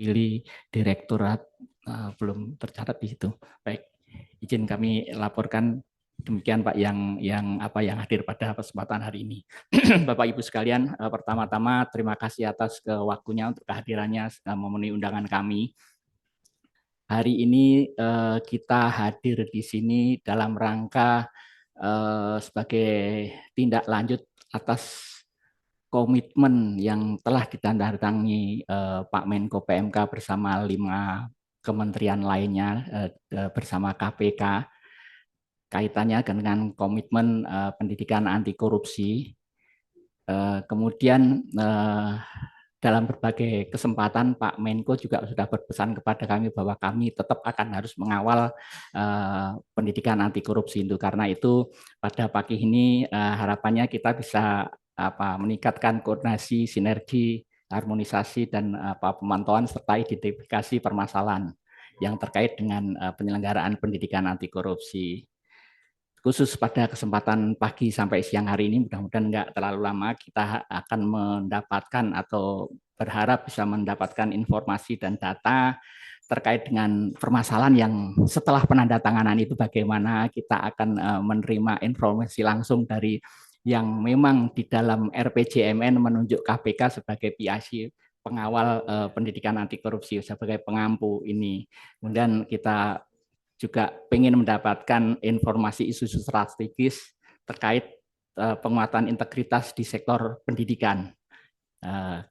mewakili direktorat belum tercatat di situ. Baik, izin kami laporkan demikian Pak yang hadir pada kesempatan hari ini. Bapak Ibu sekalian, pertama-tama terima kasih atas waktunya untuk kehadirannya memenuhi undangan kami. Hari ini kita hadir di sini dalam rangka sebagai tindak lanjut atas komitmen yang telah ditandatangani Pak Menko PMK bersama 5 kementerian lainnya bersama KPK kaitannya dengan komitmen pendidikan anti korupsi. Kemudian dalam berbagai kesempatan Pak Menko juga sudah berpesan kepada kami bahwa kami tetap akan harus mengawal pendidikan anti korupsi itu. Karena itu pada pagi ini harapannya kita bisa meningkatkan koordinasi, sinergi, harmonisasi dan pemantauan serta identifikasi permasalahan yang terkait dengan penyelenggaraan pendidikan anti korupsi. Khusus pada kesempatan pagi sampai siang hari ini, mudah-mudahan nggak terlalu lama, kita akan mendapatkan atau berharap bisa mendapatkan informasi dan data terkait dengan permasalahan yang setelah penandatanganan itu bagaimana kita akan menerima informasi langsung dari yang memang di dalam RPJMN menunjuk KPK sebagai PIC pengawal pendidikan anti korupsi sebagai pengampu ini. Kemudian kita juga ingin mendapatkan informasi isu-isu strategis terkait penguatan integritas di sektor pendidikan.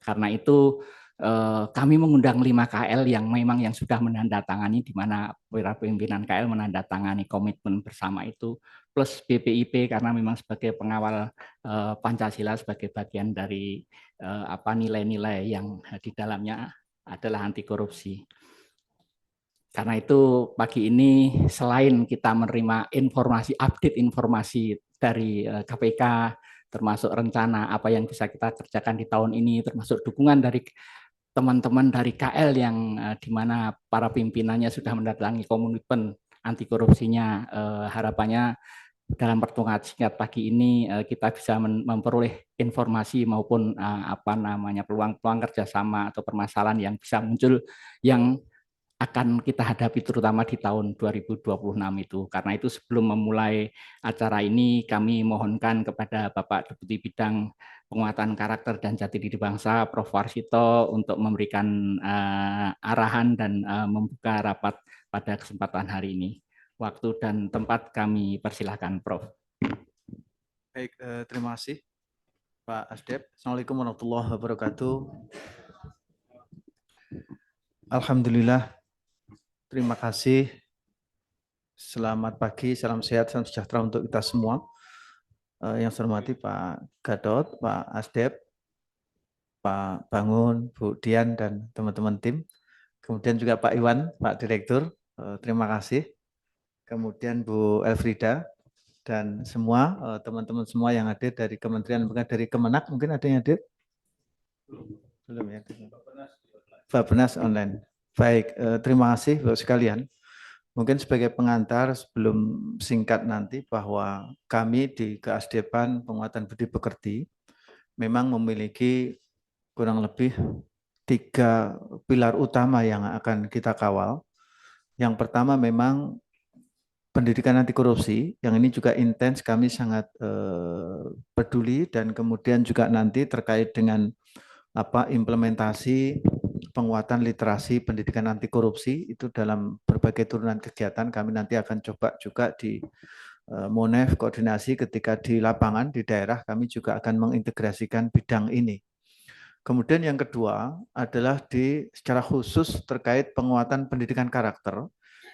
Karena itu kami mengundang 5 KL yang memang yang sudah menandatangani, di mana para pimpinan KL menandatangani komitmen bersama itu, plus BPIP karena memang sebagai pengawal Pancasila sebagai bagian dari nilai-nilai yang di dalamnya adalah anti korupsi. Karena itu pagi ini selain kita menerima informasi, update informasi dari KPK, termasuk rencana apa yang bisa kita kerjakan di tahun ini, termasuk dukungan dari teman-teman dari KL yang di mana para pimpinannya sudah mendatangi komitmen anti korupsinya, harapannya dalam pertemuan singkat pagi ini kita bisa memperoleh informasi maupun peluang-peluang kerjasama atau permasalahan yang bisa muncul yang akan kita hadapi terutama di tahun 2026 itu. Karena itu sebelum memulai acara ini kami mohonkan kepada Bapak Deputi Bidang Penguatan Karakter dan Jati Diri Bangsa, Prof. Warsito, untuk memberikan arahan dan membuka rapat pada kesempatan hari ini. Waktu dan tempat kami persilahkan, Prof. Baik, terima kasih Pak Asdep. Assalamualaikum warahmatullahi wabarakatuh. Alhamdulillah, terima kasih. Selamat pagi, salam sehat, salam sejahtera untuk kita semua. Yang saya hormati Pak Gadot, Pak Asdep, Pak Bangun, Bu Dian, dan teman-teman tim. Kemudian juga Pak Iwan, Pak Direktur, terima kasih. Kemudian Bu Elfrida, dan semua teman-teman semua yang hadir dari Kementerian, bukan dari Kemenak, mungkin ada yang hadir? Belum ya. Bappenas online. Baik, terima kasih Bapak sekalian. Mungkin sebagai pengantar sebelum singkat nanti bahwa kami di Keasdepan Penguatan Budi Pekerti memang memiliki kurang lebih 3 pilar utama yang akan kita kawal. Yang pertama memang pendidikan anti korupsi, yang ini juga intens kami sangat peduli, dan kemudian juga nanti terkait dengan implementasi penguatan literasi pendidikan anti korupsi itu dalam berbagai turunan kegiatan kami nanti akan coba juga di Monef koordinasi ketika di lapangan di daerah kami juga akan mengintegrasikan bidang ini. Kemudian yang kedua adalah secara khusus terkait penguatan pendidikan karakter,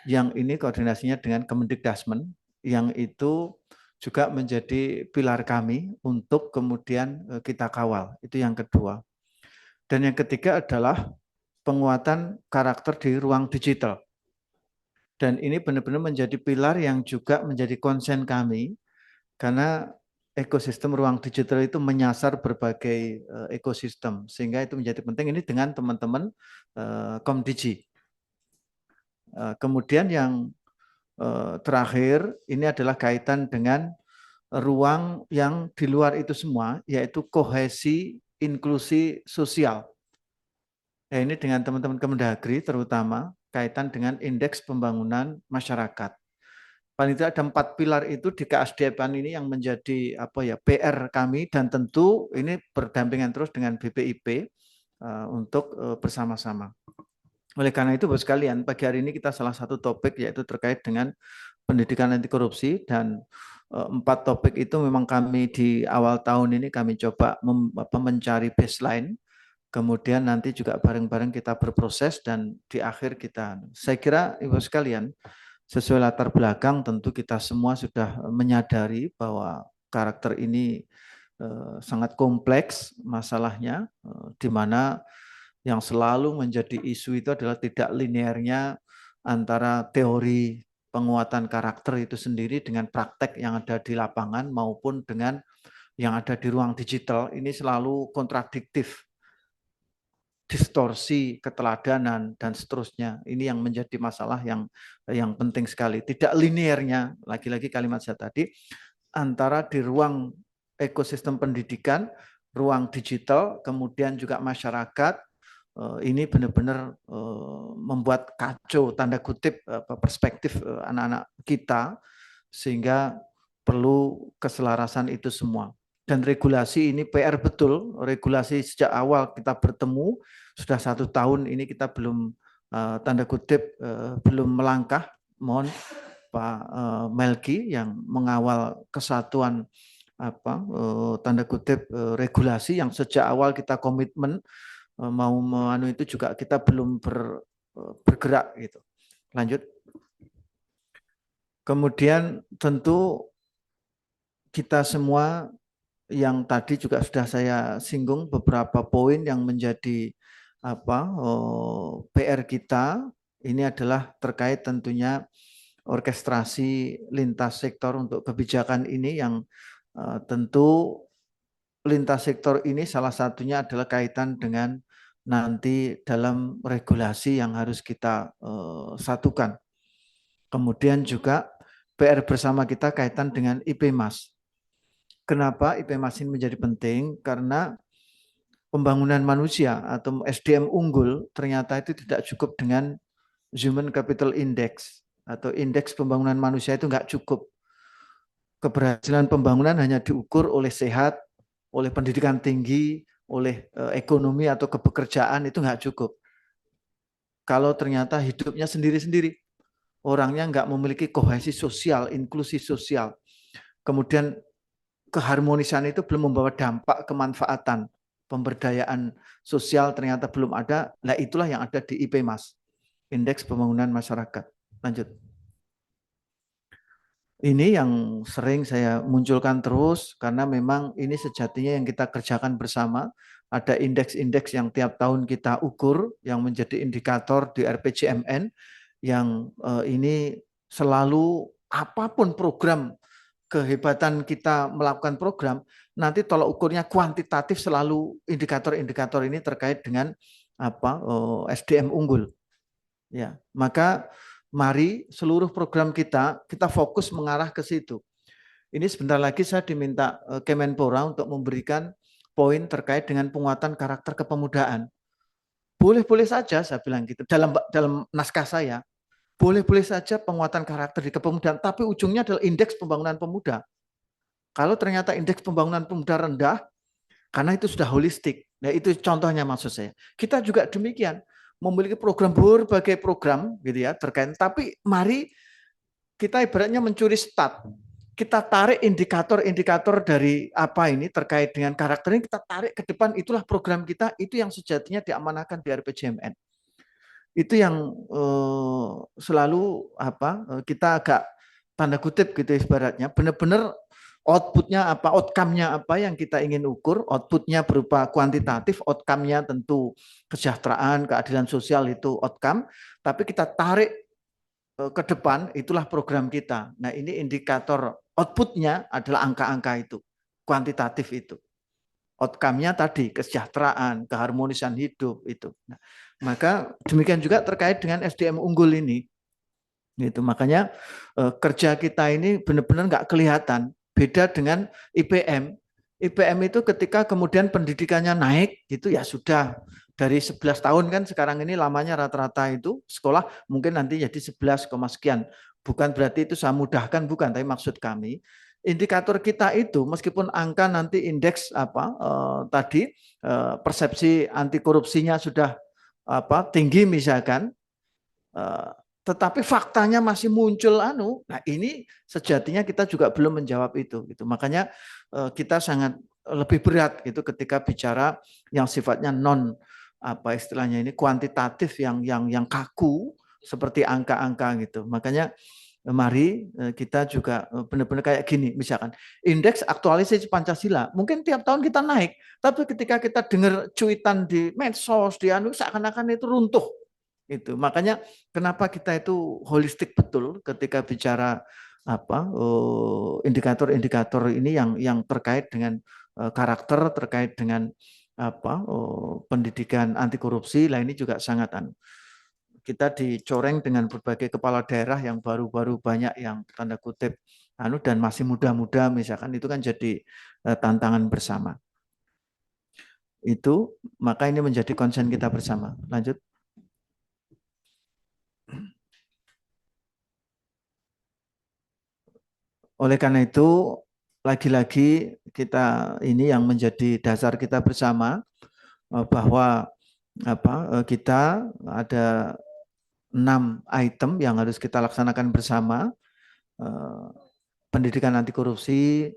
yang ini koordinasinya dengan Kemendikdasmen, yang itu juga menjadi pilar kami untuk kemudian kita kawal. Itu yang kedua. Dan yang ketiga adalah penguatan karakter di ruang digital. Dan ini benar-benar menjadi pilar yang juga menjadi konsen kami, karena ekosistem ruang digital itu menyasar berbagai ekosistem, sehingga itu menjadi penting ini dengan teman-teman Komdigi. Kemudian yang terakhir, ini adalah kaitan dengan ruang yang di luar itu semua, yaitu kohesi inklusi sosial. Ya, ini dengan teman-teman Kemendagri terutama kaitan dengan indeks pembangunan masyarakat. Paling tidak ada 4 pilar itu di KSDPan ini yang menjadi PR kami, dan tentu ini berdampingan terus dengan BPIP untuk bersama-sama. Oleh karena itu, Bapak sekalian, pagi hari ini kita salah satu topik yaitu terkait dengan pendidikan anti korupsi, dan 4 topik itu memang kami di awal tahun ini kami coba mencari baseline. Kemudian nanti juga bareng-bareng kita berproses dan di akhir kita. Saya kira Ibu sekalian, sesuai latar belakang tentu kita semua sudah menyadari bahwa karakter ini sangat kompleks masalahnya, di mana yang selalu menjadi isu itu adalah tidak linearnya antara teori penguatan karakter itu sendiri dengan praktek yang ada di lapangan maupun dengan yang ada di ruang digital. Ini selalu kontradiktif, distorsi keteladanan dan seterusnya. Ini yang menjadi masalah yang penting sekali. Tidak linearnya, lagi-lagi kalimat saya tadi, antara di ruang ekosistem pendidikan, ruang digital, kemudian juga masyarakat, ini benar-benar membuat kacau tanda kutip perspektif anak-anak kita, sehingga perlu keselarasan itu semua. Dan regulasi ini PR betul, regulasi sejak awal kita bertemu, sudah 1 tahun ini kita belum tanda kutip belum melangkah. Mohon Pak Melki yang mengawal kesatuan tanda kutip regulasi yang sejak awal kita komitmen mau itu juga kita belum bergerak gitu. Lanjut. Kemudian tentu kita semua yang tadi juga sudah saya singgung beberapa poin yang menjadi PR kita ini adalah terkait tentunya orkestrasi lintas sektor untuk kebijakan ini, yang tentu lintas sektor ini salah satunya adalah kaitan dengan nanti dalam regulasi yang harus kita satukan. Kemudian juga PR bersama kita kaitan dengan IPMAS. Kenapa IPMAS ini menjadi penting? Karena pembangunan manusia atau SDM unggul ternyata itu tidak cukup dengan Human Capital Index atau indeks pembangunan manusia, itu nggak cukup. Keberhasilan pembangunan hanya diukur oleh sehat, oleh pendidikan tinggi, oleh ekonomi atau kepekerjaan, itu nggak cukup. Kalau ternyata hidupnya sendiri-sendiri, orangnya nggak memiliki kohesi sosial, inklusi sosial, kemudian keharmonisan itu belum membawa dampak kemanfaatan, pemberdayaan sosial ternyata belum ada, nah itulah yang ada di IPMAS, Indeks Pembangunan Masyarakat. Lanjut. Ini yang sering saya munculkan terus, karena memang ini sejatinya yang kita kerjakan bersama. Ada indeks-indeks yang tiap tahun kita ukur, yang menjadi indikator di RPJMN, yang ini selalu apapun program, kehebatan kita melakukan program, nanti tolak ukurnya kuantitatif, selalu indikator-indikator ini terkait dengan SDM unggul. Ya, maka mari seluruh program kita fokus mengarah ke situ. Ini sebentar lagi saya diminta Kemenpora untuk memberikan poin terkait dengan penguatan karakter kepemudaan. Boleh-boleh saja saya bilang gitu dalam naskah saya. Boleh-boleh saja penguatan karakter di kepemudaan, tapi ujungnya adalah indeks pembangunan pemuda. Kalau ternyata indeks pembangunan pemuda rendah, karena itu sudah holistik. Nah, itu contohnya maksud saya. Kita juga demikian, memiliki program, berbagai program gitu ya terkait, tapi mari kita ibaratnya mencuri stat. Kita tarik indikator-indikator dari apa ini terkait dengan karakter ini, kita tarik ke depan, itulah program kita, itu yang sejatinya diamanahkan di RPJMN. Itu yang selalu kita agak tanda kutip gitu ibaratnya, benar-benar outputnya apa, outcome-nya apa yang kita ingin ukur. Outputnya berupa kuantitatif, outcome-nya tentu kesejahteraan, keadilan sosial, itu outcome, tapi kita tarik ke depan, itulah program kita. Nah, ini indikator outputnya adalah angka-angka itu, kuantitatif itu. Outcome-nya tadi kesejahteraan, keharmonisan hidup itu. Nah, maka demikian juga terkait dengan SDM unggul ini. Gitu. Makanya kerja kita ini benar-benar nggak kelihatan. Beda dengan IPM. IPM itu ketika kemudian pendidikannya naik gitu ya sudah dari 11 tahun kan sekarang ini lamanya rata-rata itu sekolah mungkin nanti jadi 11, sekian. Bukan berarti itu saya mudahkan, bukan, tapi maksud kami indikator kita itu meskipun angka nanti indeks tadi persepsi anti korupsinya sudah tinggi misalkan, tetapi faktanya masih muncul nah ini sejatinya kita juga belum menjawab itu gitu. Makanya kita sangat lebih berat gitu ketika bicara yang sifatnya non istilahnya ini kuantitatif yang kaku seperti angka-angka gitu. Makanya mari kita juga benar-benar kayak gini, misalkan indeks aktualisasi Pancasila, mungkin tiap tahun kita naik, tapi ketika kita dengar cuitan di medsos, di seakan-akan itu runtuh. Itu makanya kenapa kita itu holistik betul ketika bicara indikator-indikator ini yang terkait dengan karakter, terkait dengan pendidikan anti korupsi. Lah ini juga sangat kita dicoreng dengan berbagai kepala daerah yang baru-baru banyak yang tanda kutip dan masih muda-muda misalkan, itu kan jadi tantangan bersama. Itu maka ini menjadi concern kita bersama. Lanjut. Oleh karena itu, lagi-lagi kita ini yang menjadi dasar kita bersama bahwa kita ada 6 item yang harus kita laksanakan bersama. Pendidikan anti korupsi,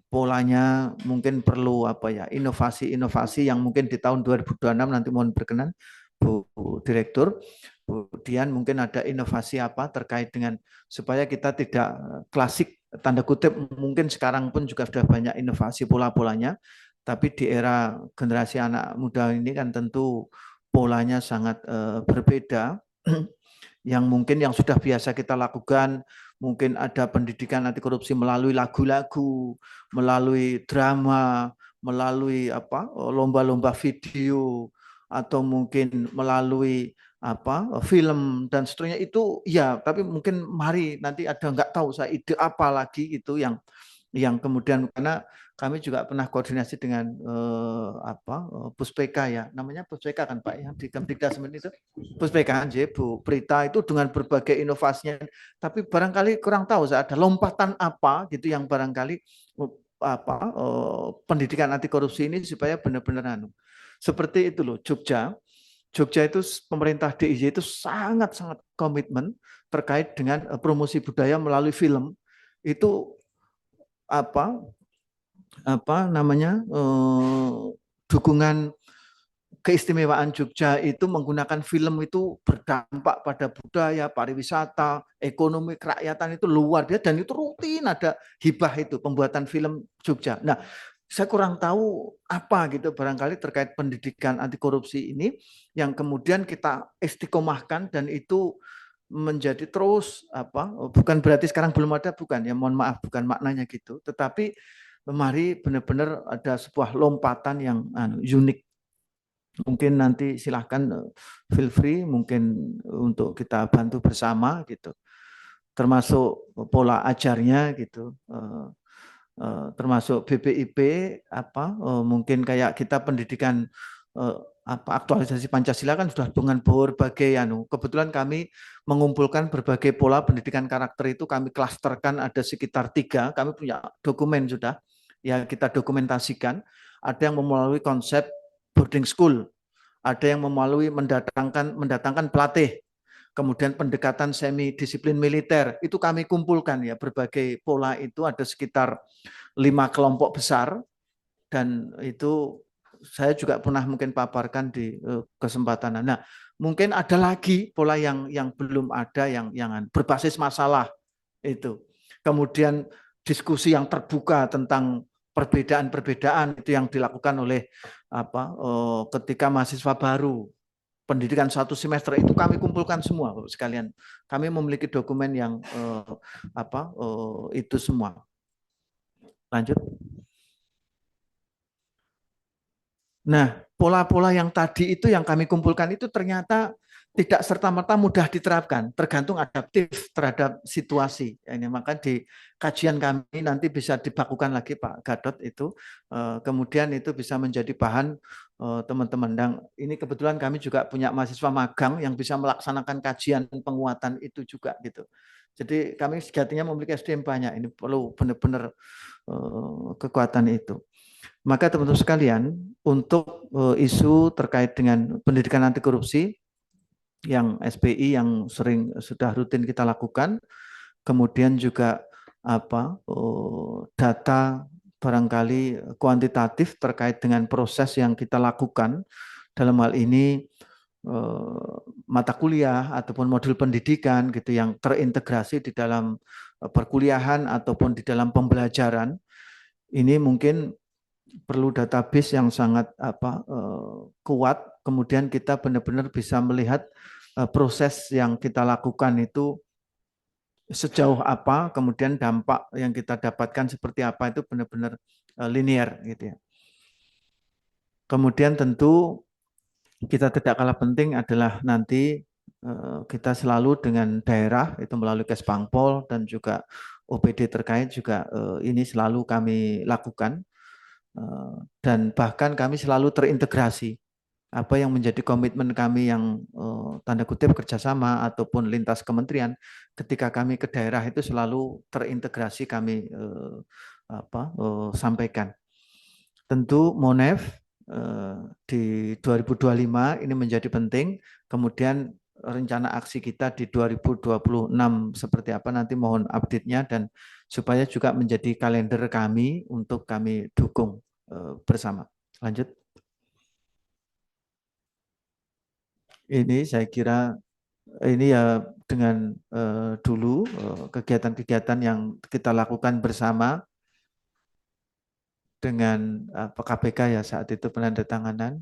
polanya mungkin perlu inovasi-inovasi yang mungkin di tahun 2026 nanti mohon berkenan Bu Direktur. Kemudian mungkin ada inovasi terkait dengan supaya kita tidak klasik tanda kutip, mungkin sekarang pun juga sudah banyak inovasi pola-polanya, tapi di era generasi anak muda ini kan tentu polanya sangat berbeda. Yang mungkin yang sudah biasa kita lakukan, mungkin ada pendidikan anti korupsi melalui lagu-lagu, melalui drama, melalui lomba-lomba video, atau mungkin melalui film dan seterusnya itu ya, tapi mungkin mari nanti ada nggak tahu saya ide apa lagi itu yang kemudian, karena kami juga pernah koordinasi dengan Puspeka ya, namanya Puspeka kan Pak yang di Kemdikbud itu, Puspeka Bu Prita itu dengan berbagai inovasinya, tapi barangkali kurang tahu saya ada lompatan apa gitu yang barangkali pendidikan anti korupsi ini supaya benar-benar seperti itu loh. Jogja itu pemerintah DIY itu sangat-sangat komitmen terkait dengan promosi budaya melalui film. Itu dukungan keistimewaan Jogja itu menggunakan film itu berdampak pada budaya, pariwisata, ekonomi kerakyatan itu luar biasa, dan itu rutin ada hibah itu pembuatan film Jogja. Nah, saya kurang tahu apa gitu barangkali terkait pendidikan anti korupsi ini yang kemudian kita istiqomahkan, dan itu menjadi terus bukan berarti sekarang belum ada, bukan ya, mohon maaf, bukan maknanya gitu, tetapi mari benar-benar ada sebuah lompatan yang unik. Mungkin nanti silahkan feel free mungkin untuk kita bantu bersama gitu, termasuk pola ajarnya gitu, termasuk BPIP mungkin kayak kita pendidikan aktualisasi Pancasila kan sudah dengan berbagai kebetulan kami mengumpulkan berbagai pola pendidikan karakter itu, kami klasterkan ada sekitar 3, kami punya dokumen sudah ya, kita dokumentasikan. Ada yang melalui konsep boarding school, ada yang melalui mendatangkan pelatih, kemudian pendekatan semi disiplin militer, itu kami kumpulkan ya, berbagai pola itu ada sekitar 5 kelompok besar, dan itu saya juga pernah mungkin paparkan di kesempatan. Nah, mungkin ada lagi pola yang belum ada, yang berbasis masalah itu. Kemudian diskusi yang terbuka tentang perbedaan-perbedaan itu yang dilakukan oleh ketika mahasiswa baru pendidikan 1 semester itu kami kumpulkan semua sekalian. Kami memiliki dokumen yang itu semua. Lanjut. Nah, pola-pola yang tadi itu yang kami kumpulkan itu ternyata tidak serta-merta mudah diterapkan, tergantung adaptif terhadap situasi. Ini maka di kajian kami nanti bisa dibakukan lagi Pak Gadot itu, kemudian itu bisa menjadi bahan teman-teman. Dan ini kebetulan kami juga punya mahasiswa magang yang bisa melaksanakan kajian penguatan itu juga gitu. Jadi kami sejatinya memiliki SDM banyak. Ini perlu benar-benar kekuatan itu. Maka teman-teman sekalian, untuk isu terkait dengan pendidikan anti korupsi yang SPI yang sering sudah rutin kita lakukan, kemudian juga data barangkali kuantitatif terkait dengan proses yang kita lakukan dalam hal ini mata kuliah ataupun modul pendidikan gitu yang terintegrasi di dalam perkuliahan ataupun di dalam pembelajaran. Ini mungkin perlu database yang sangat kuat, kemudian kita benar-benar bisa melihat proses yang kita lakukan itu sejauh apa, kemudian dampak yang kita dapatkan seperti apa, itu benar-benar linear gitu ya. Kemudian tentu kita tidak kalah penting adalah nanti kita selalu dengan daerah itu melalui Kesbangpol dan juga OPD terkait juga ini selalu kami lakukan. Dan bahkan kami selalu terintegrasi. Apa yang menjadi komitmen kami yang tanda kutip kerjasama ataupun lintas kementerian, ketika kami ke daerah itu selalu terintegrasi kami sampaikan. Tentu Monef di 2025 ini menjadi penting, kemudian rencana aksi kita di 2026 seperti apa nanti mohon update-nya, dan supaya juga menjadi kalender kami untuk kami dukung bersama. Lanjut. Ini saya kira ini ya dengan dulu kegiatan-kegiatan yang kita lakukan bersama dengan KPK ya saat itu penandatanganan.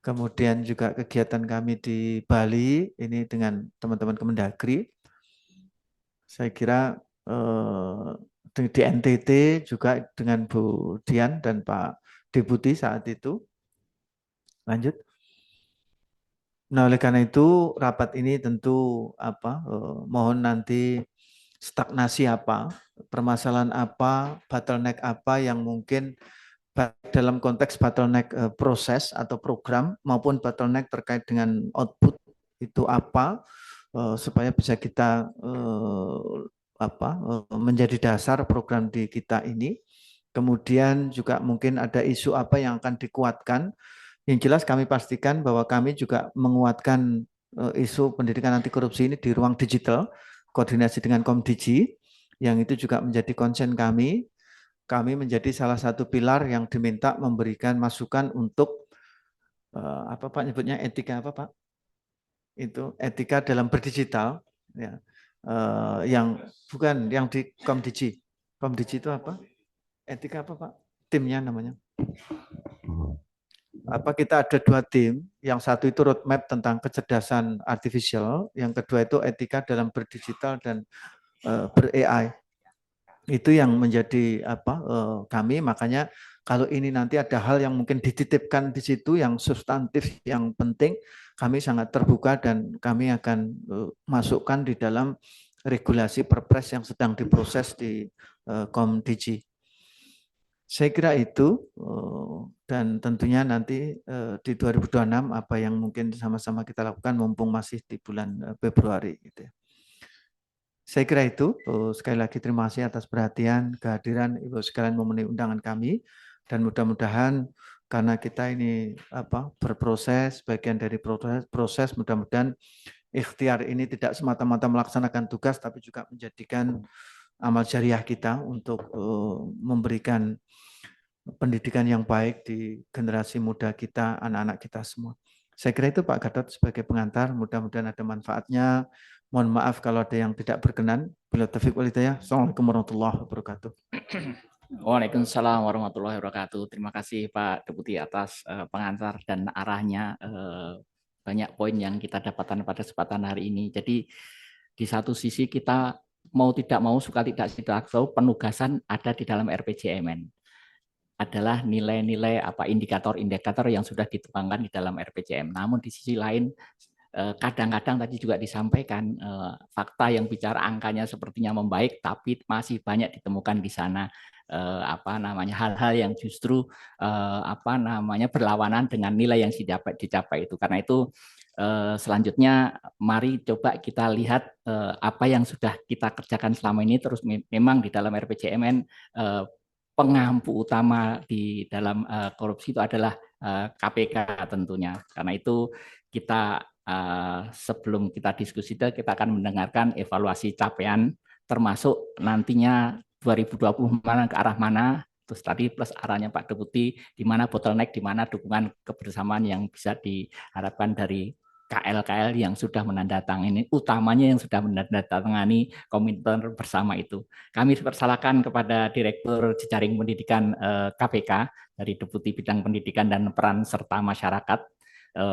Kemudian juga kegiatan kami di Bali ini dengan teman-teman Kemendagri. Saya kira di NTT juga dengan Bu Dian dan Pak Deputi saat itu. Lanjut. Nah, oleh karena itu rapat ini tentu mohon nanti stagnasi apa, permasalahan apa, bottleneck apa yang mungkin dalam konteks bottleneck proses atau program maupun bottleneck terkait dengan output itu apa, supaya bisa kita menjadi dasar program di kita ini. Kemudian juga mungkin ada isu apa yang akan dikuatkan. Yang jelas kami pastikan bahwa kami juga menguatkan isu pendidikan anti korupsi ini di ruang digital, koordinasi dengan Komdigi, yang itu juga menjadi konsen kami. Kami menjadi salah satu pilar yang diminta memberikan masukan untuk apa Pak nyebutnya, etika apa Pak? Itu etika dalam berdigital, ya. Yang bukan yang di Komdigi. Komdigi itu apa? Etika apa Pak? Timnya namanya. Kita ada dua tim, yang satu itu roadmap tentang kecerdasan artificial, yang kedua itu etika dalam berdigital dan ber-AI. Itu yang menjadi kami, makanya kalau ini nanti ada hal yang mungkin dititipkan di situ yang substantif, yang penting, kami sangat terbuka dan kami akan masukkan di dalam regulasi perpres yang sedang diproses di Komdigi. Saya kira itu, dan tentunya nanti di 2026 apa yang mungkin sama-sama kita lakukan mumpung masih di bulan Februari gitu ya. Saya kira itu, sekali lagi terima kasih atas perhatian, kehadiran Ibu sekalian memenuhi undangan kami, dan mudah-mudahan karena kita ini berproses, bagian dari proses, mudah-mudahan ikhtiar ini tidak semata-mata melaksanakan tugas, tapi juga menjadikan amal jariah kita untuk memberikan pendidikan yang baik di generasi muda kita, anak-anak kita semua. Saya kira itu Pak Gatot sebagai pengantar, mudah-mudahan ada manfaatnya. Mohon maaf kalau ada yang tidak berkenan. Bila taufiq wal hidayah. Assalamualaikum warahmatullahi wabarakatuh. Waalaikumsalam warahmatullahi wabarakatuh. Terima kasih Pak Deputi atas pengantar dan arahnya. Banyak poin yang kita dapatkan pada kesempatan hari ini. Jadi di satu sisi kita mau tidak mau, suka tidak tahu, penugasan ada di dalam RPJMN. Adalah nilai-nilai indikator-indikator yang sudah dituangkan di dalam RPJM. Namun di sisi lain kadang-kadang tadi juga disampaikan fakta yang bicara angkanya sepertinya membaik, tapi masih banyak ditemukan di sana hal-hal yang justru berlawanan dengan nilai yang dicapai itu. Karena itu selanjutnya mari coba kita lihat apa yang sudah kita kerjakan selama ini, terus memang di dalam RPJMN pengampu utama di dalam korupsi itu adalah KPK tentunya. Karena itu kita sebelum kita diskusi kita akan mendengarkan evaluasi capaian termasuk nantinya 2020 mana ke arah mana, terus tadi plus arahnya Pak Deputi di mana bottleneck, di mana dukungan kebersamaan yang bisa diharapkan dari KL-KL yang sudah menandatangani, utamanya yang sudah menandatangani komitmen bersama itu. Kami persilakan kepada Direktur Jejaring Pendidikan KPK dari Deputi Bidang Pendidikan dan Peran Serta Masyarakat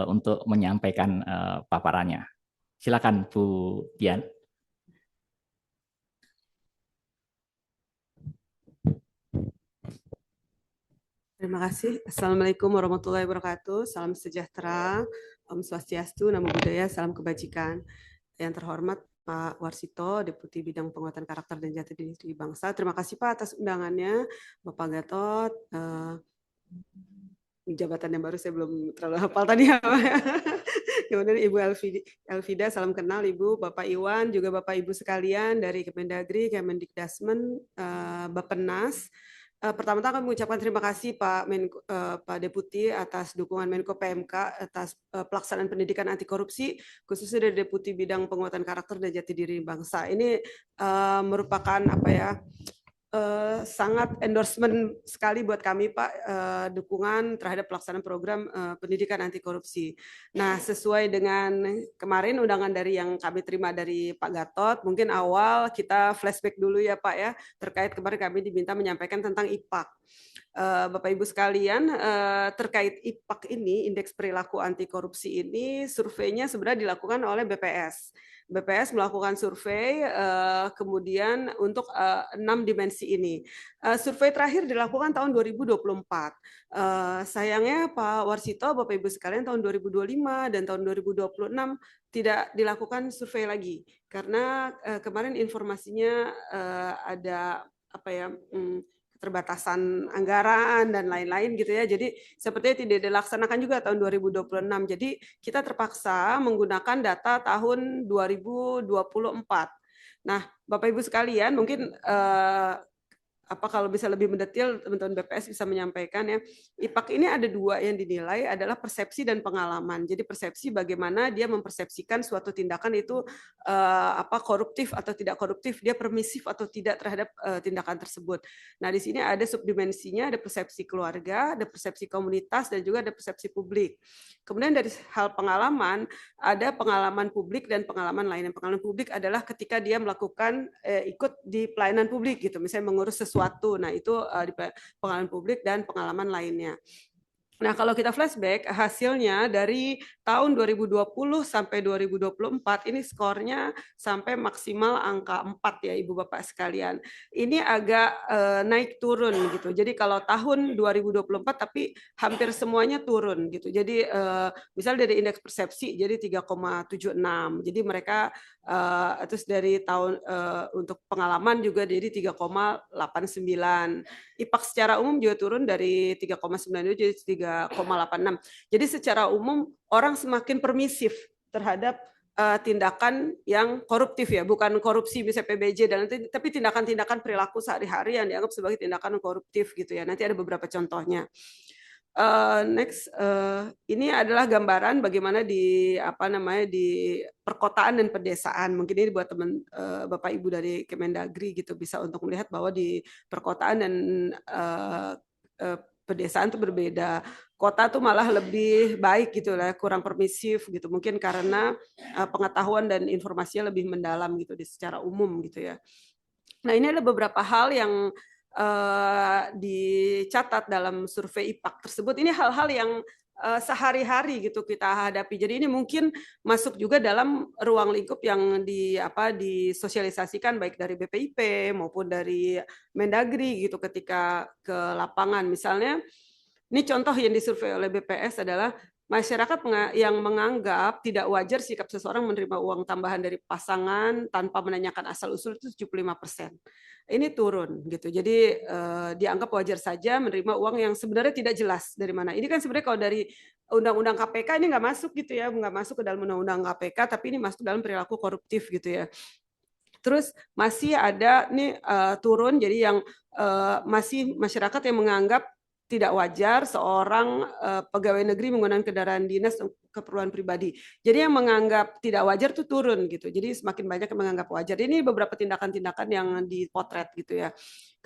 untuk menyampaikan paparannya. Silakan Bu Dian. Terima kasih. Assalamualaikum warahmatullahi wabarakatuh. Salam sejahtera, Om Swastiastu, Namo Buddhaya, salam kebajikan. Yang terhormat Pak Warsito, Deputi Bidang Penguatan Karakter dan Jati Diri Bangsa. Terima kasih Pak atas undangannya. Bapak Gatot, jabatan yang baru saya belum terlalu hafal tadi ya Pak. Kemudian Ibu Elvida, salam kenal Ibu, Bapak Iwan, juga Bapak Ibu sekalian dari Kemendagri, Kemendikdasmen, Bappenas. Pertama-tama kami mengucapkan terima kasih Pak Deputi atas dukungan Menko PMK atas pelaksanaan pendidikan anti korupsi, khususnya dari Deputi Bidang Penguatan Karakter dan Jati Diri Bangsa. Ini merupakan sangat endorsement sekali buat kami Pak, dukungan terhadap pelaksanaan program pendidikan anti korupsi. Nah, sesuai dengan kemarin undangan dari yang kami terima dari Pak Gatot, mungkin awal kita flashback dulu ya Pak ya, terkait kemarin kami diminta menyampaikan tentang IPAK. Bapak Ibu sekalian, terkait IPAK ini, Indeks Perilaku Anti Korupsi ini, surveinya sebenarnya dilakukan oleh BPS. BPS melakukan survei kemudian untuk 6 dimensi ini. Survei terakhir dilakukan tahun 2024. Sayangnya Pak Warsito, Bapak Ibu sekalian, tahun 2025 dan tahun 2026 tidak dilakukan survei lagi karena kemarin informasinya ada keterbatasan anggaran dan lain-lain gitu ya. Jadi sepertinya tidak dilaksanakan juga tahun 2026. Jadi kita terpaksa menggunakan data tahun 2024. Nah, Bapak Ibu sekalian, mungkin kalau bisa lebih mendetail teman-teman BPS bisa menyampaikan ya. IPAK ini ada dua yang dinilai adalah persepsi dan pengalaman. Jadi persepsi bagaimana dia mempersepsikan suatu tindakan itu koruptif atau tidak koruptif, dia permisif atau tidak terhadap tindakan tersebut. Nah, di sini ada subdimensinya, ada persepsi keluarga, ada persepsi komunitas dan juga ada persepsi publik. Kemudian dari hal pengalaman, ada pengalaman publik dan pengalaman lain. Pengalaman publik adalah ketika dia melakukan ikut di pelayanan publik gitu, misalnya mengurus sesuatu. Nah, itu di pengalaman publik dan pengalaman lainnya. Nah, kalau kita flashback, hasilnya dari tahun 2020 sampai 2024, ini skornya sampai maksimal angka 4 ya Ibu Bapak sekalian. Ini agak naik turun gitu. Jadi kalau tahun 2024 tapi hampir semuanya turun gitu. Jadi misal dari indeks persepsi jadi 3,76. Jadi mereka terus dari tahun untuk pengalaman juga jadi 3,89. IPAK secara umum juga turun dari 3,92 jadi 3,86. Jadi secara umum orang semakin permisif terhadap tindakan yang koruptif ya, bukan korupsi bisa PBJ dan nanti, tapi tindakan-tindakan perilaku sehari-hari yang dianggap sebagai tindakan koruptif gitu ya. Nanti ada beberapa contohnya. Next, ini adalah gambaran bagaimana di perkotaan dan pedesaan. Mungkin ini buat teman Bapak Ibu dari Kemendagri gitu bisa untuk melihat bahwa di perkotaan dan pedesaan itu berbeda. Kota tuh malah lebih baik gitu lah, kurang permisif gitu. Mungkin karena pengetahuan dan informasinya lebih mendalam gitu di secara umum gitu ya. Nah, ini ada beberapa hal yang dicatat dalam survei IPAK tersebut. Ini hal-hal yang sehari-hari gitu kita hadapi. Jadi ini mungkin masuk juga dalam ruang lingkup yang disosialisasikan baik dari BPIP maupun dari Mendagri gitu ketika ke lapangan. Misalnya, ini contoh yang disurvei oleh BPS adalah masyarakat yang menganggap tidak wajar sikap seseorang menerima uang tambahan dari pasangan tanpa menanyakan asal-usul itu 75%. Ini turun gitu. Jadi dianggap wajar saja menerima uang yang sebenarnya tidak jelas dari mana. Ini kan sebenarnya kalau dari undang-undang KPK ini nggak masuk gitu ya, nggak masuk ke dalam undang-undang KPK, tapi ini masuk dalam perilaku koruptif gitu ya. Terus masih ada nih turun, jadi yang masih masyarakat yang menganggap tidak wajar seorang pegawai negeri menggunakan kendaraan dinas untuk keperluan pribadi. Jadi yang menganggap tidak wajar itu turun gitu. Jadi semakin banyak yang menganggap wajar. Ini beberapa tindakan-tindakan yang dipotret gitu ya.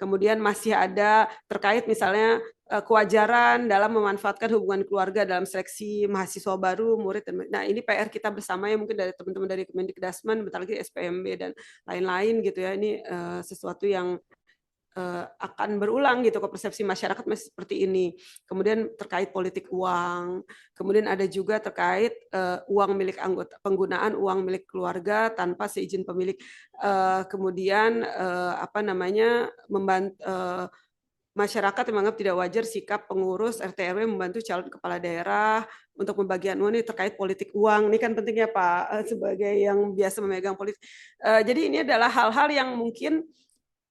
Kemudian masih ada terkait misalnya kewajaran dalam memanfaatkan hubungan keluarga dalam seleksi mahasiswa baru, murid. Nah ini PR kita bersama ya, mungkin dari teman-teman dari Kemendikdasmen, bentar lagi SPMB dan lain-lain gitu ya. Ini sesuatu yang akan berulang gitu ke persepsi masyarakat masih seperti ini. Kemudian terkait politik uang, kemudian ada juga terkait uang milik anggota, penggunaan uang milik keluarga tanpa seizin pemilik. Kemudian membantu masyarakat yang menganggap tidak wajar sikap pengurus RT RW membantu calon kepala daerah untuk pembagian uang. Ini terkait politik uang. Ini kan pentingnya Pak sebagai yang biasa memegang politik. Jadi ini adalah hal-hal yang mungkin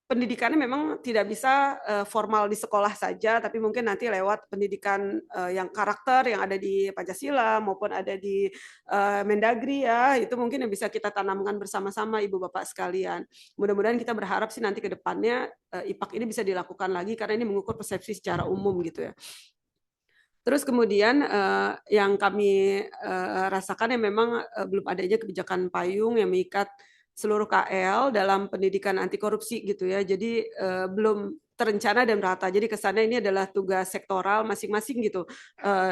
pendidikannya memang tidak bisa formal di sekolah saja, tapi mungkin nanti lewat pendidikan yang karakter yang ada di Pancasila maupun ada di Mendagri ya, itu mungkin yang bisa kita tanamkan bersama-sama Ibu Bapak sekalian. Mudah-mudahan kita berharap sih nanti ke depannya IPAK ini bisa dilakukan lagi karena ini mengukur persepsi secara umum gitu ya. Terus kemudian yang kami rasakan yang memang belum adanya kebijakan payung yang mengikat seluruh KL dalam pendidikan anti korupsi gitu ya. Jadi belum terencana dan merata. Jadi kesannya ini adalah tugas sektoral masing-masing gitu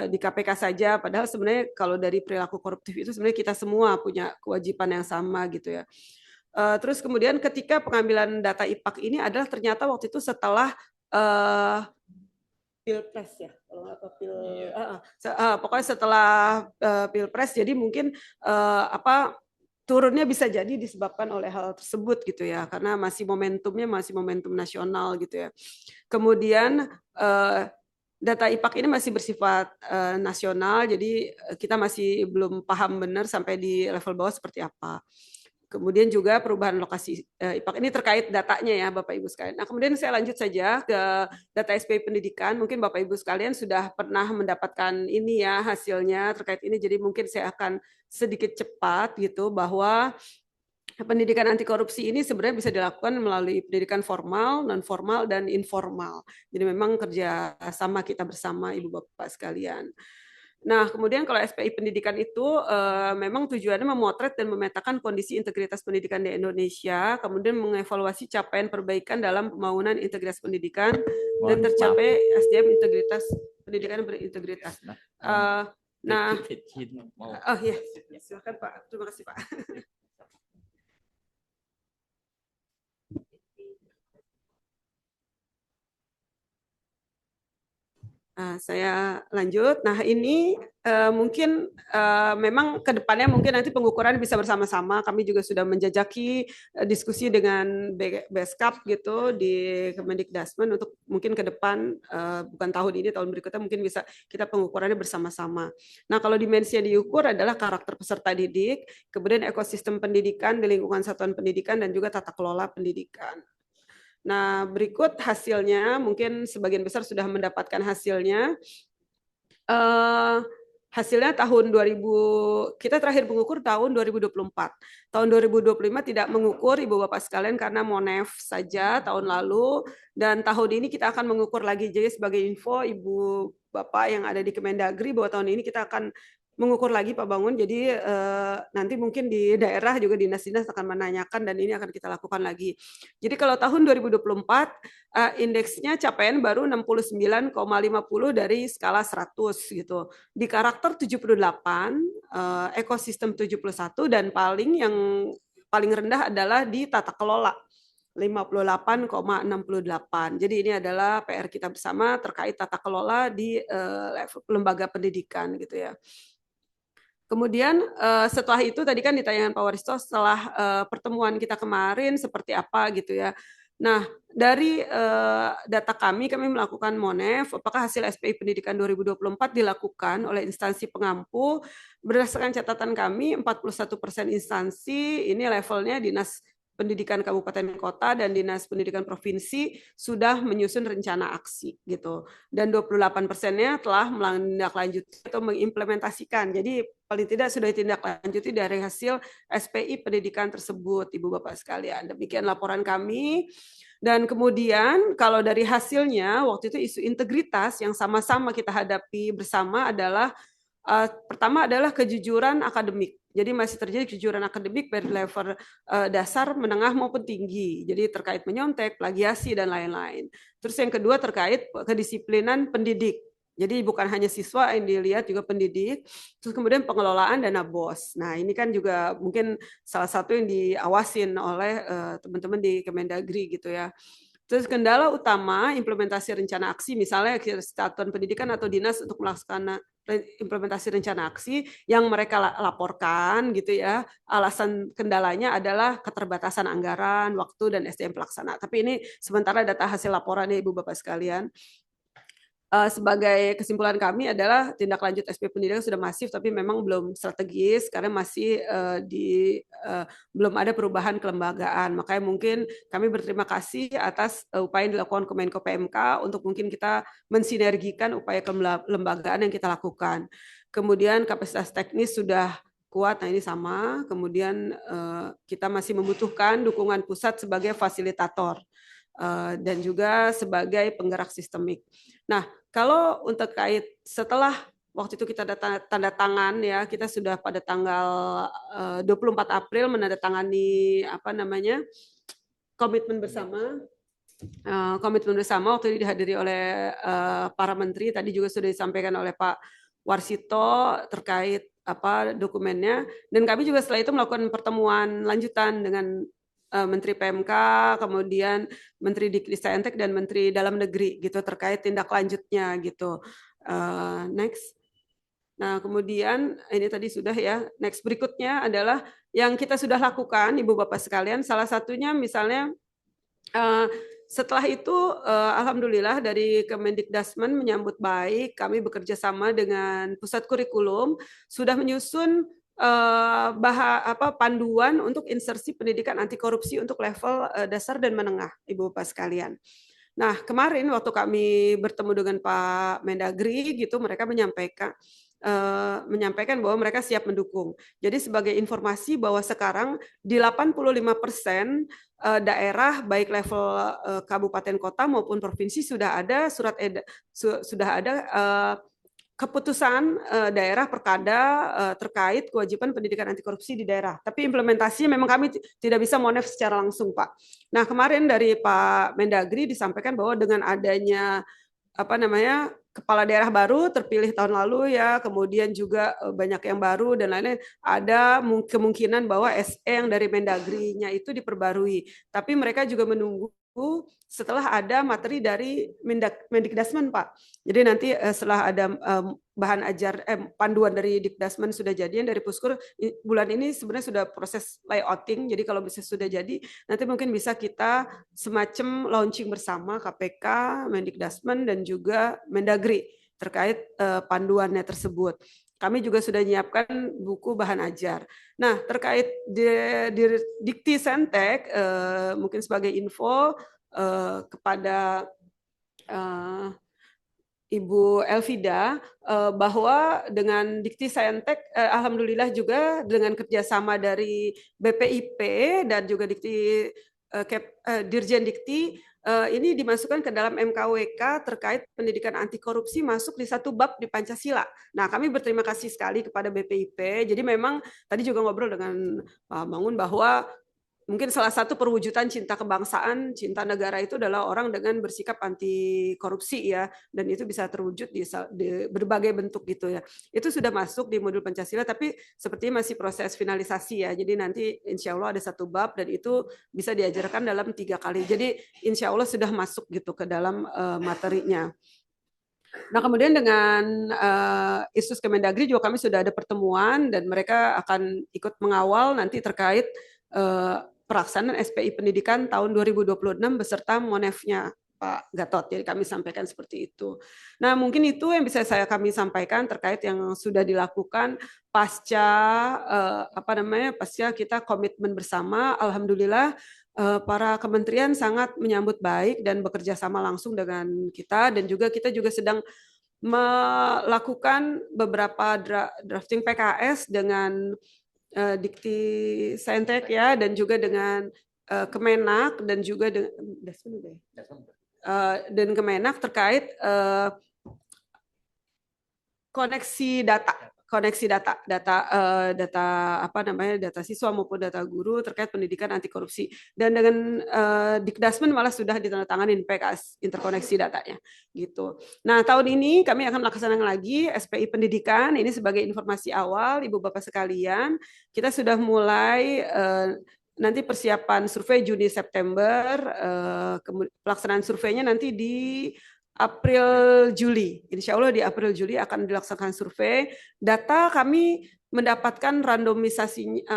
di KPK saja. Padahal sebenarnya kalau dari perilaku koruptif itu sebenarnya kita semua punya kewajiban yang sama gitu ya. Terus kemudian ketika pengambilan data IPAK ini adalah ternyata waktu itu setelah Pilpres ya, kalau nggak pokoknya setelah Pilpres, jadi mungkin turunnya bisa jadi disebabkan oleh hal tersebut gitu ya, karena masih momentum nasional gitu ya. Kemudian data IPAK ini masih bersifat nasional, jadi kita masih belum paham benar sampai di level bawah seperti apa. Kemudian juga perubahan lokasi IPAK ini terkait datanya ya Bapak Ibu sekalian. Nah kemudian saya lanjut saja ke data SPI pendidikan. Mungkin Bapak Ibu sekalian sudah pernah mendapatkan ini ya hasilnya terkait ini. Jadi mungkin saya akan sedikit cepat gitu bahwa pendidikan anti korupsi ini sebenarnya bisa dilakukan melalui pendidikan formal, non formal dan informal. Jadi memang kerja sama kita bersama Ibu Bapak sekalian. Nah, kemudian kalau SPI pendidikan itu memang tujuannya memotret dan memetakan kondisi integritas pendidikan di Indonesia, kemudian mengevaluasi capaian perbaikan dalam pembangunan integritas pendidikan dan tercapai SDM integritas pendidikan berintegritas. Oh iya, silakan Pak. Terima kasih Pak. Saya lanjut. Nah ini mungkin memang ke depannya mungkin nanti pengukuran bisa bersama-sama. Kami juga sudah menjajaki diskusi dengan Beskap gitu di Kemendikdasmen untuk mungkin ke depan bukan tahun ini, tahun berikutnya mungkin bisa kita pengukurannya bersama-sama. Nah kalau dimensi yang diukur adalah karakter peserta didik, kemudian ekosistem pendidikan di lingkungan satuan pendidikan dan juga tata kelola pendidikan. Nah, berikut hasilnya, mungkin sebagian besar sudah mendapatkan hasilnya. Hasilnya tahun 2000, kita terakhir mengukur tahun 2024. Tahun 2025 tidak mengukur Ibu Bapak sekalian karena Monef saja tahun lalu, dan tahun ini kita akan mengukur lagi. Jadi sebagai info Ibu Bapak yang ada di Kemendagri bahwa tahun ini kita akan mengukur lagi Pak Bangun, jadi nanti mungkin di daerah juga dinas-dinas akan menanyakan dan ini akan kita lakukan lagi. Jadi kalau tahun 2024 indeksnya capaian baru 69,50 dari skala 100 gitu. Di karakter 78, ekosistem 71 dan yang paling rendah adalah di tata kelola 58,68. Jadi ini adalah PR kita bersama terkait tata kelola di level lembaga pendidikan gitu ya. Kemudian setelah itu tadi kan di tayangan Pak Waristo setelah pertemuan kita kemarin seperti apa gitu ya. Nah, dari data kami melakukan MONEF, apakah hasil SPI Pendidikan 2024 dilakukan oleh instansi pengampu. Berdasarkan catatan kami, 41% instansi, ini levelnya Dinas Pendidikan Kabupaten Kota dan Dinas Pendidikan Provinsi sudah menyusun rencana aksi gitu. Dan 28%-nya telah menindaklanjuti atau mengimplementasikan. Jadi paling tidak sudah ditindaklanjuti dari hasil SPI pendidikan tersebut, Ibu Bapak sekalian. Demikian laporan kami. Dan kemudian kalau dari hasilnya, waktu itu isu integritas yang sama-sama kita hadapi bersama adalah pertama adalah kejujuran akademik. Jadi masih terjadi kejujuran akademik dari level dasar, menengah maupun tinggi. Jadi terkait menyontek, plagiasi dan lain-lain. Terus yang kedua terkait kedisiplinan pendidik. Jadi bukan hanya siswa yang dilihat, juga pendidik. Terus kemudian pengelolaan dana BOS. Nah ini kan juga mungkin salah satu yang diawasin oleh teman-teman di Kemendagri gitu ya. Terus kendala utama implementasi rencana aksi, misalnya Kesatuan Pendidikan atau Dinas untuk melaksanakan implementasi rencana aksi yang mereka laporkan gitu ya. Alasan kendalanya adalah keterbatasan anggaran, waktu, dan SDM pelaksana. Tapi ini sementara data hasil laporan ya Ibu Bapak sekalian. Sebagai kesimpulan kami adalah tindak lanjut SP pendidikan sudah masif tapi memang belum strategis karena masih belum ada perubahan kelembagaan. Makanya mungkin kami berterima kasih atas upaya yang dilakukan Kemenko PMK untuk mungkin kita mensinergikan upaya kelembagaan yang kita lakukan. Kemudian kapasitas teknis sudah kuat, nah ini sama. Kemudian kita masih membutuhkan dukungan pusat sebagai fasilitator dan juga sebagai penggerak sistemik. Nah, kalau untuk kait setelah waktu itu kita tanda tangan ya, kita sudah pada tanggal 24 April menandatangani komitmen bersama. Komitmen bersama waktu itu dihadiri oleh para menteri, tadi juga sudah disampaikan oleh Pak Warsito terkait dokumennya, dan kami juga setelah itu melakukan pertemuan lanjutan dengan Menteri PMK, kemudian Menteri Diktisayante dan Menteri Dalam Negeri gitu terkait tindak lanjutnya gitu. Next. Nah, kemudian ini tadi sudah ya. Next berikutnya adalah yang kita sudah lakukan, Ibu Bapak sekalian. Salah satunya misalnya setelah itu alhamdulillah dari Kemendikdasmen menyambut baik, kami bekerja sama dengan Pusat Kurikulum sudah menyusun panduan untuk insersi pendidikan anti korupsi untuk level dasar dan menengah, Ibu Bapak sekalian. Nah, kemarin waktu kami bertemu dengan Pak Mendagri gitu, mereka menyampaikan bahwa mereka siap mendukung. Jadi sebagai informasi bahwa sekarang di 85% daerah baik level kabupaten kota maupun provinsi sudah ada keputusan daerah perkada terkait kewajiban pendidikan anti korupsi di daerah. Tapi implementasinya memang kami tidak bisa MONEF secara langsung, Pak. Nah, kemarin dari Pak Mendagri disampaikan bahwa dengan adanya kepala daerah baru terpilih tahun lalu ya, kemudian juga banyak yang baru dan lain-lain, ada kemungkinan bahwa SE yang dari Mendagri-nya itu diperbarui. Tapi mereka juga menunggu setelah ada materi dari Mendikdasmen, Pak. Jadi nanti setelah ada bahan ajar panduan dari Dikdasmen sudah jadi, yang dari Puskur bulan ini sebenarnya sudah proses layouting. Jadi kalau bisa sudah jadi, nanti mungkin bisa kita semacam launching bersama KPK, Mendikdasmen dan juga Mendagri terkait panduannya tersebut. Kami juga sudah menyiapkan buku bahan ajar. Nah, terkait di Diktisentek, mungkin sebagai info kepada Ibu Elvida, bahwa dengan Diktisentek, alhamdulillah juga dengan kerjasama dari BPIP dan juga Dirjen Dikti, ini dimasukkan ke dalam MKWK terkait pendidikan anti korupsi masuk di satu bab di Pancasila. Nah, kami berterima kasih sekali kepada BPIP. Jadi memang tadi juga ngobrol dengan Pak Mangun bahwa mungkin salah satu perwujudan cinta kebangsaan, cinta negara itu adalah orang dengan bersikap anti korupsi ya, dan itu bisa terwujud di berbagai bentuk gitu ya. Itu sudah masuk di modul Pancasila, tapi sepertinya masih proses finalisasi ya. Jadi nanti insya Allah ada satu bab dan itu bisa diajarkan dalam 3 kali. Jadi insya Allah sudah masuk gitu ke dalam materinya. Nah, kemudian dengan Insus Kemendagri juga kami sudah ada pertemuan dan mereka akan ikut mengawal nanti terkait pelaksanaan SPI Pendidikan tahun 2026 beserta MONEF-nya Pak Gatot. Jadi kami sampaikan seperti itu. Nah, mungkin itu yang bisa kami sampaikan terkait yang sudah dilakukan pasca pasca kita komitmen bersama. Alhamdulillah para kementerian sangat menyambut baik dan bekerja sama langsung dengan kita, dan juga kita juga sedang melakukan beberapa drafting PKS dengan Dikti Saintek ya, dan juga dengan Kemenak, dan juga dengan dan Kemenak terkait koneksi data siswa maupun data guru terkait pendidikan anti korupsi, dan dengan Dikdasmen malah sudah ditandatangani PKS interkoneksi datanya gitu. Nah, tahun ini kami akan melaksanakan lagi SPI Pendidikan ini sebagai informasi awal Ibu Bapak sekalian. Kita sudah mulai nanti persiapan survei Juni September, pelaksanaan surveinya nanti di April Juli. Insya Allah di April Juli akan dilaksanakan survei. Data kami mendapatkan randomisasi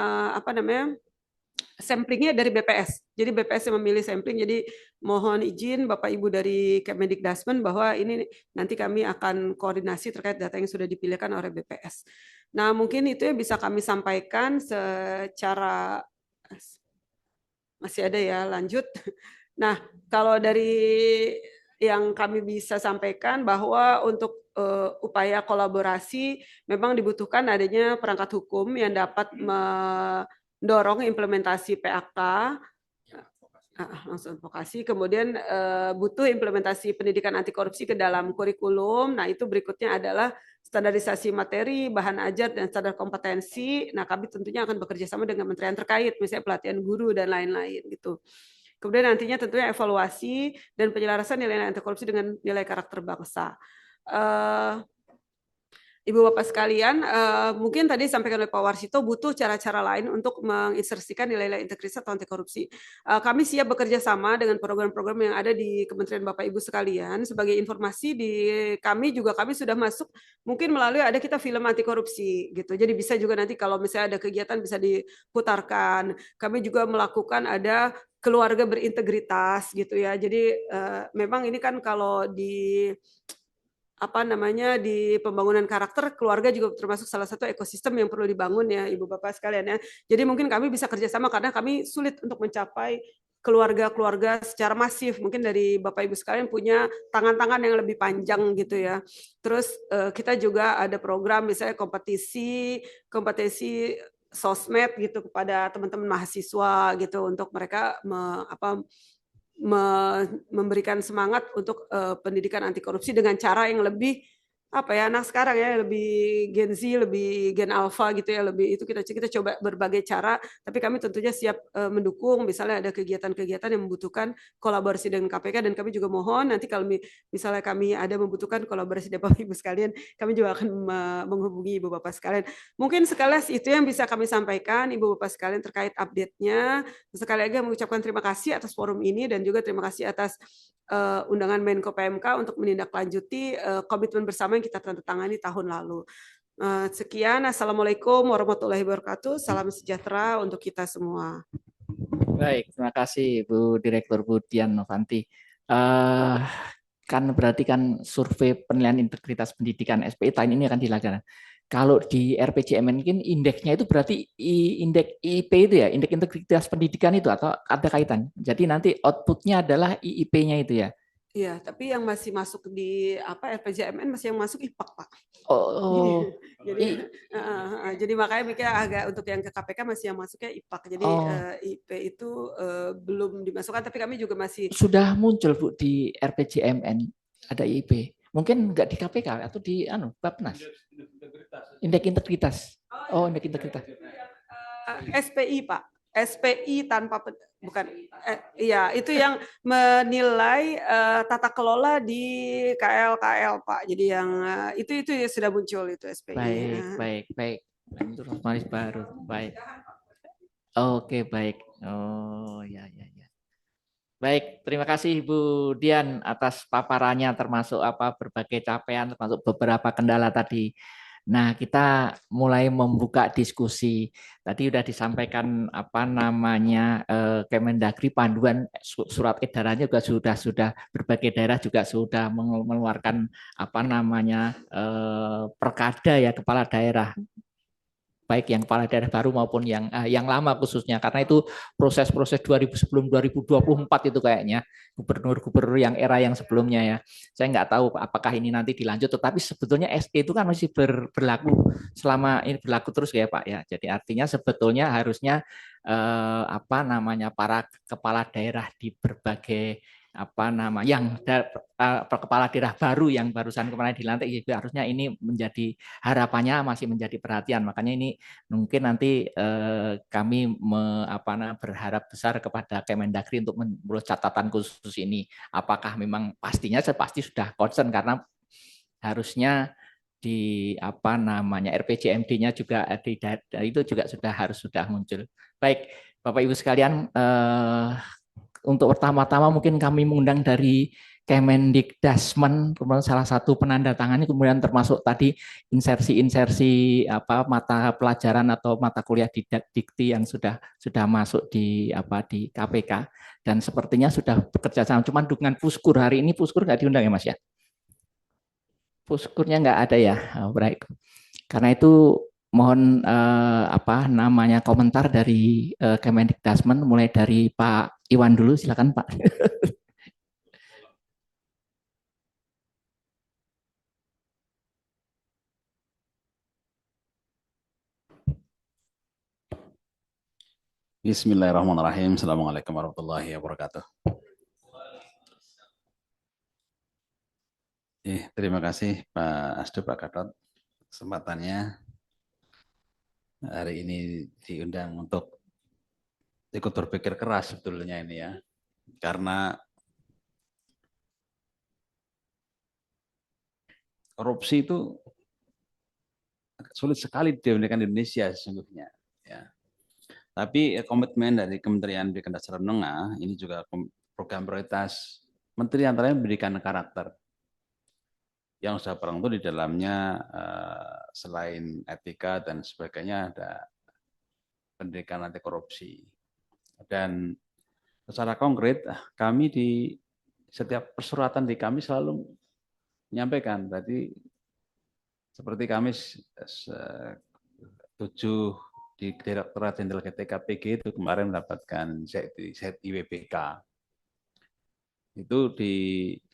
samplingnya dari BPS. Jadi BPS yang memilih sampling. Jadi mohon izin Bapak Ibu dari Kemendikdasmen bahwa ini nanti kami akan koordinasi terkait data yang sudah dipilihkan oleh BPS. Nah, mungkin itu yang bisa kami sampaikan secara masih ada ya, lanjut. Nah, kalau dari yang kami bisa sampaikan bahwa untuk upaya kolaborasi memang dibutuhkan adanya perangkat hukum yang dapat mendorong implementasi PAK, langsung advokasi, kemudian butuh implementasi pendidikan anti korupsi ke dalam kurikulum. Nah, itu berikutnya adalah standarisasi materi, bahan ajar, dan standar kompetensi. Nah, kami tentunya akan bekerja sama dengan kementerian terkait, misalnya pelatihan guru dan lain-lain gitu. Kemudian nantinya tentunya evaluasi dan penyelarasan nilai anti korupsi dengan nilai karakter bangsa. Ibu Bapak sekalian, mungkin tadi sampaikan oleh Pak Warsito butuh cara-cara lain untuk menginsersikan nilai-nilai integritas atau anti korupsi. Kami siap bekerja sama dengan program-program yang ada di Kementerian Bapak Ibu sekalian. Sebagai informasi di kami sudah masuk mungkin melalui ada kita film anti korupsi gitu. Jadi bisa juga nanti kalau misalnya ada kegiatan bisa diputarkan. Kami juga melakukan ada keluarga berintegritas gitu ya. Jadi memang ini kan kalau di di pembangunan karakter, keluarga juga termasuk salah satu ekosistem yang perlu dibangun ya Ibu Bapak sekalian ya. Jadi mungkin kami bisa kerjasama karena kami sulit untuk mencapai keluarga-keluarga secara masif. Mungkin dari Bapak Ibu sekalian punya tangan-tangan yang lebih panjang gitu ya. Terus kita juga ada program misalnya kompetisi sosmed gitu kepada teman-teman mahasiswa gitu untuk mereka memberikan semangat untuk pendidikan anti korupsi dengan cara yang lebih anak sekarang ya, lebih Gen Z, lebih Gen Alpha gitu ya, lebih itu kita coba berbagai cara, tapi kami tentunya siap mendukung misalnya ada kegiatan-kegiatan yang membutuhkan kolaborasi dengan KPK, dan kami juga mohon nanti kalau misalnya kami ada membutuhkan kolaborasi dari Bapak Ibu sekalian, kami juga akan menghubungi Ibu Bapak sekalian. Mungkin sekalian itu yang bisa kami sampaikan Ibu Bapak sekalian terkait update-nya. Sekali lagi mengucapkan terima kasih atas forum ini dan juga terima kasih atas undangan Menko PMK untuk menindaklanjuti komitmen bersama yang kita tandatangani tahun lalu. Sekian, Assalamualaikum warahmatullahi wabarakatuh. Salam sejahtera untuk kita semua. Baik, terima kasih Bu Direktur Bu Dian Novanti. Kan berarti kan survei penilaian integritas pendidikan SPI tahun ini akan dilaksanakan. Kalau di RPJMN mungkin indeksnya itu berarti indeks IIP itu ya, indeks integritas pendidikan itu, atau ada kaitan. Jadi nanti outputnya adalah IIP-nya itu ya. Iya, tapi yang masih masuk di RPJMN masih yang masuk IPAK, Pak. Oh. Jadi makanya mikir agak untuk yang ke KPK masih yang masuknya IPAK. Jadi IP itu belum dimasukkan, tapi kami juga masih sudah muncul Bu di RPJMN ada IIP. Mungkin enggak di KPK atau di Bappenas. Indeks integritas. Oh, indeks integritas. SPI, Pak. SPI tanpa bukan iya, itu yang menilai tata kelola di KL Pak. Jadi yang itu sudah muncul itu SPI. Baik. Itu Rosmaris baru. Baik. Oke, baik. Oh, ya. Baik, terima kasih Bu Dian atas paparannya termasuk berbagai capaian, termasuk beberapa kendala tadi. Nah, kita mulai membuka diskusi. Tadi sudah disampaikan apa namanya Kemendagri panduan surat edarannya juga sudah berbagai daerah juga sudah mengeluarkan apa namanya perkada ya kepala daerah, baik yang kepala daerah baru maupun yang lama khususnya, karena itu proses-proses 2000 sebelum 2024 itu kayaknya gubernur-gubernur yang era yang sebelumnya ya. Saya nggak tahu apakah ini nanti dilanjut, tetapi sebetulnya SE itu kan masih berlaku selama ini berlaku terus ya Pak ya. Jadi artinya sebetulnya harusnya apa namanya para kepala daerah di berbagai apa nama yang kepala daerah baru yang barusan kemarin dilantik itu harusnya ini menjadi harapannya masih menjadi perhatian. Makanya ini mungkin nanti kami berharap besar kepada Kemendagri untuk membuat catatan khusus ini. Apakah memang pastinya saya pasti sudah concern karena harusnya di apa namanya RPJMD-nya juga itu juga sudah muncul. Baik, Bapak Ibu sekalian, untuk pertama-tama mungkin kami mengundang dari Kemendikdasmen, kemudian salah satu penandatangannya, kemudian termasuk tadi insersi-insersi apa mata pelajaran atau mata kuliah dikti yang sudah masuk di di KPK dan sepertinya sudah bekerja sama. Cuman dengan Puskur hari ini Puskur nggak diundang ya Mas ya? Puskurnya nggak ada ya, baik. Karena itu mohon apa namanya komentar dari Kemendikdasmen mulai dari Pak Iwan dulu, silakan Pak. Bismillahirrahmanirrahim. Assalamualaikum warahmatullahi wabarakatuh. Terima kasih Pak Asdo, Pak Gatot, kesempatannya hari ini diundang untuk ikut berpikir keras sebetulnya ini ya. Karena korupsi itu sulit sekali dihentikan di Indonesia sesungguhnya. Ya. Tapi komitmen dari Kementerian Pendidikan Dasar dan Menengah ini juga program prioritas Menteri antaranya pendidikan karakter. Yang sudah barang itu di dalamnya selain etika dan sebagainya ada pendidikan anti korupsi. Dan secara konkret kami di setiap persuratan di kami selalu menyampaikan tadi seperti kami 7 di Direktorat Jenderal GTKPG itu kemarin mendapatkan ZIWBK. Itu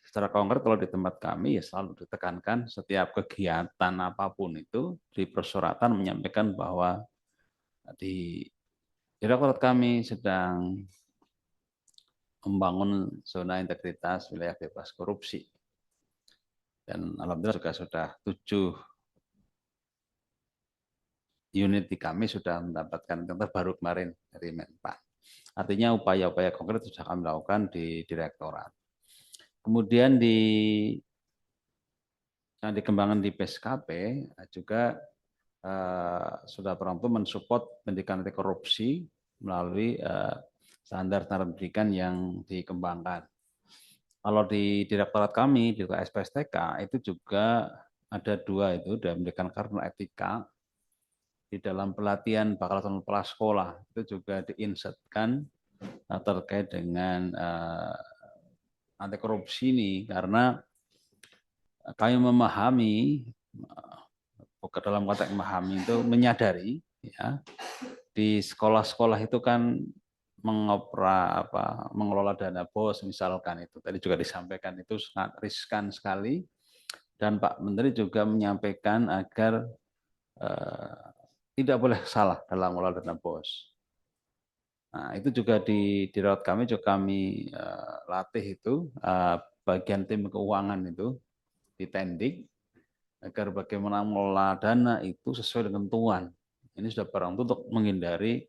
secara konkret kalau di tempat kami ya selalu ditekankan setiap kegiatan apapun itu di persuratan menyampaikan bahwa di Direktorat kami sedang membangun zona integritas wilayah bebas korupsi. Dan alhamdulillah juga sudah 7 unit di kami sudah mendapatkan yang terbaru kemarin dari Menpan. Artinya upaya-upaya konkret sudah kami lakukan di direktorat. Kemudian yang dikembangkan di PSKP juga sudah berantu mensupport pendidikan anti korupsi melalui standar-standar pendidikan yang dikembangkan. Kalau di direktorat kami, di SPSTK, itu juga ada 2 itu, dan pendidikan karakter etika. Di dalam pelatihan bakal calon kepala sekolah itu juga diinsertkan terkait dengan anti korupsi ini karena kami memahami dalam konteks memahami itu menyadari ya di sekolah-sekolah itu kan mengelola dana bos misalkan itu tadi juga disampaikan itu sangat riskan sekali dan Pak Menteri juga menyampaikan agar tidak boleh salah dalam mengelola dana bos. Nah, itu juga di rawat kami juga kami latih itu bagian tim keuangan itu di Tendik agar bagaimana mengelola dana itu sesuai dengan ketentuan. Ini sudah barang untuk menghindari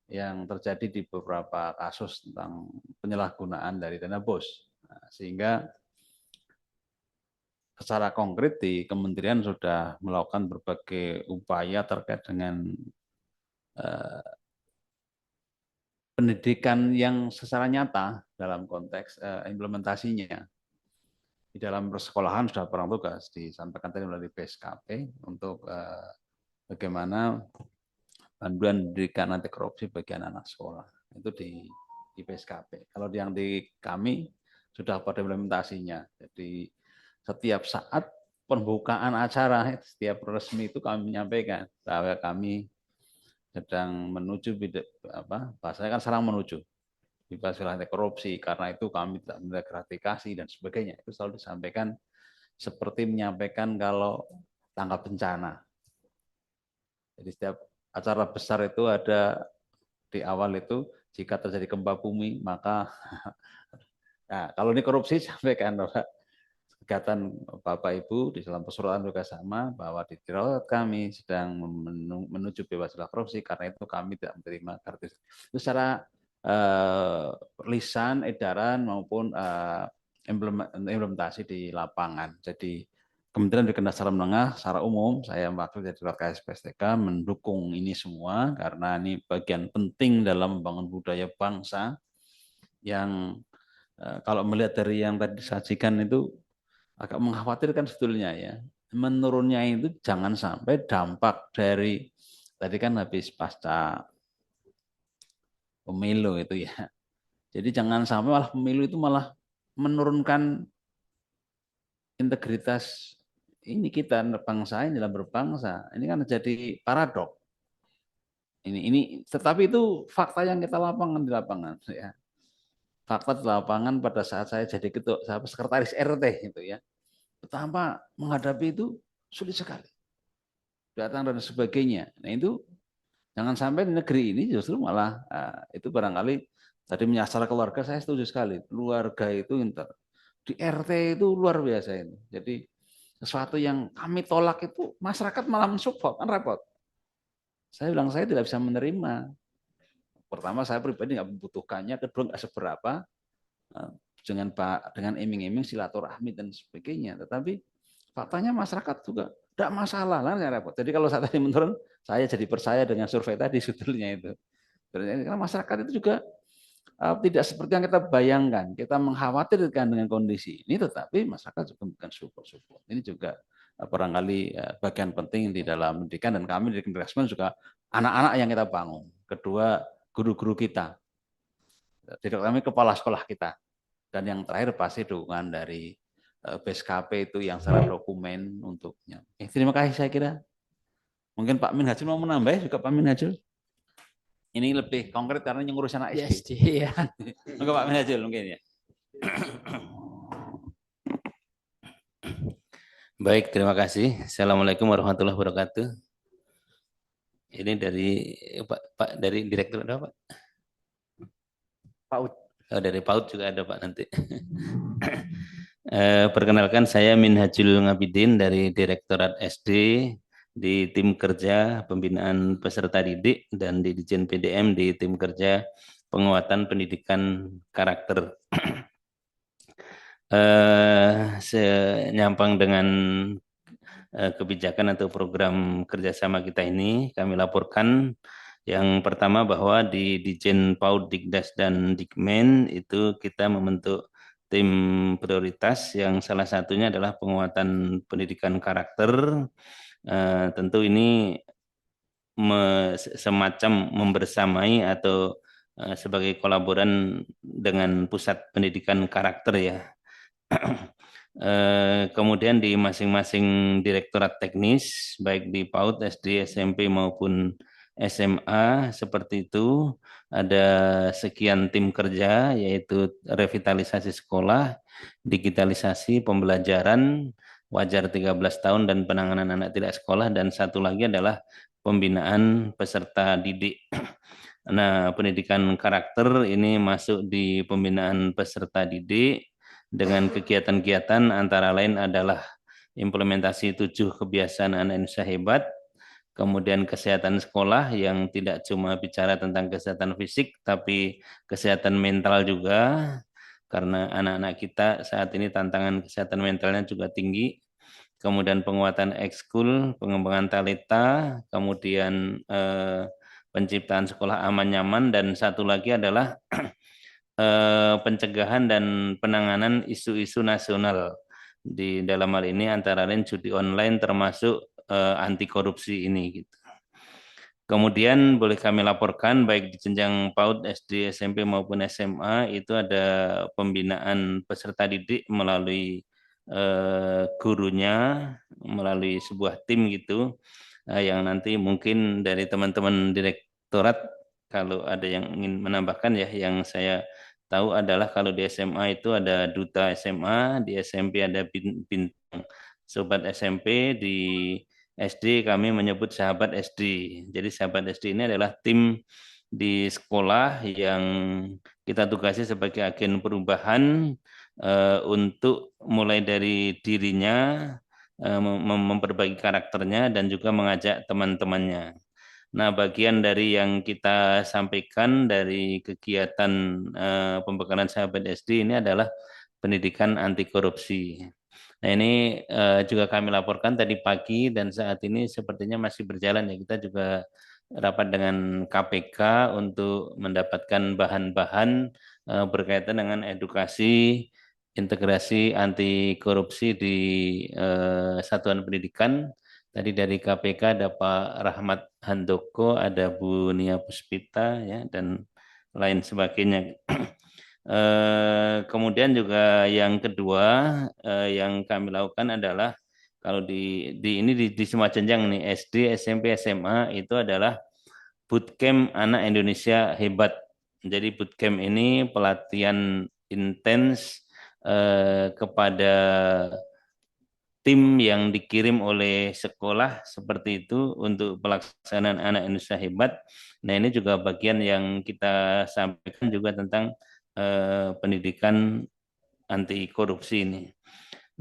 yang terjadi di beberapa kasus tentang penyalahgunaan dari dana bos. Nah, sehingga secara konkret di kementerian sudah melakukan berbagai upaya terkait dengan pendidikan yang secara nyata dalam konteks implementasinya. di dalam persekolahan sudah barang tugas disampaikan tadi melalui PSKP untuk bagaimana panduan pendidikan anti korupsi bagi anak-anak sekolah itu di PSKP. Kalau yang di kami sudah pada implementasinya. Jadi setiap saat pembukaan acara, setiap resmi itu kami menyampaikan bahwa kami sedang menuju bahasanya kan serang menuju bebas anti korupsi, karena itu kami tidak menerima gratifikasi dan sebagainya. Itu selalu disampaikan seperti menyampaikan kalau tanggap bencana. Jadi setiap acara besar itu ada di awal itu, jika terjadi gempa bumi maka nah, kalau ini korupsi sampaikan bahwa kegiatan Bapak Ibu di dalam persuratan juga sama, bahwa di Direktorat kami sedang menuju bebas korupsi, karena itu kami tidak menerima gratifikasi. Itu secara lisan, edaran maupun implementasi di lapangan. Jadi Kementerian Pendidikan Dasar Menengah secara umum, saya wakil dari KSPSTK mendukung ini semua karena ini bagian penting dalam membangun budaya bangsa yang kalau melihat dari yang tadi disajikan itu agak mengkhawatirkan sebetulnya ya. Menurunnya itu jangan sampai dampak dari tadi kan habis pasca pemilu itu ya. Jadi jangan sampai malah pemilu itu malah menurunkan integritas ini kita bangsa ini dalam berbangsa. Ini kan jadi paradok. Ini tetapi itu fakta yang kita lapangan di lapangan ya. Fakta di lapangan pada saat saya jadi ketua sekretaris RT itu ya. Pertama menghadapi itu sulit sekali. Datang dan sebagainya. Nah itu jangan sampai di negeri ini justru malah itu barangkali tadi menyasar keluarga, saya setuju sekali. Keluarga itu di RT itu luar biasa ini. Jadi sesuatu yang kami tolak itu masyarakat malah mensupport, kan repot. Saya bilang saya tidak bisa menerima. Pertama saya pribadi nggak membutuhkannya, kedua nggak seberapa dengan iming-iming silaturahmi dan sebagainya. Tetapi faktanya masyarakat juga tidak masalah lah, repot. Jadi kalau saat tadi menurun, saya jadi percaya dengan survei tadi sebetulnya itu. Karena masyarakat itu juga tidak seperti yang kita bayangkan. Kita mengkhawatirkan dengan kondisi ini, tetapi masyarakat juga bukan support. Ini juga barangkali bagian penting di dalam pendidikan, dan kami di Kementerian juga anak-anak yang kita bangun. Kedua, guru-guru kita. Tidak kami kepala sekolah kita. Dan yang terakhir pasti dukungan dari PSKP itu yang secara dokumen untuknya. Terima kasih saya kira. Mungkin Pak Minhajul mau menambah juga Pak Minhajul. Ini lebih konkret karena yang ngurus anak SD. Ya. Mungkin Pak Minhajul mungkin ya. Baik, terima kasih. Assalamualaikum warahmatullahi wabarakatuh. Ini dari Pak dari Direktur ada Pak? PAUD. Oh, dari PAUD juga ada Pak nanti. Perkenalkan saya Minhajul Ngabidin dari Direktorat SD di tim kerja pembinaan peserta didik dan di Ditjen PDM di tim kerja penguatan pendidikan karakter. Senyampang dengan kebijakan atau program kerjasama kita ini, kami laporkan yang pertama bahwa di Ditjen PAUD, Dikdas, dan Dikmen itu kita membentuk tim prioritas yang salah satunya adalah penguatan pendidikan karakter. Tentu ini semacam membersamai atau sebagai kolaboran dengan pusat pendidikan karakter ya. Kemudian di masing-masing direktorat teknis baik di PAUD, SD, SMP maupun SMA seperti itu ada sekian tim kerja, yaitu revitalisasi sekolah, digitalisasi pembelajaran, wajar 13 tahun dan penanganan anak tidak sekolah, dan satu lagi adalah pembinaan peserta didik. Nah, pendidikan karakter ini masuk di pembinaan peserta didik dengan kegiatan-kegiatan antara lain adalah implementasi 7 kebiasaan anak Indonesia hebat, kemudian kesehatan sekolah yang tidak cuma bicara tentang kesehatan fisik tapi kesehatan mental juga, karena anak-anak kita saat ini tantangan kesehatan mentalnya juga tinggi. Kemudian penguatan ekskul, pengembangan talenta, kemudian penciptaan sekolah aman nyaman, dan satu lagi adalah pencegahan dan penanganan isu-isu nasional di dalam hal ini antara lain judi online termasuk anti korupsi ini gitu. Kemudian boleh kami laporkan baik di jenjang PAUD, SD, SMP maupun SMA itu ada pembinaan peserta didik melalui gurunya, melalui sebuah tim gitu, yang nanti mungkin dari teman-teman direktorat kalau ada yang ingin menambahkan ya, yang saya tahu adalah kalau di SMA itu ada duta SMA, di SMP ada bintang sobat SMP, di SD kami menyebut sahabat SD. Jadi sahabat SD ini adalah tim di sekolah yang kita tugasi sebagai agen perubahan untuk mulai dari dirinya memperbaiki karakternya dan juga mengajak teman-temannya. Nah, bagian dari yang kita sampaikan dari kegiatan pembekalan sahabat SD ini adalah pendidikan anti korupsi. Nah, ini juga kami laporkan tadi pagi dan saat ini sepertinya masih berjalan ya. Kita juga rapat dengan KPK untuk mendapatkan bahan-bahan berkaitan dengan edukasi integrasi anti korupsi di satuan pendidikan. Tadi dari KPK ada Pak Rahmat Handoko, ada Bu Nia Puspita ya dan lain sebagainya. Kemudian juga yang kedua yang kami lakukan adalah kalau di semua jenjang nih SD, SMP, SMA itu adalah bootcamp anak Indonesia hebat. Jadi bootcamp ini pelatihan intens kepada tim yang dikirim oleh sekolah seperti itu untuk pelaksanaan anak Indonesia hebat. Nah, ini juga bagian yang kita sampaikan juga tentang pendidikan anti korupsi ini.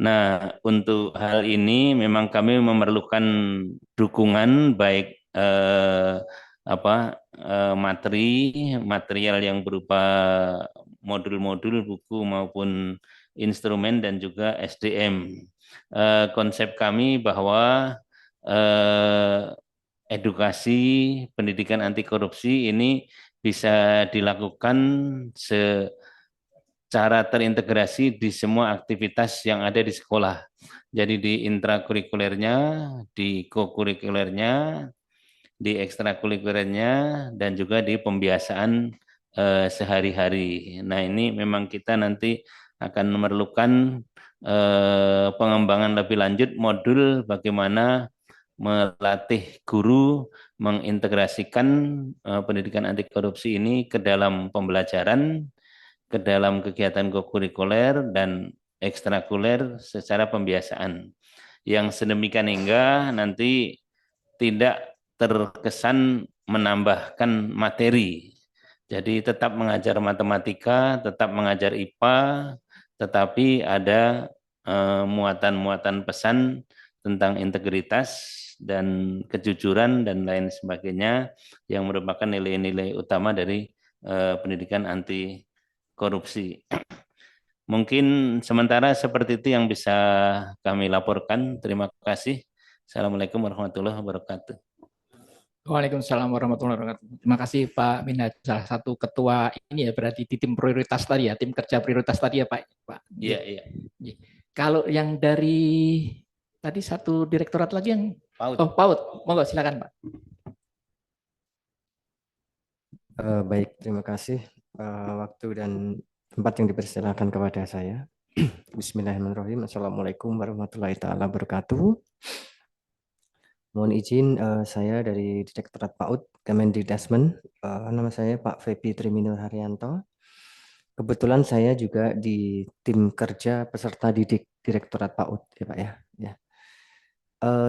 Nah, untuk hal ini memang kami memerlukan dukungan baik material yang berupa modul-modul buku maupun instrumen dan juga SDM. Konsep kami bahwa edukasi pendidikan anti korupsi ini bisa dilakukan secara terintegrasi di semua aktivitas yang ada di sekolah. Jadi di intrakurikulernya, di kokurikulernya, di ekstrakurikulernya, dan juga di pembiasaan sehari-hari. Nah, ini memang kita nanti akan memerlukan pengembangan lebih lanjut modul bagaimana melatih guru mengintegrasikan pendidikan anti korupsi ini ke dalam pembelajaran, ke dalam kegiatan kokurikuler dan ekstrakurikuler secara pembiasaan. Yang sedemikian hingga nanti tidak terkesan menambahkan materi. Jadi tetap mengajar matematika, tetap mengajar IPA, tetapi ada muatan-muatan pesan tentang integritas dan kejujuran dan lain sebagainya yang merupakan nilai-nilai utama dari pendidikan anti korupsi. Mungkin sementara seperti itu yang bisa kami laporkan. Terima kasih. Assalamualaikum warahmatullahi wabarakatuh. Waalaikumsalam warahmatullahi wabarakatuh. Terima kasih Pak Minhaj, salah satu ketua ini ya berarti di tim prioritas tadi ya, tim kerja prioritas tadi ya Pak. Iya, iya. Kalau yang dari tadi satu direktorat lagi yang PAUD. Oh, PAUD. Monggo silakan Pak. Baik, terima kasih waktu dan tempat yang dipersilakan kepada saya. Bismillahirrahmanirrahim. Assalamualaikum warahmatullahi taala wabarakatuh. Mohon izin saya dari Direktorat PAUD Kemendikdasmen. Nama saya Pak Febi Triminur Haryanto. Kebetulan saya juga di tim kerja peserta didik Direktorat PAUD ya Pak ya.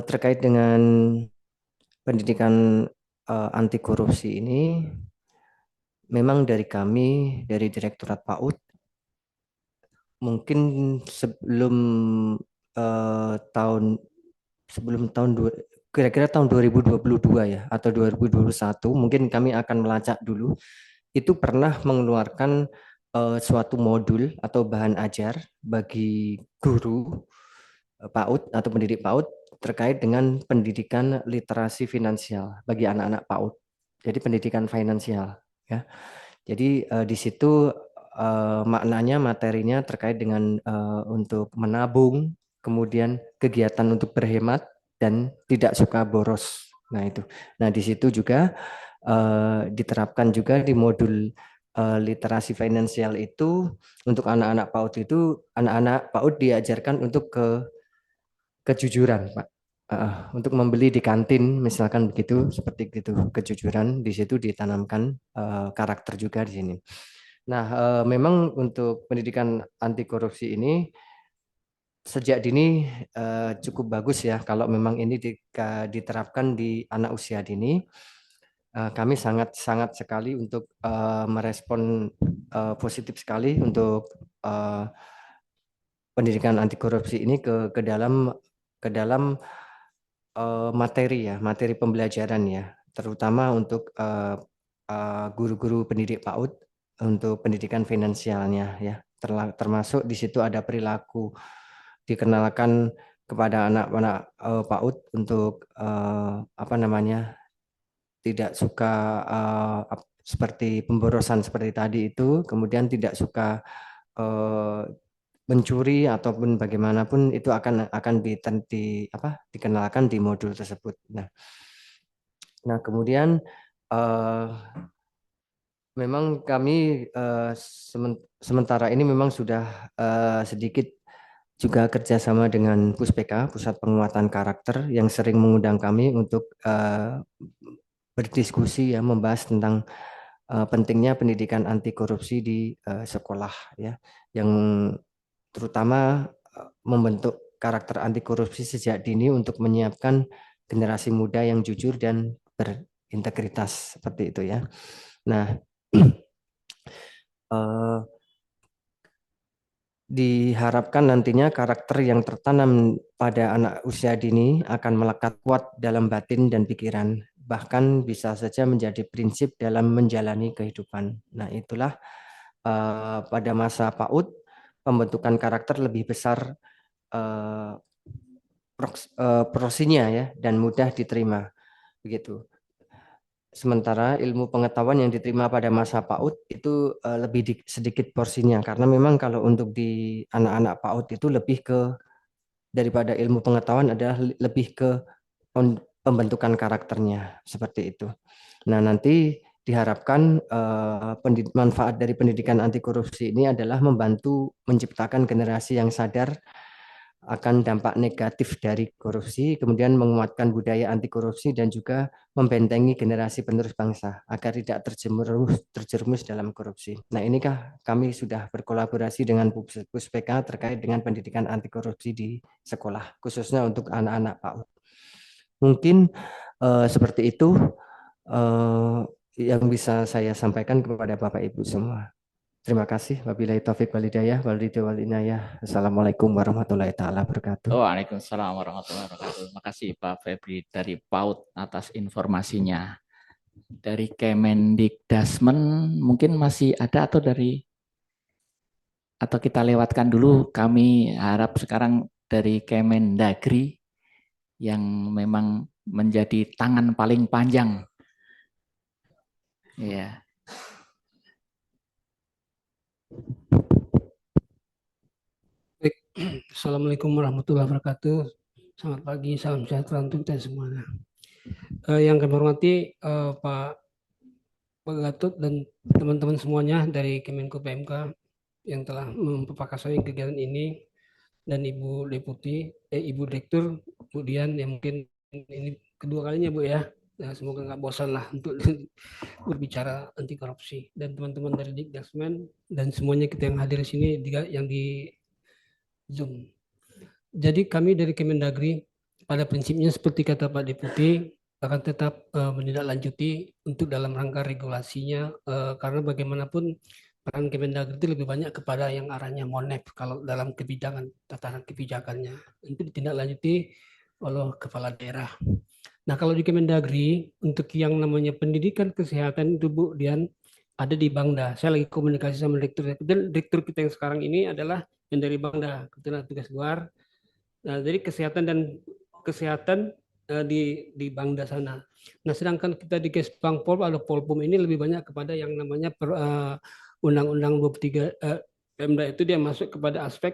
Terkait dengan pendidikan anti korupsi ini, memang dari kami dari Direktorat PAUD mungkin sebelum kira-kira tahun 2022 ya atau 2021 mungkin kami akan melacak dulu, itu pernah mengeluarkan suatu modul atau bahan ajar bagi guru PAUD atau pendidik PAUD terkait dengan pendidikan literasi finansial bagi anak-anak PAUD. Jadi pendidikan finansial ya. Jadi di situ maknanya materinya terkait dengan untuk menabung, kemudian kegiatan untuk berhemat, dan tidak suka boros. Nah itu. Nah di situ juga diterapkan juga di modul literasi finansial itu untuk anak-anak PAUD itu, anak-anak PAUD diajarkan untuk kejujuran, Pak. Untuk membeli di kantin misalkan begitu, seperti itu, kejujuran di situ ditanamkan karakter juga di sini. Nah, memang untuk pendidikan anti korupsi ini sejak dini cukup bagus ya kalau memang ini diterapkan di anak usia dini. Kami sangat sekali untuk merespon positif sekali untuk pendidikan anti korupsi ini ke dalam materi ya, materi pembelajaran ya, terutama untuk guru-guru pendidik PAUD untuk pendidikan finansialnya ya, termasuk di situ ada perilaku, dikenalkan kepada anak-anak PAUD untuk apa namanya, tidak suka seperti pemborosan seperti tadi itu, kemudian tidak suka mencuri ataupun bagaimanapun itu akan dikenalkan di modul tersebut. Nah kemudian memang kami sementara ini memang sudah sedikit juga kerjasama dengan Puspeka, Pusat Penguatan Karakter, yang sering mengundang kami untuk berdiskusi ya, membahas tentang pentingnya pendidikan anti korupsi di sekolah ya, yang terutama membentuk karakter anti korupsi sejak dini untuk menyiapkan generasi muda yang jujur dan berintegritas seperti itu ya. Nah, diharapkan nantinya karakter yang tertanam pada anak usia dini akan melekat kuat dalam batin dan pikiran, bahkan bisa saja menjadi prinsip dalam menjalani kehidupan. Nah, itulah pada masa PAUD pembentukan karakter lebih besar porsinya ya, dan mudah diterima begitu. Sementara ilmu pengetahuan yang diterima pada masa PAUD itu lebih sedikit porsinya, karena memang kalau untuk di anak-anak PAUD itu lebih ke, daripada ilmu pengetahuan adalah lebih ke pembentukan karakternya seperti itu. Nah nanti diharapkan manfaat dari pendidikan anti korupsi ini adalah membantu menciptakan generasi yang sadar akan dampak negatif dari korupsi, kemudian menguatkan budaya anti korupsi dan juga membentengi generasi penerus bangsa agar tidak terjerumus dalam korupsi. Nah, inikah kami sudah berkolaborasi dengan Puspeka terkait dengan pendidikan anti korupsi di sekolah, khususnya untuk anak-anak PAUD. Mungkin seperti itu yang bisa saya sampaikan kepada Bapak Ibu semua. Terima kasih. Wabillahi taufiq walhidayah, wal inayah. Assalamualaikum warahmatullahi taala wabarakatuh. Waalaikumsalam warahmatullahi wabarakatuh. Terima kasih Pak Febri dari PAUD atas informasinya. Dari Kemendikdasmen mungkin masih ada atau kita lewatkan dulu. Kami harap sekarang dari Kemendagri yang memang menjadi tangan paling panjang. Ya. Baik. Assalamualaikum warahmatullahi wabarakatuh. Selamat pagi, salam sejahtera untuk kita semuanya. Yang kami hormati Pak Gatot dan teman-teman semuanya dari Kemenko PMK yang telah memperpakasai kegiatan ini, dan Ibu Deputi, Ibu Direktur, kemudian yang mungkin ini kedua kalinya Bu ya. Nah, semoga nggak bosan lah untuk berbicara anti korupsi, dan teman-teman dari Dikdasmen dan semuanya kita yang hadir di sini yang di Zoom. Jadi kami dari Kemendagri pada prinsipnya seperti kata Pak Deputi akan tetap menindaklanjuti untuk dalam rangka regulasinya, karena bagaimanapun peran Kemendagri itu lebih banyak kepada yang arahnya monep kalau dalam kebijakan, tatanan kebijakannya itu ditindaklanjuti oleh kepala daerah. Nah kalau di Kemendagri untuk yang namanya pendidikan kesehatan itu Bu Dian ada di Bangda. Saya lagi komunikasi sama direktur, dan direktur kita yang sekarang ini adalah yang dari Bangda, kebetulan tugas luar. Nah, jadi kesehatan di Bangda sana. Nah, sedangkan kita di Kesbang Pol atau Polpum ini lebih banyak kepada yang namanya Undang-Undang 23 Pemda itu dia masuk kepada aspek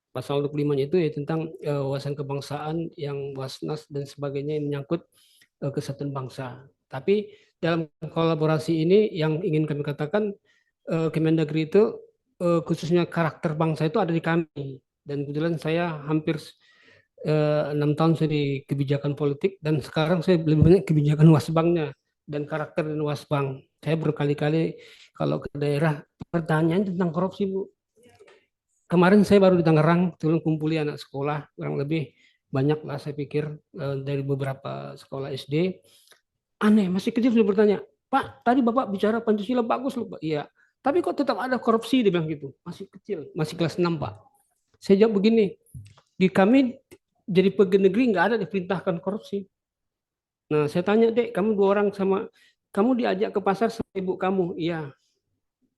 pasal 25-nya itu ya tentang wawasan kebangsaan yang wasnas dan sebagainya yang menyangkut kesatuan bangsa. Tapi dalam kolaborasi ini yang ingin kami katakan, Kemendagri itu khususnya karakter bangsa itu ada di kami. Dan kebetulan saya hampir 6 tahun saya di kebijakan politik dan sekarang saya lebih banyak kebijakan wasbanknya dan karakter dan wasbank. Saya berkali-kali kalau ke daerah pertanyaan tentang korupsi, Bu. Kemarin saya baru di Tangerang, turun kumpuli anak sekolah, kurang lebih banyak lah saya pikir dari beberapa sekolah SD. Aneh, masih kecil sudah bertanya, Pak, tadi Bapak bicara Pancasila bagus loh, Pak. Iya, tapi kok tetap ada korupsi, dia bilang gitu. Masih kecil, masih kelas 6, Pak. Saya jawab begini, di kami jadi pegawai negeri nggak ada diperintahkan korupsi. Nah, saya tanya, Dek, kamu 2 orang sama, kamu diajak ke pasar sama ibu kamu. Iya,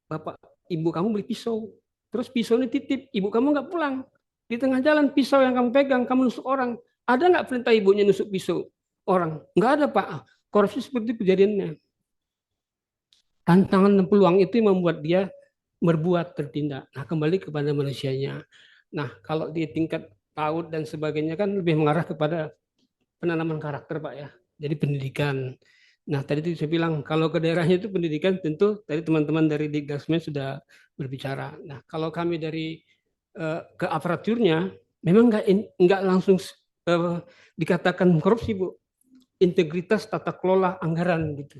Bapak, ibu kamu beli pisau. Terus pisau ini titip, ibu kamu nggak pulang. Di tengah jalan pisau yang kamu pegang, kamu nusuk orang. Ada nggak perintah ibunya nusuk pisau orang? Nggak ada, Pak. Korupsi seperti kejadiannya. Tantangan dan peluang itu yang membuat dia berbuat tertindak. Nah, kembali kepada manusianya. Nah, kalau di tingkat PAUD dan sebagainya kan lebih mengarah kepada penanaman karakter, Pak ya. Jadi pendidikan. Nah, tadi itu saya bilang kalau ke daerahnya itu pendidikan tentu tadi teman-teman dari Dikdasmen sudah berbicara. Nah, kalau kami dari ke aparaturnya memang nggak langsung dikatakan korupsi, Bu. Integritas tata kelola anggaran gitu.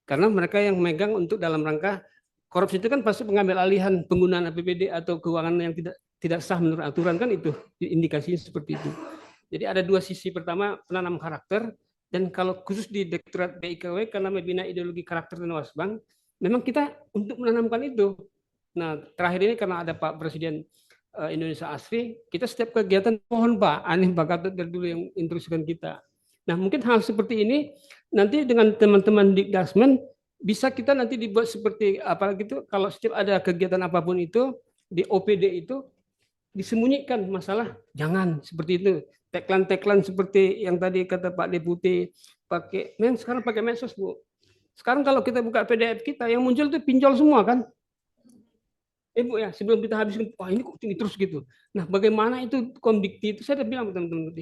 Karena mereka yang megang untuk dalam rangka korupsi itu kan pasti pengambil alihan penggunaan APBD atau keuangan yang tidak sah menurut aturan kan itu indikasinya seperti itu. Jadi ada 2 sisi, pertama penanam karakter dan kalau khusus di Direktorat BIKW karena membina ideologi karakter dan wasbang, memang kita untuk menanamkan itu. Nah terakhir ini karena ada Pak Presiden Indonesia Asri, kita setiap kegiatan mohon Pak, aneh Pak Gatot dari dulu yang instruksikan kita. Nah mungkin hal seperti ini nanti dengan teman-teman Dikdasmen bisa kita nanti dibuat seperti apa gitu kalau setiap ada kegiatan apapun itu di OPD itu disembunyikan masalah jangan seperti itu tagline seperti yang tadi kata Pak Deputi pakai sekarang pakai medsos Bu. Sekarang kalau kita buka PDF kita yang muncul itu pinjol semua kan. Bu ya sebelum kita habiskan wah ini kok tinggi terus gitu. Nah bagaimana itu Komdikti itu saya udah bilang teman-teman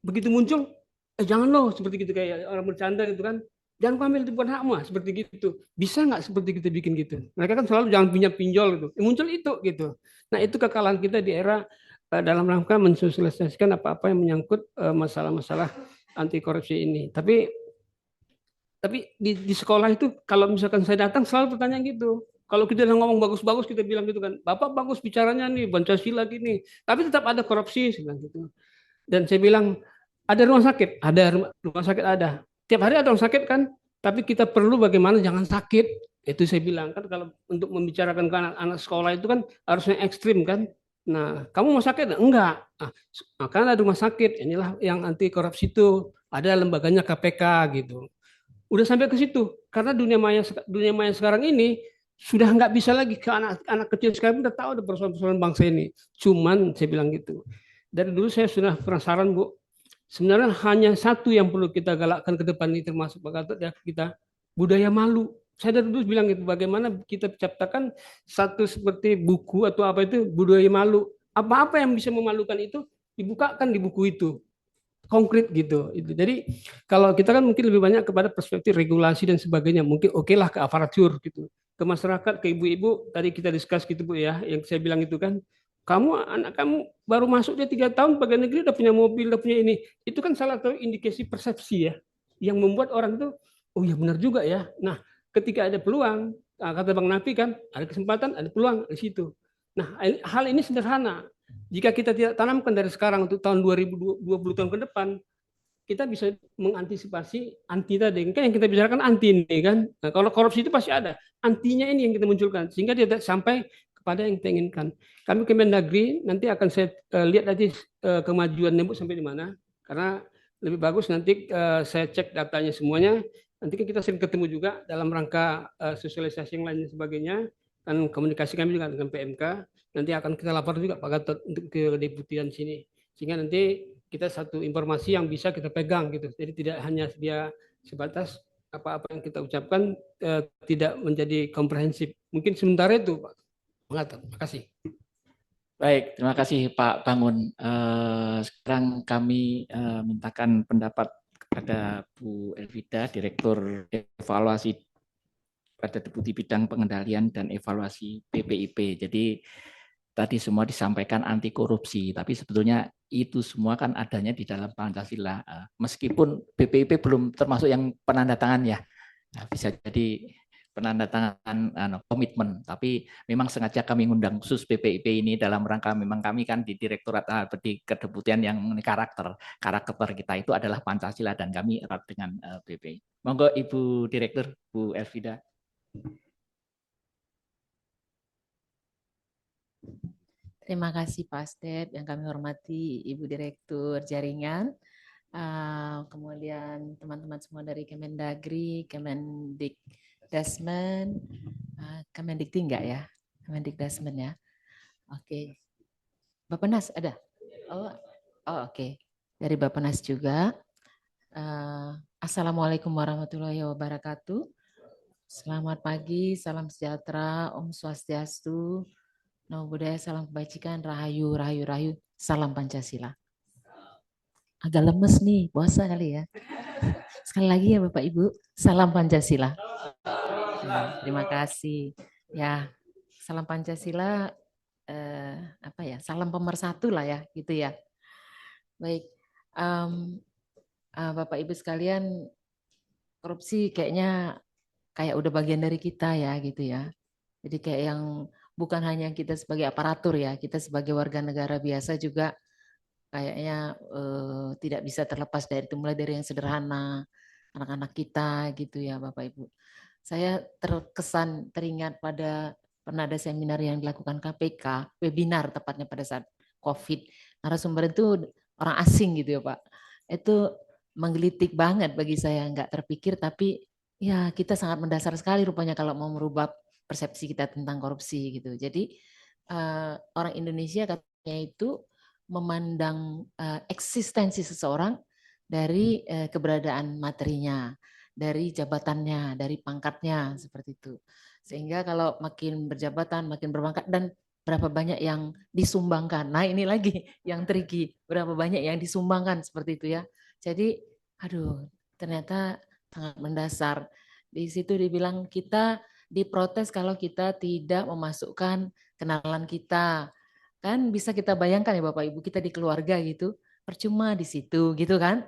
begitu muncul jangan loh seperti gitu kayak orang bercanda gitu kan. Jangan ambil itu bukan hakmu seperti gitu. Bisa nggak seperti kita bikin gitu? Mereka kan selalu jangan pinjol gitu. Muncul itu gitu. Nah itu kekalahan kita di era dalam rangka mensosialisasikan apa-apa yang menyangkut masalah-masalah anti korupsi ini. Tapi di sekolah itu kalau misalkan saya datang selalu pertanyaan gitu. Kalau kita udah ngomong bagus-bagus kita bilang gitu kan, Bapak bagus bicaranya nih Pancasila gini, tapi tetap ada korupsi saya bilang gitu. Dan saya bilang ada rumah sakit, ada. Tiap hari ada orang sakit kan, tapi kita perlu bagaimana jangan sakit. Itu saya bilang kan kalau untuk membicarakan ke anak-anak sekolah itu kan harusnya ekstrim kan. Nah, kamu mau sakit? Enggak. Nah, karena ada rumah sakit, inilah yang anti korupsi itu. Ada lembaganya KPK gitu. Udah sampai ke situ. Karena dunia maya sekarang ini sudah nggak bisa lagi ke anak kecil sekarang udah tahu ada persoalan-persoalan bangsa ini. Cuman saya bilang gitu. Dari dulu saya sudah penasaran Bu. Sebenarnya hanya satu yang perlu kita galakkan ke depan ini termasuk Pak Gatot ya kita budaya malu. Saya dari dulu bilang gitu bagaimana kita ciptakan satu seperti buku atau apa itu budaya malu. Apa-apa yang bisa memalukan itu dibukakan di buku itu konkret gitu. Jadi kalau kita kan mungkin lebih banyak kepada perspektif regulasi dan sebagainya. Mungkin oke lah ke aparatur gitu. Ke masyarakat, ke ibu-ibu tadi kita diskus gitu Bu ya, yang saya bilang itu kan anak kamu baru masuk dia 3 tahun pegawai negeri udah punya mobil, udah punya ini. Itu kan salah satu indikasi persepsi ya, yang membuat orang itu, oh ya benar juga ya. Nah, ketika ada peluang, kata Bang Nafi kan, ada kesempatan, ada peluang di situ. Nah, hal ini sederhana. Jika kita tidak tanamkan dari sekarang untuk tahun 2020 tahun ke depan, kita bisa mengantisipasi anti tadi. Kan yang kita bicarakan anti ini kan. Nah, kalau korupsi itu pasti ada. Antinya ini yang kita munculkan. Sehingga tidak sampai kepada yang kita inginkan. Kami Kemendagri nanti akan saya lihat nanti kemajuannya Bu sampai di mana. Karena lebih bagus nanti saya cek datanya semuanya. Nanti kita sering ketemu juga dalam rangka sosialisasi yang lain dan sebagainya. Dan komunikasi kami juga dengan PMK. Nanti akan kita lapor juga Pak Gatot untuk ke Deputian sini. Sehingga nanti kita satu informasi yang bisa kita pegang gitu. Jadi tidak hanya dia sebatas apa-apa yang kita ucapkan tidak menjadi komprehensif. Mungkin sementara itu Pak Gatot. Terima kasih. Baik, terima kasih Pak Bangun. Sekarang kami mintakan pendapat kepada Bu Elvida, Direktur Evaluasi pada Deputi Bidang Pengendalian dan Evaluasi BPIP. Jadi tadi semua disampaikan anti korupsi, tapi sebetulnya itu semua kan adanya di dalam Pancasila. Meskipun BPIP belum termasuk yang penandatangan ya, bisa jadi penandatangan komitmen, tapi memang sengaja kami ngundang khusus BPIP ini dalam rangka memang kami kan di Direktorat di Kedeputian yang karakter kita itu adalah Pancasila dan kami erat dengan BPI. Monggo Ibu Direktur, Bu Elvida. Terima kasih Pak Asdep yang kami hormati Ibu Direktur Jaringan, kemudian teman-teman semua dari Kemendagri, Kemendikdasmen, Kemendikti enggak ya? Kemendikdasmen ya. Oke. Bappenas ada? Oh oke. Dari Bappenas juga. Assalamualaikum warahmatullahi wabarakatuh. Selamat pagi, salam sejahtera, Om Swastiastu. Namo Buddhaya, salam kebajikan, rahayu, rahayu, rahayu, salam Pancasila. Agak lemes nih, puasa kali ya. Sekali lagi ya Bapak Ibu, salam Pancasila. Terima kasih. Ya, salam Pancasila, salam pemersatu lah ya, gitu ya. Baik, Bapak Ibu sekalian, korupsi kayaknya kayak udah bagian dari kita ya, gitu ya. Jadi kayak yang bukan hanya kita sebagai aparatur ya, kita sebagai warga negara biasa juga kayaknya tidak bisa terlepas dari itu, mulai dari yang sederhana, anak-anak kita gitu ya Bapak Ibu. Saya terkesan teringat pada pernah ada seminar yang dilakukan KPK, webinar tepatnya pada saat COVID. Narasumber itu orang asing gitu ya Pak. Itu menggelitik banget bagi saya, nggak terpikir, tapi ya kita sangat mendasar sekali rupanya kalau mau merubah persepsi kita tentang korupsi gitu. Jadi orang Indonesia katanya itu memandang eksistensi seseorang dari keberadaan materinya, dari jabatannya, dari pangkatnya seperti itu. Sehingga kalau makin berjabatan, makin berpangkat dan berapa banyak yang disumbangkan. Nah, ini lagi yang tricky, berapa banyak yang disumbangkan seperti itu ya. Jadi, aduh, ternyata sangat mendasar. Di situ dibilang kita diprotes kalau kita tidak memasukkan kenalan kita. Kan bisa kita bayangkan ya Bapak Ibu, kita di keluarga gitu, percuma di situ gitu kan.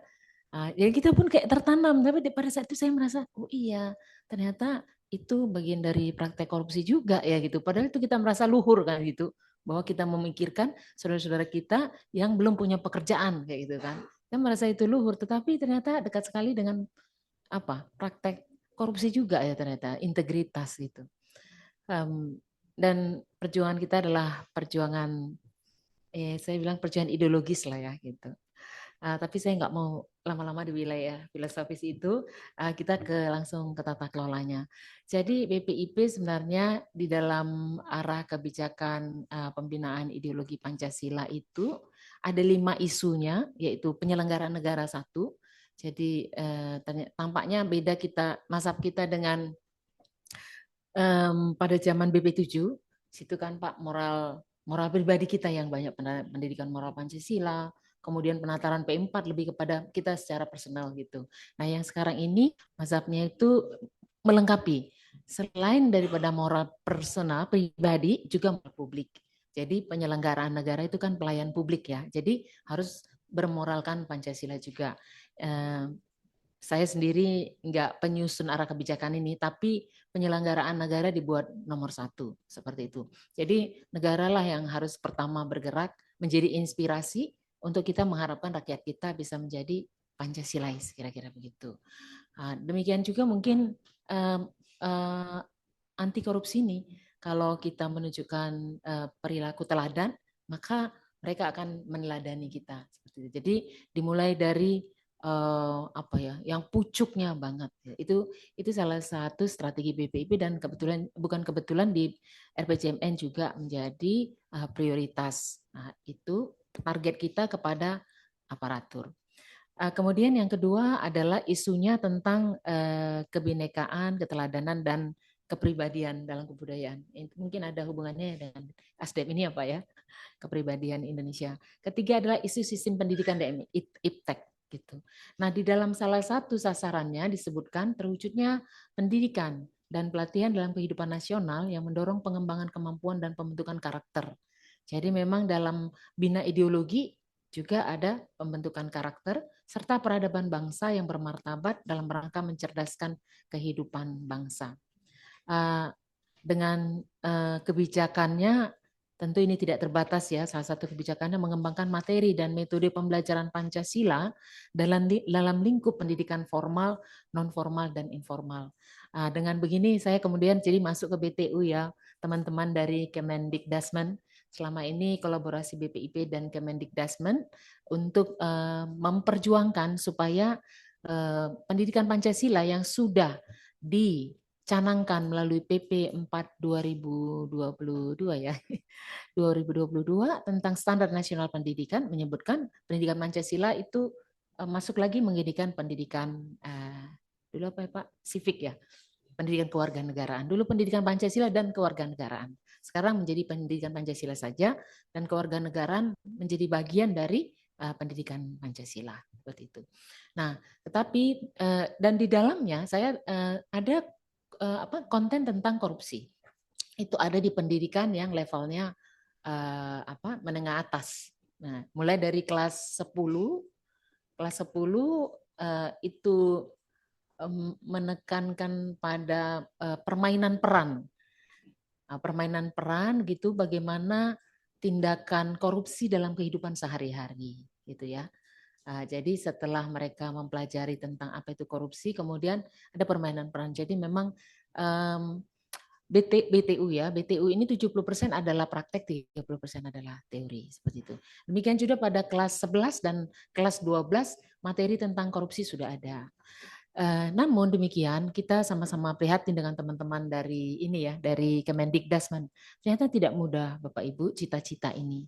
Ya kita pun kayak tertanam, tapi pada saat itu saya merasa, oh iya, ternyata itu bagian dari praktek korupsi juga ya gitu. Padahal itu kita merasa luhur kan gitu, bahwa kita memikirkan saudara-saudara kita yang belum punya pekerjaan kayak gitu kan. Kita merasa itu luhur, tetapi ternyata dekat sekali dengan praktek korupsi juga ya ternyata, integritas gitu. Dan perjuangan kita adalah perjuangan, saya bilang perjuangan ideologis lah ya gitu. Tapi saya nggak mau lama-lama di wilayah filosofis itu, kita langsung ke tata kelolanya. Jadi BPIP sebenarnya di dalam arah kebijakan pembinaan ideologi Pancasila itu ada 5 isunya, yaitu penyelenggaraan negara 1. Jadi tampaknya beda mazhab kita dengan pada zaman BP7, situ kan Pak moral pribadi kita yang banyak pendidikan moral Pancasila, kemudian penataran P4 lebih kepada kita secara personal gitu. Nah yang sekarang ini mazhabnya itu melengkapi, selain daripada moral personal pribadi juga moral publik. Jadi penyelenggaraan negara itu kan pelayan publik ya, jadi harus bermoralkan Pancasila juga. Saya sendiri nggak penyusun arah kebijakan ini, tapi penyelenggaraan negara dibuat nomor 1 seperti itu. Jadi negaralah yang harus pertama bergerak menjadi inspirasi untuk kita mengharapkan rakyat kita bisa menjadi Pancasilais, kira-kira begitu. Demikian juga mungkin anti korupsi ini, kalau kita menunjukkan perilaku teladan, maka mereka akan meneladani kita. Jadi dimulai dari yang pucuknya banget. Itu salah satu strategi BPIP dan bukan kebetulan di RPJMN juga menjadi prioritas. Nah, itu target kita kepada aparatur. Kemudian yang kedua adalah isunya tentang kebinekaan, keteladanan dan kepribadian dalam kebudayaan. Itu mungkin ada hubungannya dengan ASDEP ini ya Pak ya. kepribadian Indonesia. Ketiga adalah isu sistem pendidikan dan iptek gitu. Nah, di dalam salah satu sasarannya disebutkan terwujudnya pendidikan dan pelatihan dalam kehidupan nasional yang mendorong pengembangan kemampuan dan pembentukan karakter. Jadi memang dalam bina ideologi juga ada pembentukan karakter serta peradaban bangsa yang bermartabat dalam rangka mencerdaskan kehidupan bangsa. Dengan kebijakannya tentu ini tidak terbatas ya. Salah satu kebijakannya mengembangkan materi dan metode pembelajaran Pancasila dalam lingkup pendidikan formal, non formal dan informal. Dengan begini saya kemudian jadi masuk ke BTU ya, teman-teman dari Kemendikdasmen. Selama ini kolaborasi BPIP dan Kemendikdasmen untuk memperjuangkan supaya pendidikan Pancasila yang sudah dicanangkan melalui PP 4 2022 ya. 2022 tentang Standar Nasional Pendidikan menyebutkan pendidikan Pancasila itu masuk lagi menjadikan pendidikan dulu apa ya Pak? Civic ya. Pendidikan kewarganegaraan. Dulu pendidikan Pancasila dan kewarganegaraan. Sekarang menjadi pendidikan Pancasila saja dan kewarganegaraan menjadi bagian dari pendidikan Pancasila seperti itu. Nah, tetapi dan di dalamnya saya ada konten tentang korupsi. Itu ada di pendidikan yang levelnya menengah atas. Nah, mulai dari kelas 10 itu menekankan pada permainan peran. Permainan peran gitu, bagaimana tindakan korupsi dalam kehidupan sehari-hari gitu ya. Jadi setelah mereka mempelajari tentang apa itu korupsi, kemudian ada permainan peran. Jadi memang BTU ya, BTU ini 70% adalah praktek, 30% adalah teori seperti itu. Demikian juga pada kelas 11 dan kelas 12 materi tentang korupsi sudah ada. Namun demikian kita sama-sama prihatin dengan teman-teman dari ini ya, dari Kemendikdasmen. Ternyata tidak mudah Bapak Ibu cita-cita ini.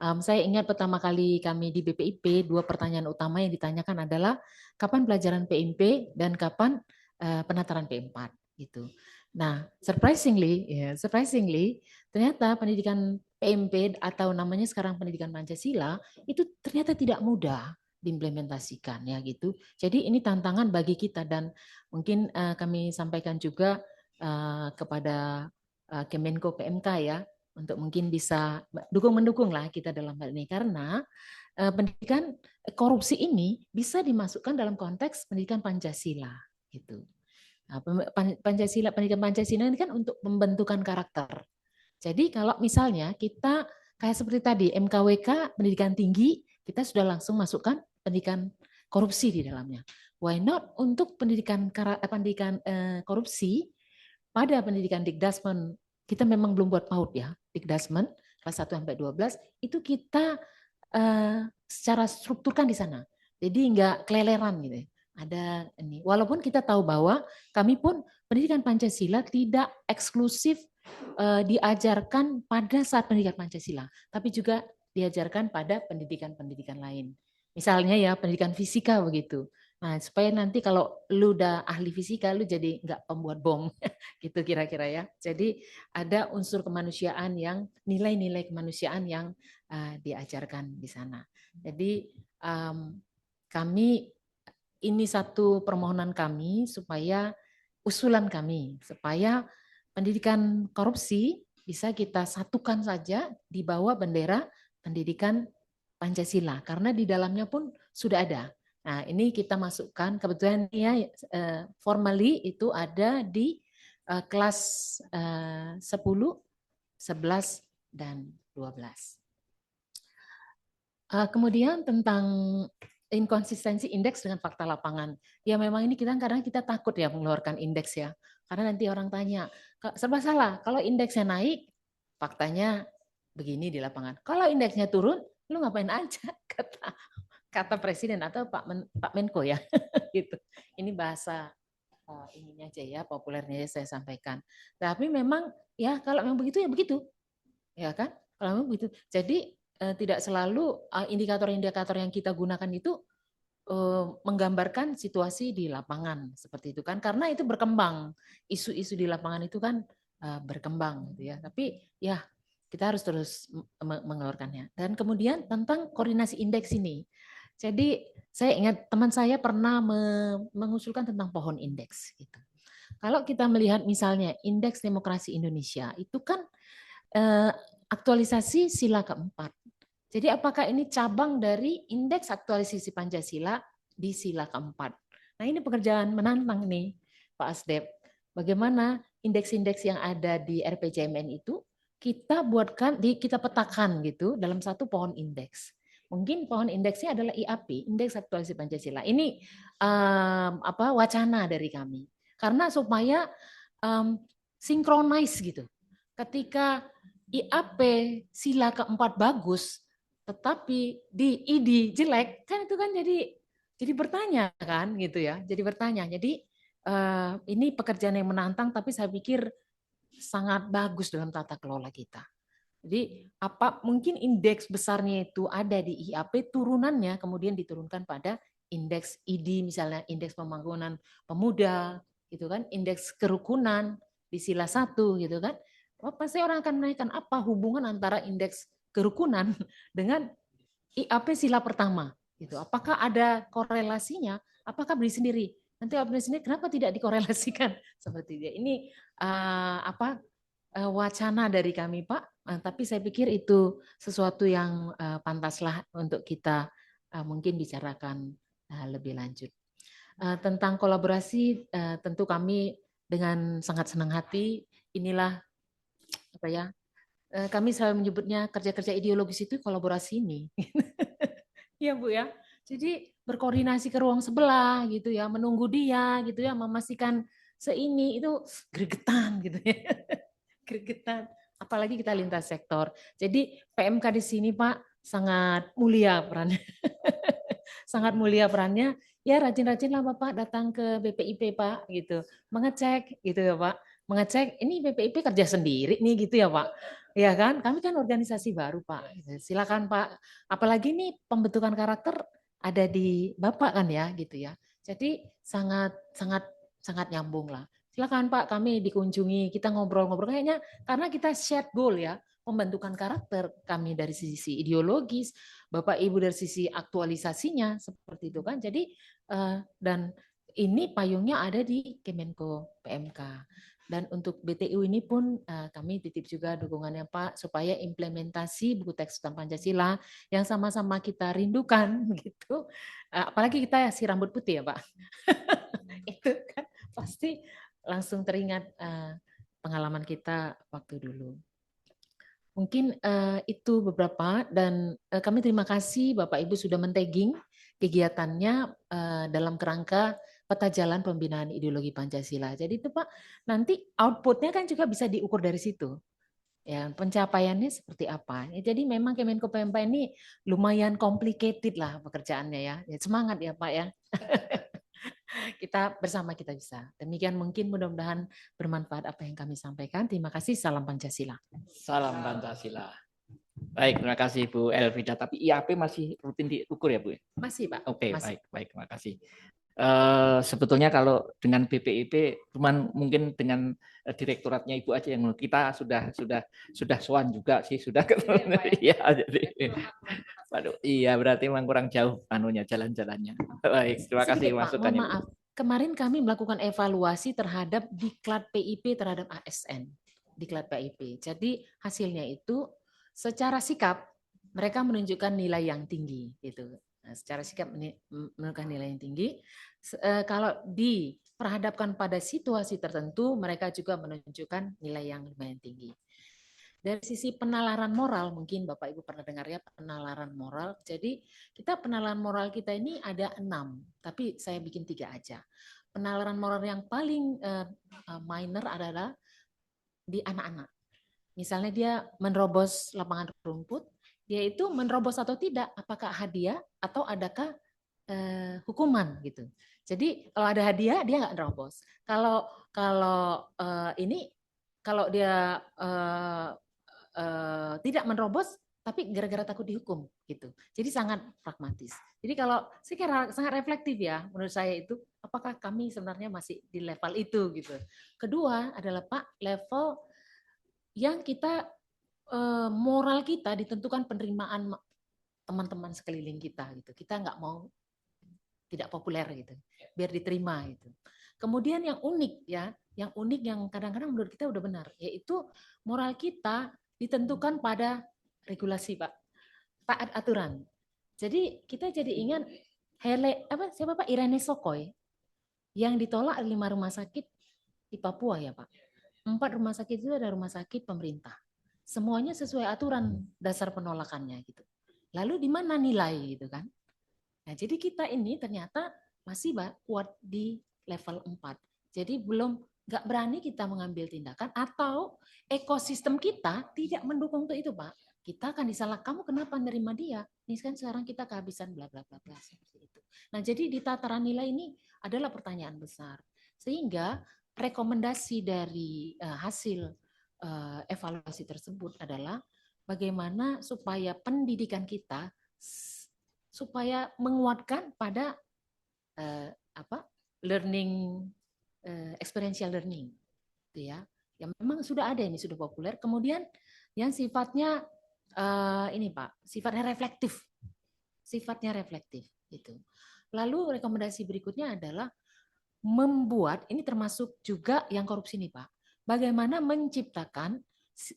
Saya ingat pertama kali kami di BPIP, 2 pertanyaan utama yang ditanyakan adalah kapan pelajaran PMP dan kapan penataran P4 gitu. Nah, surprisingly ternyata pendidikan PMP atau namanya sekarang pendidikan Pancasila itu ternyata tidak mudah diimplementasikan ya gitu. Jadi ini tantangan bagi kita dan mungkin kami sampaikan juga kepada Kemenko PMK ya untuk mungkin bisa mendukung lah kita dalam hal ini karena pendidikan korupsi ini bisa dimasukkan dalam konteks pendidikan Pancasila gitu. Nah, pendidikan Pancasila ini kan untuk pembentukan karakter. Jadi kalau misalnya kita kayak seperti tadi MKWK pendidikan tinggi kita sudah langsung masukkan pendidikan korupsi di dalamnya. Why not untuk pendidikan korupsi pada pendidikan Dikdasmen kita memang belum buat PAUD ya. Dikdasmen kelas 1 sampai 12 itu kita secara strukturkan di sana. Jadi enggak keleleran gitu. Ada ini. Walaupun kita tahu bahwa kami pun pendidikan Pancasila tidak eksklusif diajarkan pada saat pendidikan Pancasila, tapi juga diajarkan pada pendidikan-pendidikan lain. Misalnya ya pendidikan fisika begitu. Nah supaya nanti kalau lu udah ahli fisika lu jadi nggak pembuat bom gitu kira-kira ya. Jadi ada unsur kemanusiaan yang nilai-nilai kemanusiaan yang diajarkan di sana. Jadi kami ini satu permohonan kami supaya usulan kami supaya pendidikan korupsi bisa kita satukan saja di bawah bendera pendidikan Pancasila karena di dalamnya pun sudah ada. Nah, ini kita masukkan kebetulan ya formally itu ada di kelas 10, 11 dan 12. Kemudian tentang inkonsistensi indeks dengan fakta lapangan. Ya memang ini kadang kita takut ya mengeluarkan indeks ya. Karena nanti orang tanya, serba salah. Kalau indeksnya naik, faktanya begini di lapangan. Kalau indeksnya turun, lu ngapain aja kata presiden atau Pak Menko ya gitu. Ini bahasa ininya aja ya, populernya saya sampaikan. Tapi memang ya kalau memang begitu ya begitu. Ya kan? Kalau memang begitu. Jadi tidak selalu indikator-indikator yang kita gunakan itu menggambarkan situasi di lapangan seperti itu kan, karena itu berkembang, isu-isu di lapangan itu kan berkembang gitu ya. Tapi ya Kita harus terus mengeluarkannya. Dan kemudian tentang koordinasi indeks ini. Jadi saya ingat teman saya pernah mengusulkan tentang pohon indeks. Gitu. Kalau kita melihat misalnya indeks demokrasi Indonesia itu kan aktualisasi sila keempat. Jadi apakah ini cabang dari indeks aktualisasi Pancasila di sila keempat? Nah ini pekerjaan menantang nih Pak Asdep. Bagaimana indeks-indeks yang ada di RPJMN itu kita buatkan, kita petakan gitu dalam satu pohon indeks. Mungkin pohon indeksnya adalah IAP, Indeks Aktualisasi Pancasila. Ini wacana dari kami. Karena supaya sinkronis gitu. Ketika IAP sila keempat bagus, tetapi di ID jelek, kan itu kan jadi bertanya kan gitu ya. Jadi bertanya. Jadi ini pekerjaan yang menantang, tapi saya pikir sangat bagus dalam tata kelola kita. Jadi mungkin indeks besarnya itu ada di IAP, turunannya kemudian diturunkan pada indeks ID, misalnya indeks pembangunan pemuda, gitu kan, indeks kerukunan di sila 1 gitu kan. Pasti orang akan menanyakan apa hubungan antara indeks kerukunan dengan IAP sila pertama gitu. Apakah ada korelasinya? Apakah berdiri sendiri? Nanti berdiri sendiri kenapa tidak dikorelasikan seperti dia? Ini wacana dari kami Pak, tapi saya pikir itu sesuatu yang pantaslah untuk kita mungkin bicarakan lebih lanjut. Tentang kolaborasi, tentu kami dengan sangat senang hati, inilah kami selalu menyebutnya kerja-kerja ideologis itu kolaborasi ini. Iya Bu ya. Jadi berkoordinasi ke ruang sebelah gitu ya, menunggu dia gitu ya, memastikan seini itu gregetan gitu ya. Gregetan, apalagi kita lintas sektor. Jadi PMK di sini Pak sangat mulia perannya. Sangat mulia perannya. Ya rajin-rajinlah Bapak datang ke BPIP Pak gitu. Mengecek gitu ya Pak. Mengecek ini BPIP kerja sendiri nih gitu ya Pak. Ya kan? Kami kan organisasi baru Pak. Silakan Pak. Apalagi nih pembentukan karakter ada di Bapak kan ya gitu ya. Jadi sangat nyambung lah. Silakan Pak, kami dikunjungi, kita ngobrol-ngobrol kayaknya karena kita shared goal ya, pembentukan karakter kami dari sisi ideologis, Bapak Ibu dari sisi aktualisasinya seperti itu kan. Jadi dan ini payungnya ada di Kemenko PMK. Dan untuk BTU ini pun kami titip juga dukungannya Pak supaya implementasi buku teks tentang Pancasila yang sama-sama kita rindukan gitu. Apalagi kita si rambut putih ya Pak. Itu kan pasti langsung teringat pengalaman kita waktu dulu. Mungkin itu beberapa dan kami terima kasih Bapak Ibu sudah men-tagging kegiatannya dalam kerangka peta jalan pembinaan ideologi Pancasila. Jadi itu Pak, nanti outputnya kan juga bisa diukur dari situ. Ya, pencapaiannya seperti apa. Ya, jadi memang Kemenko PMK ini lumayan complicated lah pekerjaannya ya. Semangat ya Pak ya. Kita bersama kita bisa. Demikian mungkin mudah-mudahan bermanfaat apa yang kami sampaikan. Terima kasih. Salam Pancasila. Salam Pancasila. Baik, terima kasih Bu Elvida. Tapi IAP masih rutin diukur ya Bu? Masih Pak. Oke, masih. baik, terima kasih. Sebetulnya kalau dengan BPIP, cuman mungkin dengan direktoratnya Ibu aja yang kita sudah sowan juga sih, sudah ketemu. Iya, jadi waduh, iya berarti memang kurang jauh anunya jalan-jalannya. Baik, terima kasih masukannya. Maaf, kemarin kami melakukan evaluasi terhadap diklat PIP terhadap ASN, diklat PIP. Jadi hasilnya itu secara sikap mereka menunjukkan nilai yang tinggi gitu. Nah, secara sikap menunjukkan nilai yang tinggi. Kalau diperhadapkan pada situasi tertentu, mereka juga menunjukkan nilai yang lumayan tinggi. Dari sisi penalaran moral, mungkin Bapak Ibu pernah dengar ya penalaran moral. Jadi kita penalaran moral kita ini ada 6, tapi saya bikin 3 aja. Penalaran moral yang paling minor adalah di anak-anak. Misalnya dia menerobos lapangan rumput, dia itu menerobos atau tidak, apakah hadiah atau adakah hukuman gitu. Jadi kalau ada hadiah dia nggak nerobos. Kalau dia tidak menerobos tapi gara-gara takut dihukum gitu. Jadi sangat pragmatis. Jadi kalau saya kira sangat reflektif ya menurut saya itu apakah kami sebenarnya masih di level itu gitu. Kedua adalah Pak level yang kita moral kita ditentukan penerimaan teman-teman sekeliling kita gitu. Kita nggak mau tidak populer gitu, biar diterima gitu. Kemudian yang unik ya, yang unik yang kadang-kadang menurut kita udah benar, yaitu moral kita ditentukan pada regulasi, Pak, taat aturan. Jadi kita jadi ingat siapa Pak, Irene Sokoy yang ditolak 5 rumah sakit di Papua ya Pak. 4 rumah sakit itu ada rumah sakit pemerintah. Semuanya sesuai aturan dasar penolakannya gitu. Lalu di mana nilai gitu kan? Nah, jadi kita ini ternyata masih kuat di level 4. Jadi nggak berani kita mengambil tindakan atau ekosistem kita tidak mendukung untuk itu, Pak. Kita akan disalah, kamu kenapa nerima dia? Ini kan sekarang kita kehabisan bla bla bla bla seperti itu. Nah, jadi di tataran nilai ini adalah pertanyaan besar. Sehingga rekomendasi dari hasil evaluasi tersebut adalah bagaimana supaya pendidikan kita supaya menguatkan pada learning, experiential learning, gitu ya. Yang memang sudah ada ini sudah populer. Kemudian yang sifatnya ini Pak, sifatnya reflektif, gitu. Lalu rekomendasi berikutnya adalah membuat, ini termasuk juga yang korupsi nih Pak, bagaimana menciptakan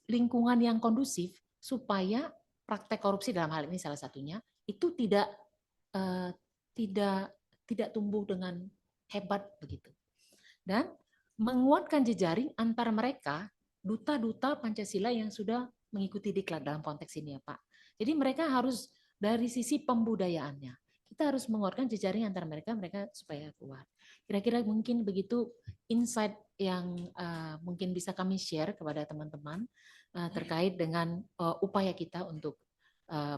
lingkungan yang kondusif supaya praktek korupsi dalam hal ini salah satunya itu tidak tumbuh dengan hebat begitu. Dan menguatkan jejaring antara mereka duta-duta Pancasila yang sudah mengikuti diklat dalam konteks ini ya Pak. Jadi mereka harus dari sisi pembudayaannya. Kita harus menguatkan jejaring antara mereka supaya kuat. Kira-kira mungkin begitu insight yang mungkin bisa kami share kepada teman-teman terkait dengan upaya kita untuk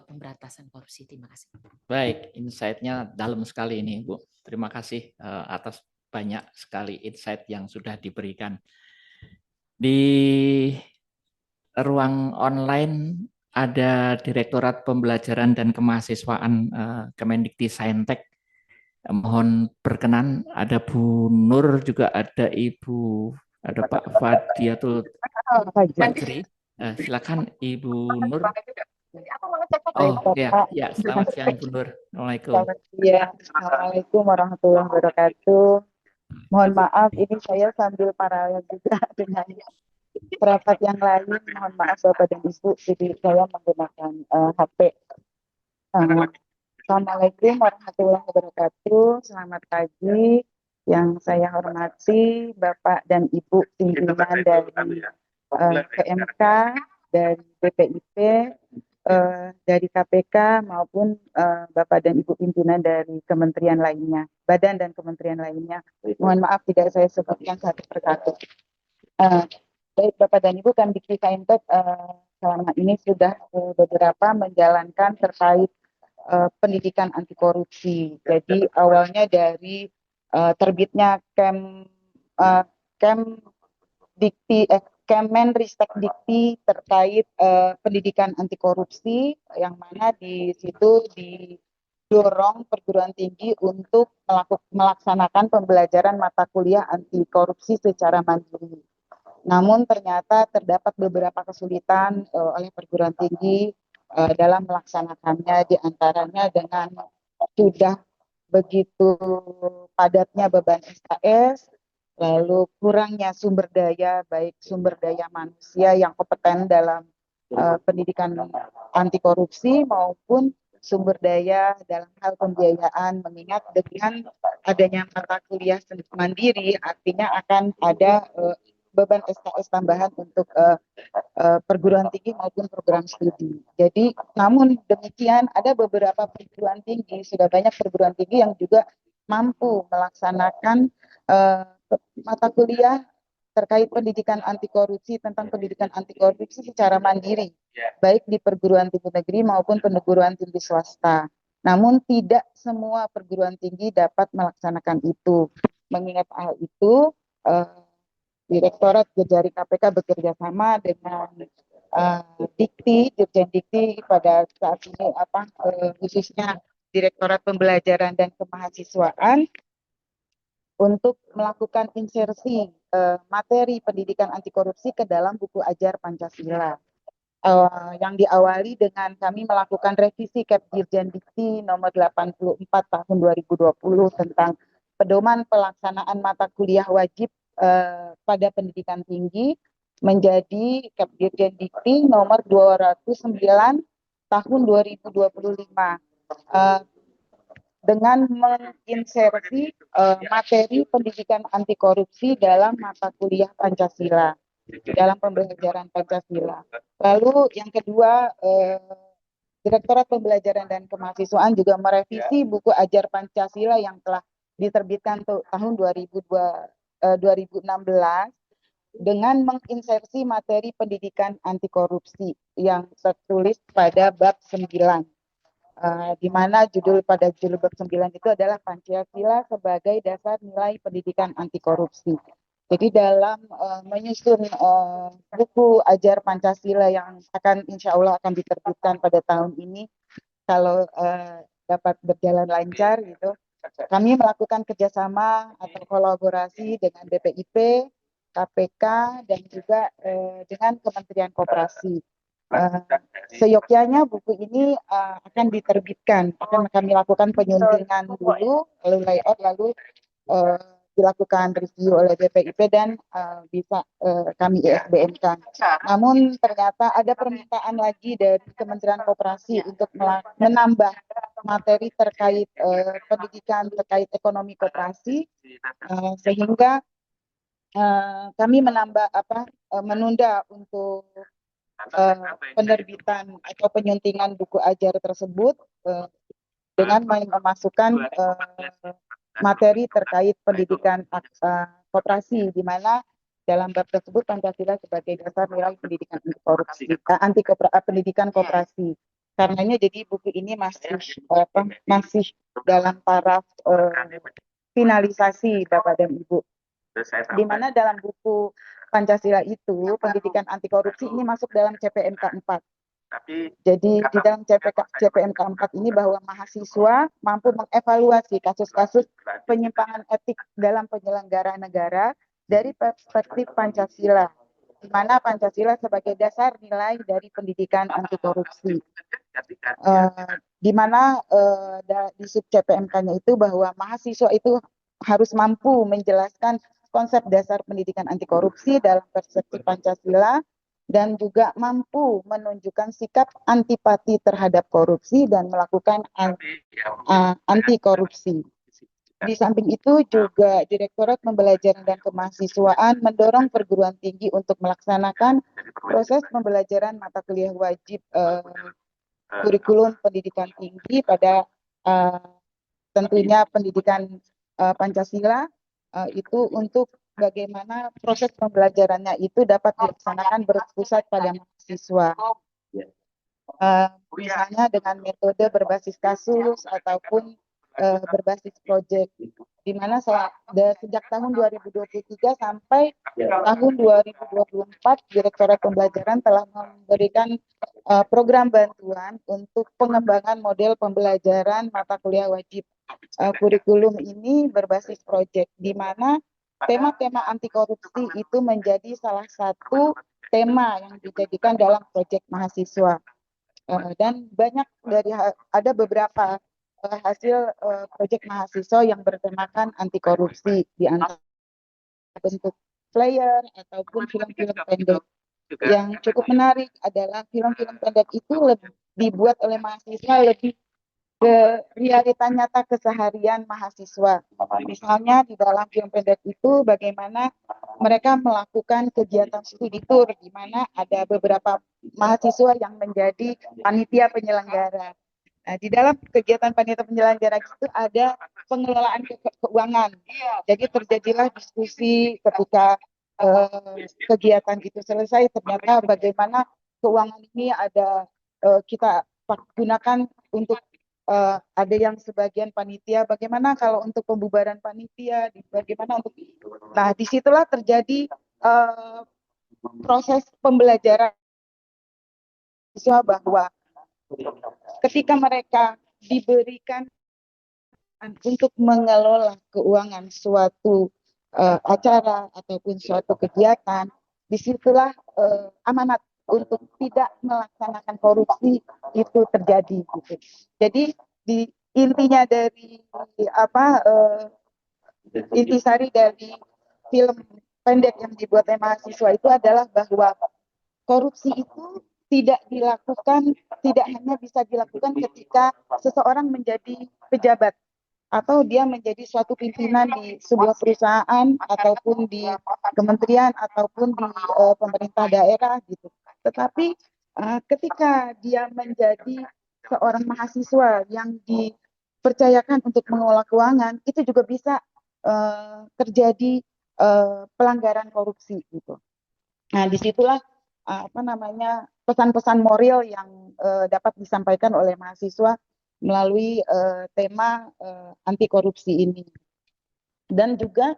pemberantasan korupsi. Terima kasih. Baik, insight-nya dalam sekali ini, Bu. Terima kasih atas banyak sekali insight yang sudah diberikan. Di ruang online ada Direktorat Pembelajaran dan Kemahasiswaan Kemendikti-Saintek. Mohon berkenan, ada Bu Nur, juga ada ada Pak Fadiatul Fajri. Silakan Ibu Nur. Oh ya, selamat siang Bu Nur. Assalamualaikum. Ya, Assalamualaikum warahmatullahi wabarakatuh. Mohon maaf, ini saya sambil paralel juga dengan rapat yang lain. Mohon maaf Bapak dan Ibu, jadi saya menggunakan HP. Assalamualaikum warahmatullahi wabarakatuh. Selamat pagi. Yang saya hormati Bapak dan Ibu pimpinan dari PMK, dari BPIP, dari KPK maupun Bapak dan Ibu pimpinan dari kementerian lainnya, badan dan kementerian lainnya. Mohon maaf tidak saya sebutkan satu persatu. Baik Bapak dan Ibu, Kemdikti-Saintek selama ini sudah beberapa menjalankan terkait pendidikan anti korupsi. Jadi awalnya dari terbitnya Kemenristek-Dikti terkait pendidikan anti korupsi, yang mana di situ didorong perguruan tinggi untuk melaksanakan pembelajaran mata kuliah anti korupsi secara mandiri. Namun ternyata terdapat beberapa kesulitan oleh perguruan tinggi dalam melaksanakannya, diantaranya dengan sudah begitu padatnya beban SKS, lalu kurangnya sumber daya, baik sumber daya manusia yang kompeten dalam pendidikan anti korupsi maupun sumber daya dalam hal pembiayaan, mengingat dengan adanya mata kuliah mandiri artinya akan ada beban SKS tambahan untuk perguruan tinggi maupun program studi. Jadi namun demikian ada beberapa perguruan tinggi, sudah banyak perguruan tinggi yang juga mampu melaksanakan mata kuliah terkait pendidikan anti korupsi, tentang pendidikan anti korupsi secara mandiri, baik di perguruan tinggi negeri maupun perguruan tinggi swasta. Namun tidak semua perguruan tinggi dapat melaksanakan itu. Mengingat hal itu, Direktorat Jejaring KPK bekerja sama dengan Dirjen Dikti pada saat ini khususnya Direktorat Pembelajaran dan Kemahasiswaan untuk melakukan insersi materi pendidikan anti korupsi ke dalam buku ajar Pancasila. yang diawali dengan kami melakukan revisi Kep Dirjen Dikti nomor 84 tahun 2020 tentang pedoman pelaksanaan mata kuliah wajib pada pendidikan tinggi menjadi Kep Dirjen Dikti nomor 209 tahun 2025 dengan menginsersi materi pendidikan anti korupsi dalam mata kuliah Pancasila, dalam pembelajaran Pancasila. Lalu yang kedua, Direktorat Pembelajaran dan Kemahasiswaan juga merevisi buku ajar Pancasila yang telah diterbitkan tahun 2016 dengan menginsersi materi pendidikan anti korupsi yang tertulis pada bab 9. Di mana judul bab 9 itu adalah Pancasila sebagai dasar nilai pendidikan anti korupsi. Jadi dalam menyusun buku ajar Pancasila yang insya Allah akan diterbitkan pada tahun ini, kalau dapat berjalan lancar gitu, kami melakukan kerjasama atau kolaborasi dengan BPIP, KPK, dan juga dengan Kementerian Koperasi. Seyogyanya buku ini akan diterbitkan, akan kami lakukan penyuntingan dulu, lalu layout, lalu dilakukan review oleh BPIP dan bisa kami ISBN-kan. Namun ternyata ada permintaan lagi dari Kementerian Koperasi untuk menambah materi terkait pendidikan terkait ekonomi koperasi, sehingga kami menunda untuk penerbitan atau penyuntingan buku ajar tersebut dengan memasukkan materi terkait pendidikan koperasi, di mana dalam bab tersebut Pancasila sebagai dasar nilai pendidikan anti korupsi, pendidikan koperasi. Karenanya jadi buku ini masih dalam taraf finalisasi Bapak dan Ibu. Di mana dalam buku Pancasila itu pendidikan anti korupsi ini masuk dalam CPMK 4. Jadi di dalam CPMK 4 ini bahwa mahasiswa mampu mengevaluasi kasus-kasus penyimpangan etik dalam penyelenggaraan negara dari perspektif Pancasila, di mana Pancasila sebagai dasar nilai dari pendidikan anti korupsi. Di mana di sub CPMK-nya itu bahwa mahasiswa itu harus mampu menjelaskan konsep dasar pendidikan anti korupsi dalam perspektif Pancasila dan juga mampu menunjukkan sikap antipati terhadap korupsi dan melakukan anti korupsi. Di samping itu juga Direktorat Pembelajaran dan Kemahasiswaan mendorong perguruan tinggi untuk melaksanakan proses pembelajaran mata kuliah wajib kurikulum pendidikan tinggi pada tentunya pendidikan Pancasila, itu untuk bagaimana proses pembelajarannya itu dapat dilaksanakan berpusat pada mahasiswa. Misalnya dengan metode berbasis kasus ataupun berbasis proyek, di mana sejak tahun 2023 sampai tahun 2024 Direktorat Pembelajaran telah memberikan program bantuan untuk pengembangan model pembelajaran mata kuliah wajib kurikulum ini berbasis proyek, di mana tema-tema anti korupsi itu menjadi salah satu tema yang dijadikan dalam proyek mahasiswa. Dan ada beberapa hasil proyek mahasiswa yang bertemakan anti korupsi, di antara bentuk flyer ataupun film-film pendek. Yang cukup menarik adalah film-film pendek itu dibuat oleh mahasiswa lebih ke realita nyata keseharian mahasiswa. Misalnya di dalam film pendek itu bagaimana mereka melakukan kegiatan studi tour, di mana ada beberapa mahasiswa yang menjadi panitia penyelenggara. Nah, di dalam kegiatan panitia penyelenggara itu ada pengelolaan keuangan. Jadi terjadilah diskusi ketika kegiatan itu selesai, ternyata bagaimana keuangan ini ada kita gunakan untuk ada yang sebagian panitia, bagaimana kalau untuk pembubaran panitia, bagaimana untuk, nah disitulah terjadi proses pembelajaran siswa bahwa ketika mereka diberikan untuk mengelola keuangan suatu acara ataupun suatu kegiatan, disitulah amanat untuk tidak melaksanakan korupsi itu terjadi gitu. Jadi intinya dari intisari dari film pendek yang dibuat oleh mahasiswa itu adalah bahwa korupsi itu tidak hanya bisa dilakukan ketika seseorang menjadi pejabat atau dia menjadi suatu pimpinan di sebuah perusahaan ataupun di kementerian ataupun di pemerintah daerah gitu. Tetapi ketika dia menjadi seorang mahasiswa yang dipercayakan untuk mengelola keuangan, itu juga bisa terjadi pelanggaran korupsi gitu. Nah, disitulah pesan-pesan moral yang dapat disampaikan oleh mahasiswa melalui tema anti korupsi ini. Dan juga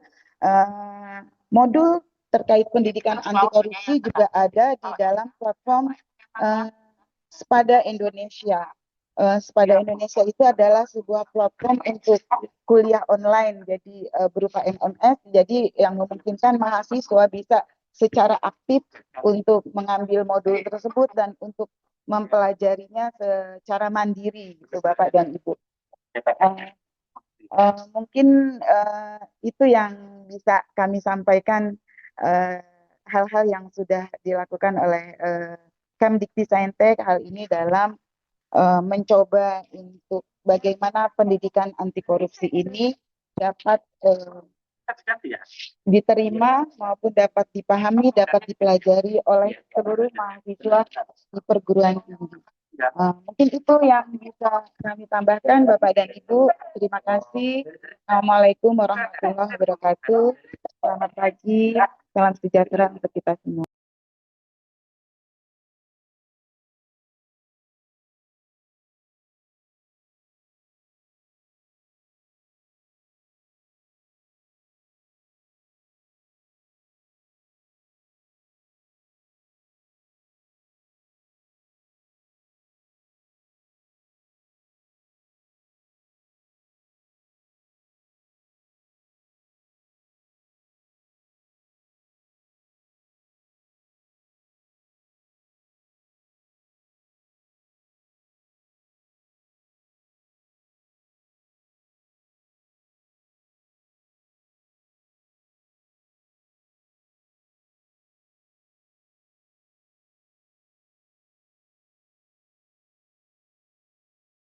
modul terkait pendidikan anti korupsi juga ada di dalam platform Sepada Indonesia. Sepada Indonesia itu adalah sebuah platform untuk kuliah online, jadi berupa MMS, jadi yang memungkinkan mahasiswa bisa secara aktif untuk mengambil modul tersebut dan untuk mempelajarinya secara mandiri, gitu Bapak dan Ibu. Mungkin itu yang bisa kami sampaikan, hal-hal yang sudah dilakukan oleh Kemdikti-Saintek hal ini dalam mencoba untuk bagaimana pendidikan anti korupsi ini dapat diterima maupun dapat dipahami, dapat dipelajari oleh seluruh mahasiswa di perguruan tinggi. Mungkin itu yang bisa kami tambahkan, Bapak dan Ibu. Terima kasih. Assalamualaikum warahmatullahi wabarakatuh. Selamat pagi, salam sejahtera untuk kita semua.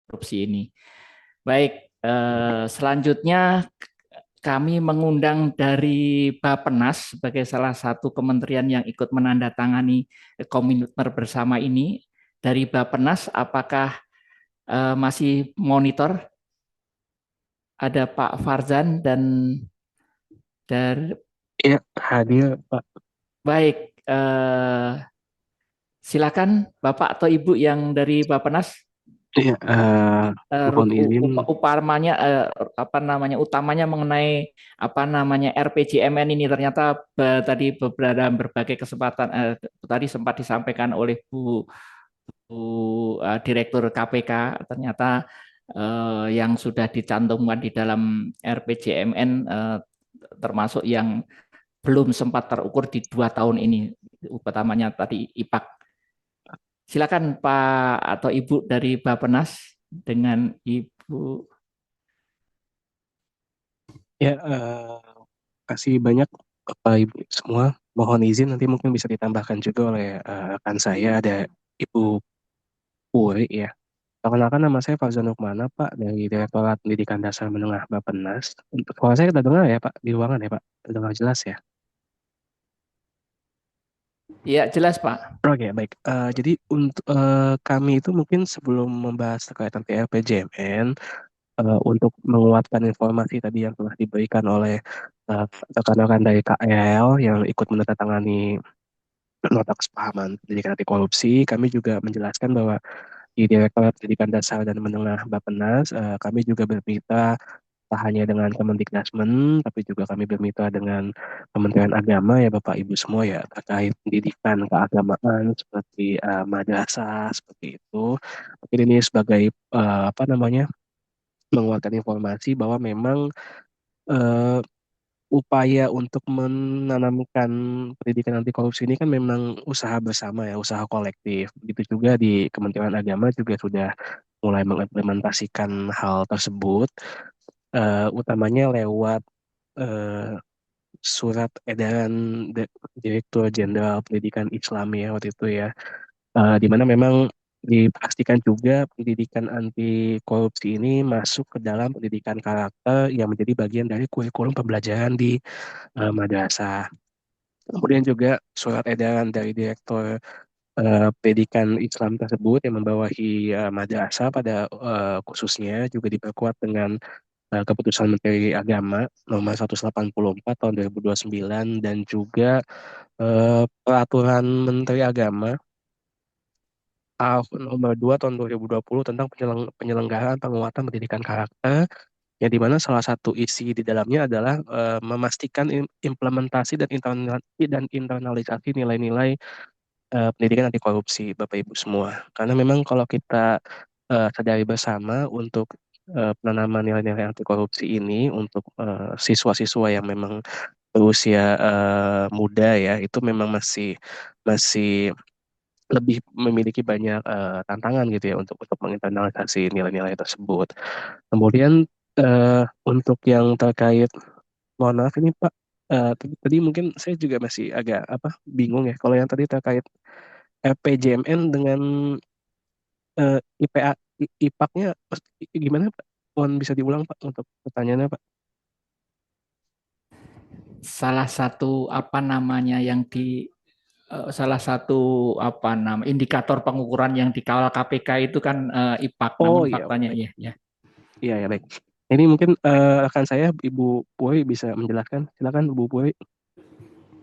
Korupsi ini. Baik, selanjutnya kami mengundang dari Bappenas sebagai salah satu kementerian yang ikut menandatangani komitmen bersama ini. Dari Bappenas, apakah masih monitor? Ada Pak Farzan dan dari ya hadir Pak. Baik, silakan Bapak atau Ibu yang dari Bappenas. Iya, mohon izin. Utamanya mengenai RPJMN ini ternyata tadi berbagai kesempatan tadi sempat disampaikan oleh Bu Direktur KPK, ternyata yang sudah dicantumkan di dalam RPJMN termasuk yang belum sempat terukur di 2 tahun ini, utamanya tadi IPAK. Silakan Pak atau Ibu dari Bappenas dengan Ibu. Ya, kasih banyak Bapak Ibu semua. Mohon izin nanti mungkin bisa ditambahkan juga oleh rekan saya, ada Ibu Puri ya. Perkenalkan, nama saya Farzan Nukmana Pak, dari Direktorat Pendidikan Dasar Menengah Bappenas. Untuk suara saya kita dengar ya Pak, di ruangan ya Pak, dengar jelas ya? Iya, jelas Pak. Oke, baik. Jadi untuk kami itu mungkin sebelum membahas terkait nanti RPJMN, untuk menguatkan informasi tadi yang telah diberikan oleh rekan-rekan dari KL yang ikut menandatangani nota kesepahaman pendidikan anti korupsi, kami juga menjelaskan bahwa di Direktorat Pendidikan Dasar dan Menengah Bappenas, kami juga bermitra tak hanya dengan Kemendikbudrismen, tapi juga kami bermitra dengan Kementerian Agama ya Bapak Ibu semua ya, terkait pendidikan keagamaan seperti madrasah seperti itu. Mungkin ini sebagai menguatkan informasi bahwa memang upaya untuk menanamkan pendidikan anti korupsi ini kan memang usaha bersama ya, usaha kolektif. Begitu juga di Kementerian Agama juga sudah mulai mengimplementasikan hal tersebut, utamanya lewat eh, surat edaran Direktur Jenderal Pendidikan Islam ya waktu itu ya, di mana memang dipastikan juga pendidikan anti korupsi ini masuk ke dalam pendidikan karakter yang menjadi bagian dari kurikulum pembelajaran di madrasah. Kemudian juga surat edaran dari Direktur Pendidikan Islam tersebut yang membawahi madrasah pada khususnya juga diperkuat dengan Keputusan Menteri Agama nomor 184 tahun 2029 dan juga Peraturan Menteri Agama nomor 2 tahun 2020 tentang penyelenggaraan penguatan pendidikan karakter, yang dimana salah satu isi di dalamnya adalah memastikan implementasi dan internalisasi nilai-nilai pendidikan anti korupsi, Bapak Ibu semua. Karena memang kalau kita sadari bersama untuk penanaman nilai-nilai anti korupsi ini untuk siswa-siswa yang memang berusia muda ya, itu memang masih lebih memiliki banyak tantangan gitu ya untuk menginternalisasi nilai-nilai tersebut. Kemudian untuk yang terkait, mohon maaf ini Pak, tadi mungkin saya juga masih agak bingung ya. Kalau yang tadi terkait RPJMN dengan IPA IPAK-nya gimana Pak? Mohon bisa diulang Pak untuk pertanyaannya Pak. Salah satu indikator pengukuran yang dikawal KPK itu kan IPAK. Oh namun iya, faktanya baik. ya. Iya baik. Ini mungkin rekan saya Ibu Puri bisa menjelaskan. Silakan Bu Puri.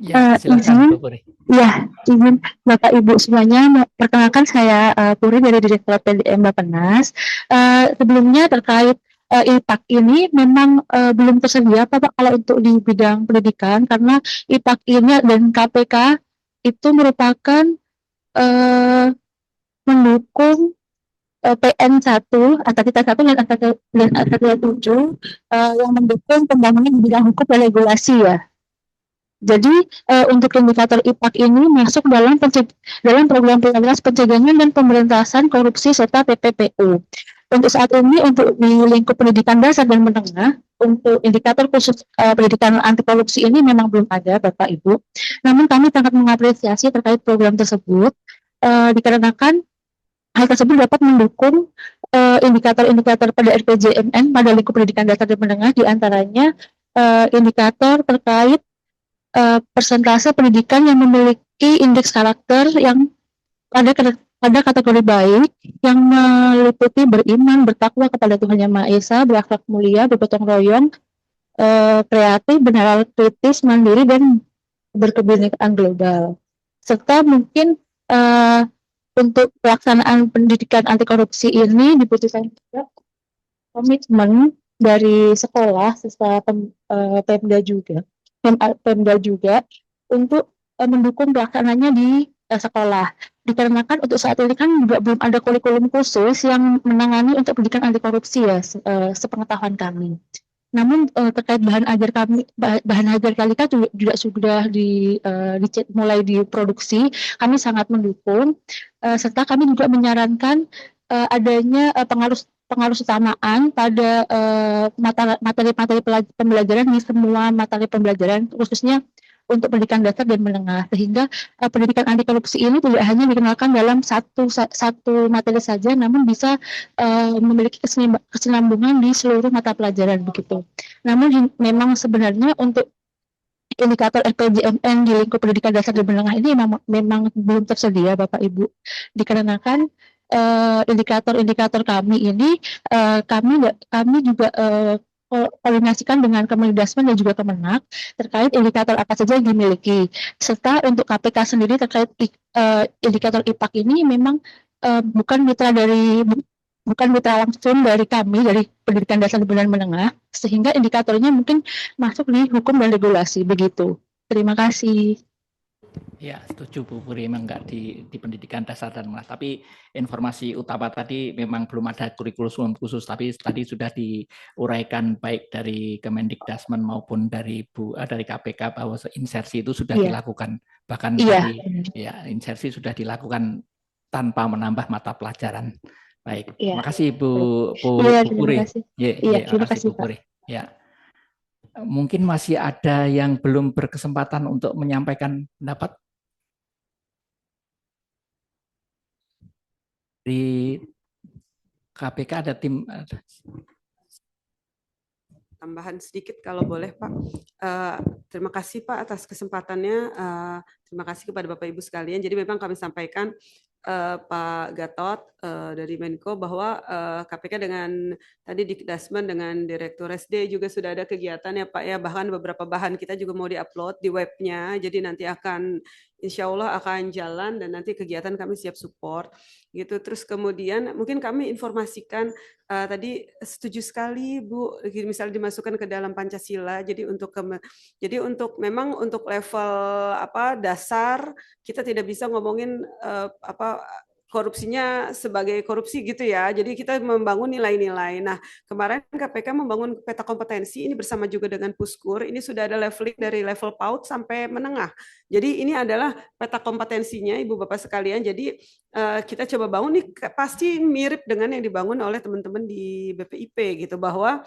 Ya, silakan Bu Puri. Ya, izin Bapak Ibu semuanya, perkenalkan saya Puri dari Direktorat PDM Bappenas. Sebelumnya terkait IPAK ini memang belum tersedia Pak kalau untuk di bidang pendidikan, karena IPAK ini dan KPK itu merupakan mendukung PN 1, Akta 1 dan Akta 7 yang mendukung pembangunan di bidang hukum dan regulasi ya. Jadi untuk indikator IPAK ini masuk dalam program prioritas pencegahan dan pemberantasan korupsi serta PPPU. Untuk saat ini untuk di lingkup pendidikan dasar dan menengah, untuk indikator khusus pendidikan anti korupsi ini memang belum ada Bapak Ibu. Namun kami sangat mengapresiasi terkait program tersebut dikarenakan hal tersebut dapat mendukung indikator-indikator pada RPJMN pada lingkup pendidikan dasar dan menengah, diantaranya indikator terkait persentase pendidikan yang memiliki indeks karakter yang pada kategori baik, yang meliputi beriman, bertakwa kepada Tuhan Yang Maha Esa, berakhlak mulia, bergotong royong, kreatif, benar, kritis, mandiri, dan berkebinekaan global. Serta mungkin untuk pelaksanaan pendidikan anti korupsi ini dibutuhkan juga komitmen dari sekolah serta Pemda juga untuk mendukung pelaksanaannya di sekolah. Dikarenakan untuk saat ini kan juga belum ada kurikulum khusus yang menangani untuk pendidikan anti korupsi ya, sepengetahuan kami. Namun terkait bahan ajar KLIK juga sudah mulai diproduksi, kami sangat mendukung, serta kami juga menyarankan adanya pengaruh utamaan pada materi-materi pembelajaran di semua materi pembelajaran, khususnya untuk pendidikan dasar dan menengah, sehingga pendidikan anti korupsi ini tidak hanya dikenalkan dalam satu materi saja, namun bisa memiliki kesinambungan di seluruh mata pelajaran begitu. Namun memang sebenarnya untuk indikator RPJMN di lingkup pendidikan dasar dan menengah ini memang belum tersedia Bapak Ibu, dikarenakan indikator-indikator kami ini kami juga koordinasikan dengan Kemendikbud dan juga Kemenak terkait indikator apa saja yang dimiliki, serta untuk KPK sendiri terkait indikator IPAK ini memang bukan mitra langsung dari kami dari pendidikan dasar dan menengah, sehingga indikatornya mungkin masuk di hukum dan regulasi begitu. Terima kasih. Ya, setuju Bu Puri, memang enggak di pendidikan dasar dan menengah. Tapi informasi utama tadi memang belum ada kurikulum khusus, tapi tadi sudah diuraikan baik dari Kemendikdasmen maupun dari dari KPK bahwa insersi itu sudah dilakukan. Bahkan tadi ya insersi sudah dilakukan tanpa menambah mata pelajaran. Baik, terima kasih Bu Puri. Terima kasih Bu Puri. Ya. Mungkin masih ada yang belum berkesempatan untuk menyampaikan pendapat. Di KPK ada tim. Tambahan sedikit kalau boleh Pak. Terima kasih Pak atas kesempatannya. Terima kasih kepada Bapak Ibu sekalian. Jadi memang kami sampaikan Pak Gatot dari Menko bahwa KPK dengan tadi Dikdasmen dengan Direktur SD juga sudah ada kegiatan ya Pak ya, bahkan beberapa bahan kita juga mau diupload di webnya, jadi nanti akan insya Allah akan jalan dan nanti kegiatan kami siap support gitu. Terus kemudian mungkin kami informasikan tadi setuju sekali Bu, misalnya dimasukkan ke dalam Pancasila. Jadi untuk memang untuk level dasar kita tidak bisa ngomongin korupsinya sebagai korupsi gitu ya. Jadi kita membangun nilai-nilai. Nah, kemarin KPK membangun peta kompetensi ini bersama juga dengan Puskur. Ini sudah ada leveling dari level PAUD sampai menengah. Jadi ini adalah peta kompetensinya Ibu Bapak sekalian. Jadi kita coba bangun nih pasti mirip dengan yang dibangun oleh teman-teman di BPIP gitu, bahwa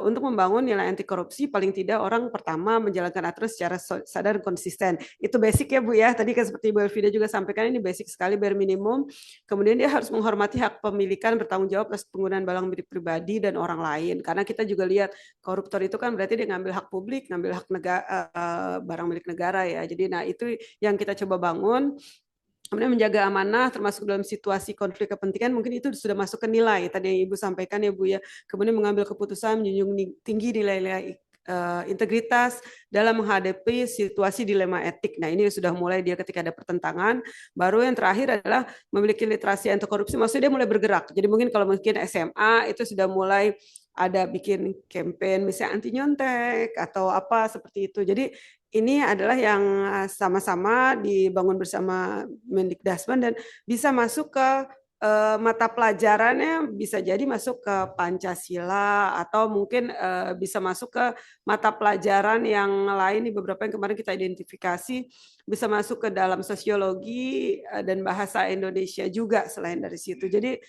untuk membangun nilai anti korupsi paling tidak orang pertama menjalankan aturan secara sadar dan konsisten. Itu basic ya Bu ya. Tadi kan seperti Bu Elvida juga sampaikan, ini basic sekali, bare minimum. Kemudian dia harus menghormati hak pemilikan, bertanggung jawab atas penggunaan barang milik pribadi dan orang lain. Karena kita juga lihat koruptor itu kan berarti dia ngambil hak publik, ngambil hak barang milik negara ya. Jadi nah itu yang kita coba bangun. Kemudian menjaga amanah termasuk dalam situasi konflik kepentingan, mungkin itu sudah masuk ke nilai tadi yang Ibu sampaikan ya Bu ya. Kemudian mengambil keputusan menjunjung tinggi nilai-nilai integritas dalam menghadapi situasi dilema etik. Nah ini sudah mulai dia ketika ada pertentangan. Baru yang terakhir adalah memiliki literasi anti korupsi, maksudnya dia mulai bergerak. Jadi mungkin kalau mungkin SMA itu sudah mulai ada bikin campaign misalnya anti nyontek atau apa seperti itu. Jadi ini adalah yang sama-sama dibangun bersama Mendikdasmen dan bisa masuk ke mata pelajarannya, bisa jadi masuk ke Pancasila atau mungkin bisa masuk ke mata pelajaran yang lain di beberapa yang kemarin kita identifikasi, bisa masuk ke dalam sosiologi dan bahasa Indonesia juga selain dari situ. Jadi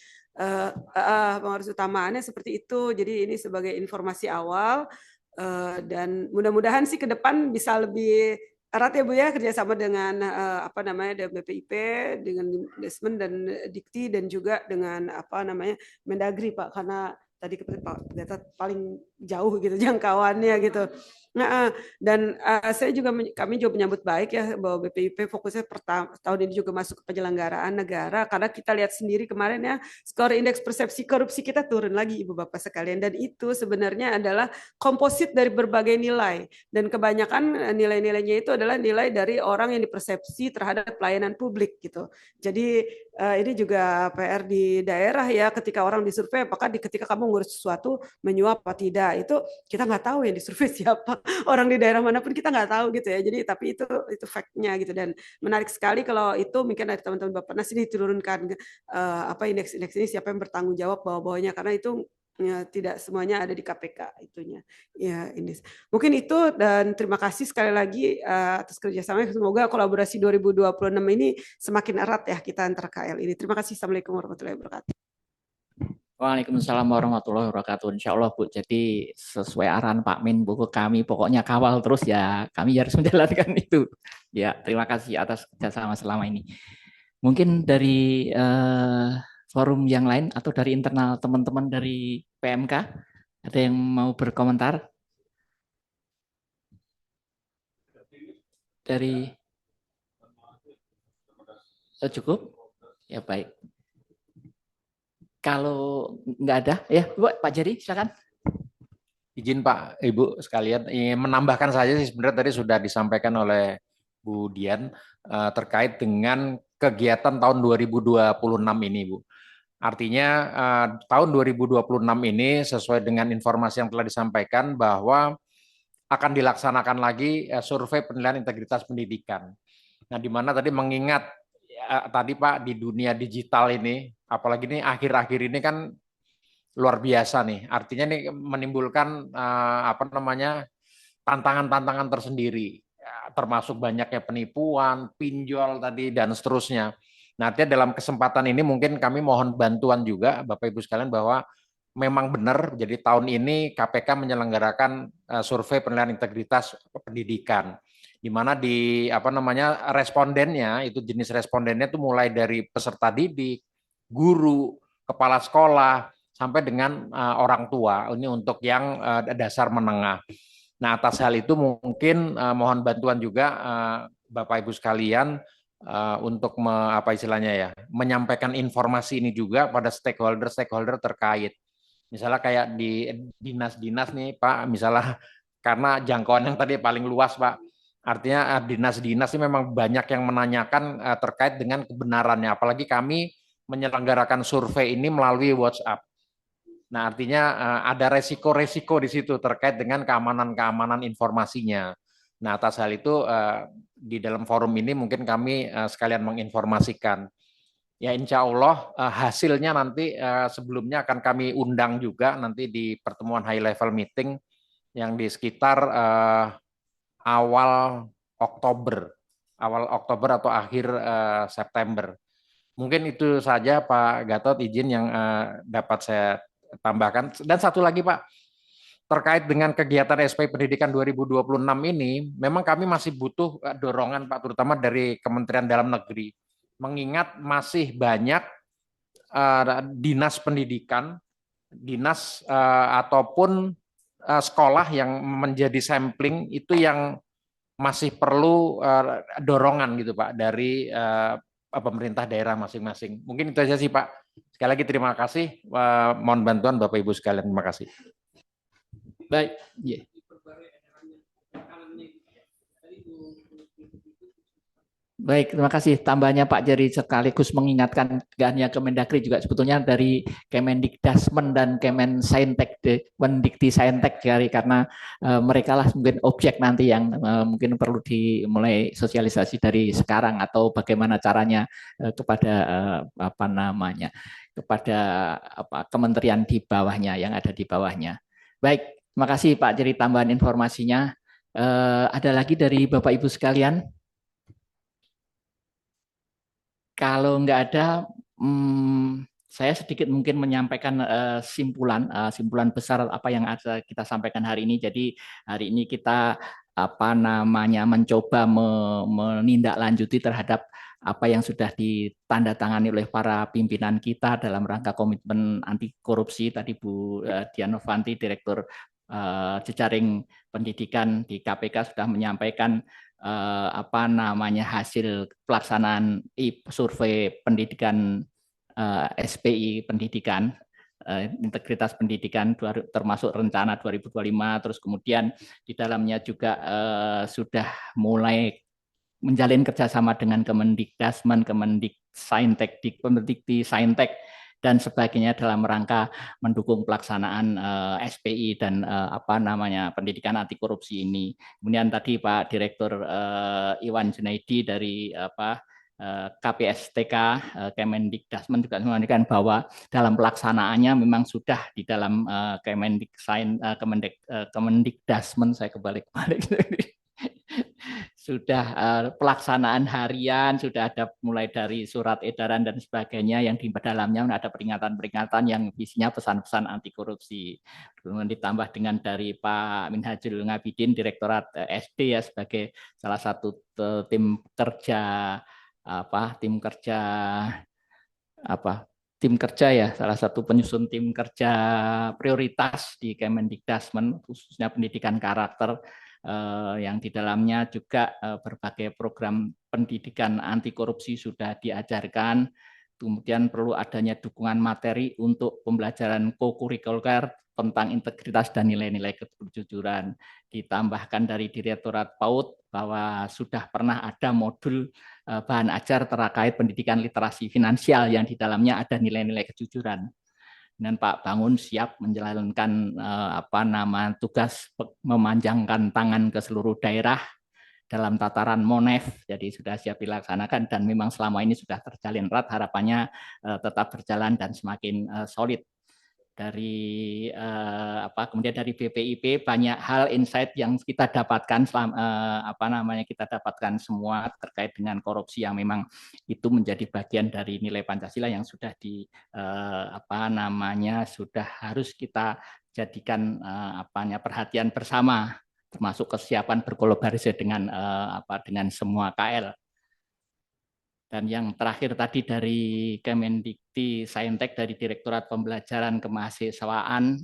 pengaruh utamaannya seperti itu. Jadi ini sebagai informasi awal. Dan mudah-mudahan sih ke depan bisa lebih erat ya Bu ya, kerjasama dengan dengan BPIP, dengan Desmen dan Dikti dan juga dengan Mendagri Pak, karena tadi Pak Gatot paling jauh gitu jangkauannya gitu. Nah, dan kami juga menyambut baik ya bahwa BPIP fokusnya tahun ini juga masuk ke penyelenggaraan negara, karena kita lihat sendiri kemarin ya skor indeks persepsi korupsi kita turun lagi Ibu Bapak sekalian, dan itu sebenarnya adalah komposit dari berbagai nilai, dan kebanyakan nilai-nilainya itu adalah nilai dari orang yang dipersepsi terhadap pelayanan publik gitu. Jadi ini juga PR di daerah ya, ketika orang disurvei apakah ketika kamu ngurus sesuatu menyuap apa tidak, itu kita nggak tahu yang disurvei siapa, orang di daerah manapun kita nggak tahu gitu ya. Jadi tapi itu fact-nya gitu, dan menarik sekali kalau itu mungkin dari teman-teman Bappenas ini diturunkan indeks-indeks ini siapa yang bertanggung jawab bawah-bawahnya, karena itu ya, tidak semuanya ada di KPK itunya. Ya ini mungkin itu, dan terima kasih sekali lagi atas kerjasama. Semoga kolaborasi 2026 ini semakin erat ya kita antar KL ini. Terima kasih. Assalamualaikum warahmatullahi wabarakatuh. Waalaikumsalam warahmatullahi wabarakatuh. Insya Allah Bu, jadi sesuai arahan Pak Menko kami pokoknya kawal terus ya, kami harus menjalankan itu. Ya, terima kasih atas kerjasama selama ini. Mungkin dari forum yang lain atau dari internal teman-teman dari PMK, ada yang mau berkomentar? Dari cukup? Ya baik. Kalau nggak ada, ya Pak Jerry, silakan. Izin Pak, Ibu sekalian, menambahkan saja sih sebenarnya tadi sudah disampaikan oleh Bu Dian terkait dengan kegiatan tahun 2026 ini, Bu. Artinya tahun 2026 ini sesuai dengan informasi yang telah disampaikan bahwa akan dilaksanakan lagi survei penilaian integritas pendidikan. Nah, di mana tadi mengingat tadi Pak di dunia digital ini, apalagi ini akhir-akhir ini kan luar biasa nih. Artinya ini menimbulkan tantangan-tantangan tersendiri, termasuk banyaknya penipuan, pinjol tadi dan seterusnya. Nah, artinya dalam kesempatan ini mungkin kami mohon bantuan juga Bapak Ibu sekalian bahwa memang benar jadi tahun ini KPK menyelenggarakan survei penilaian integritas pendidikan, di mana respondennya itu jenis respondennya itu mulai dari peserta didik, guru, kepala sekolah sampai dengan orang tua. Ini untuk yang dasar menengah. Nah, atas hal itu mungkin mohon bantuan juga Bapak Ibu sekalian untuk menyampaikan informasi ini juga pada stakeholder terkait. Misalnya kayak di dinas-dinas nih Pak, misalnya karena jangkauan yang tadi paling luas Pak. Artinya dinas-dinas ini memang banyak yang menanyakan terkait dengan kebenarannya. Apalagi kami menyelenggarakan survei ini melalui WhatsApp. Nah, artinya ada resiko-resiko di situ terkait dengan keamanan informasinya. Nah, atas hal itu di dalam forum ini mungkin kami sekalian menginformasikan. Ya, insya Allah hasilnya nanti sebelumnya akan kami undang juga nanti di pertemuan high level meeting yang di sekitar awal Oktober atau akhir September. Mungkin itu saja Pak Gatot izin yang dapat saya tambahkan. Dan satu lagi Pak, terkait dengan kegiatan SP Pendidikan 2026 ini, memang kami masih butuh dorongan Pak, terutama dari Kementerian Dalam Negeri. Mengingat masih banyak dinas pendidikan, dinas ataupun sekolah yang menjadi sampling itu yang masih perlu dorongan gitu Pak dari pemerintah daerah masing-masing. Mungkin itu saja sih Pak. Sekali lagi terima kasih. Mohon bantuan Bapak Ibu sekalian. Terima kasih. Baik. Yeah. Baik, terima kasih tambahnya Pak Jerry sekaligus mengingatkan gak hanya Kemendagri juga sebetulnya dari Kemendikdasmen dan Kemensaintek, Mendikti Saintek karena mereka lah mungkin objek nanti yang mungkin perlu dimulai sosialisasi dari sekarang atau bagaimana caranya kepada kepada kementerian di bawahnya yang ada di bawahnya. Baik, terima kasih Pak Jerry tambahan informasinya. Ada lagi dari Bapak Ibu sekalian? Kalau nggak ada, saya sedikit mungkin menyampaikan simpulan besar apa yang ada kita sampaikan hari ini. Jadi hari ini kita mencoba menindaklanjuti terhadap apa yang sudah ditandatangani oleh para pimpinan kita dalam rangka komitmen anti korupsi. Tadi Bu Dian Novanti, Direktur Jejaring Pendidikan di KPK sudah menyampaikan hasil pelaksanaan survei pendidikan SPI pendidikan integritas pendidikan termasuk rencana 2025, terus kemudian di dalamnya juga sudah mulai menjalin kerjasama dengan Kemendikdasmen, Kemendiksaintek, Kemendikti Saintek dan sebagainya dalam rangka mendukung pelaksanaan SPI dan pendidikan anti korupsi ini. Kemudian tadi Pak Direktur Iwan Junaidi dari KPSTK Kemendikdasmen juga mengatakan bahwa dalam pelaksanaannya memang sudah di dalam Kemendikdasmen, saya kebalik-balik sudah pelaksanaan harian, sudah ada mulai dari surat edaran dan sebagainya yang di dalamnya ada peringatan-peringatan yang isinya pesan-pesan anti korupsi. Kemudian ditambah dengan dari Pak Minhajul Ngabidin, Direktorat SD ya sebagai salah satu tim kerja ya, salah satu penyusun tim kerja prioritas di Kemendikdasmen khususnya pendidikan karakter. Yang di dalamnya juga berbagai program pendidikan anti korupsi sudah diajarkan. Kemudian perlu adanya dukungan materi untuk pembelajaran co-kurikuler tentang integritas dan nilai-nilai kejujuran. Ditambahkan dari Direktorat PAUD bahwa sudah pernah ada modul bahan ajar terkait pendidikan literasi finansial yang di dalamnya ada nilai-nilai kejujuran. Dan Pak Bangun siap menjalankan tugas memanjangkan tangan ke seluruh daerah dalam tataran MONEF, jadi sudah siap dilaksanakan dan memang selama ini sudah terjalin erat, harapannya tetap berjalan dan semakin solid. Dari kemudian dari BPIP banyak hal insight yang kita dapatkan kita dapatkan semua terkait dengan korupsi yang memang itu menjadi bagian dari nilai Pancasila yang sudah sudah harus kita jadikan perhatian bersama, termasuk kesiapan berkolaborasi dengan semua KL. Dan yang terakhir tadi dari Kemendikti Saintek dari Direktorat Pembelajaran Kemahasiswaan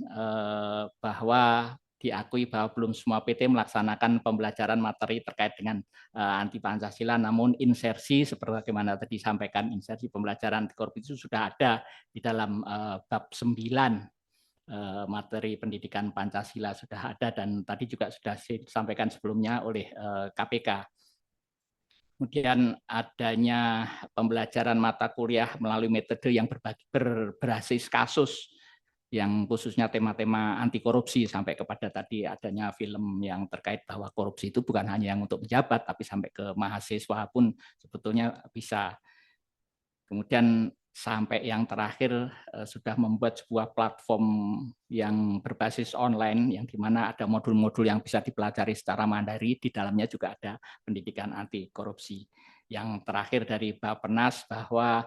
bahwa diakui bahwa belum semua PT melaksanakan pembelajaran materi terkait dengan anti Pancasila, namun insersi seperti bagaimana tadi disampaikan, insersi pembelajaran anti korupsi itu sudah ada di dalam bab 9 materi pendidikan Pancasila sudah ada dan tadi juga sudah disampaikan sebelumnya oleh KPK. Kemudian adanya pembelajaran mata kuliah melalui metode yang berbasis kasus, yang khususnya tema-tema anti korupsi sampai kepada tadi adanya film yang terkait bahwa korupsi itu bukan hanya yang untuk pejabat, tapi sampai ke mahasiswa pun sebetulnya bisa. Kemudian sampai yang terakhir sudah membuat sebuah platform yang berbasis online yang dimana ada modul-modul yang bisa dipelajari secara mandiri, di dalamnya juga ada pendidikan anti korupsi. Yang terakhir dari Bappenas bahwa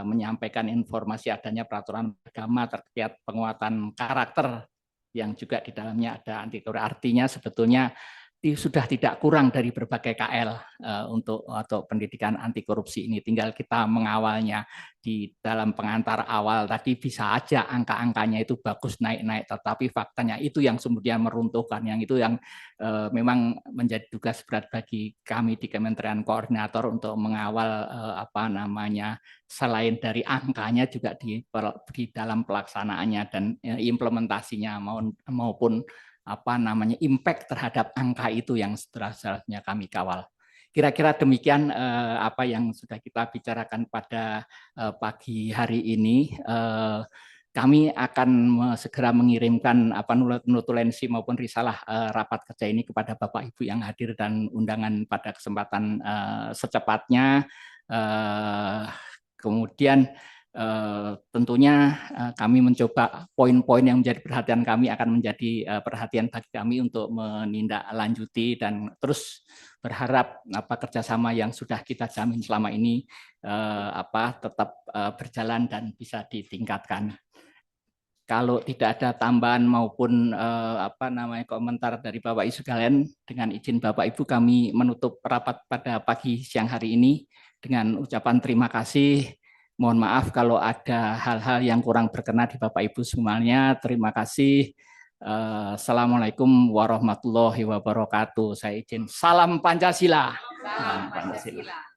menyampaikan informasi adanya peraturan agama terkait penguatan karakter yang juga di dalamnya ada anti korupsi. Artinya sebetulnya sudah tidak kurang dari berbagai KL untuk pendidikan anti korupsi ini. Tinggal kita mengawalnya di dalam pengantar awal tadi bisa aja angka-angkanya itu bagus naik-naik, tetapi faktanya itu yang kemudian meruntuhkan, yang itu yang memang menjadi tugas berat bagi kami di Kementerian Koordinator untuk mengawal selain dari angkanya juga di dalam pelaksanaannya dan implementasinya maupun impact terhadap angka itu yang seterusnya kami kawal. Kira-kira demikian apa yang sudah kita bicarakan pada pagi hari ini. Kami akan segera mengirimkan notulensi maupun risalah rapat kerja ini kepada Bapak Ibu yang hadir dan undangan pada kesempatan secepatnya. Kemudian tentunya kami mencoba poin-poin yang menjadi perhatian kami akan menjadi perhatian bagi kami untuk menindaklanjuti dan terus berharap kerjasama yang sudah kita jamin selama ini tetap berjalan dan bisa ditingkatkan. Kalau tidak ada tambahan maupun komentar dari Bapak Ibu sekalian, dengan izin Bapak Ibu kami menutup rapat pada pagi siang hari ini dengan ucapan terima kasih. Mohon maaf kalau ada hal-hal yang kurang berkenan di Bapak Ibu semuanya. Terima kasih. Assalamualaikum warahmatullahi wabarakatuh. Saya izin. Salam Pancasila. Salam Pancasila.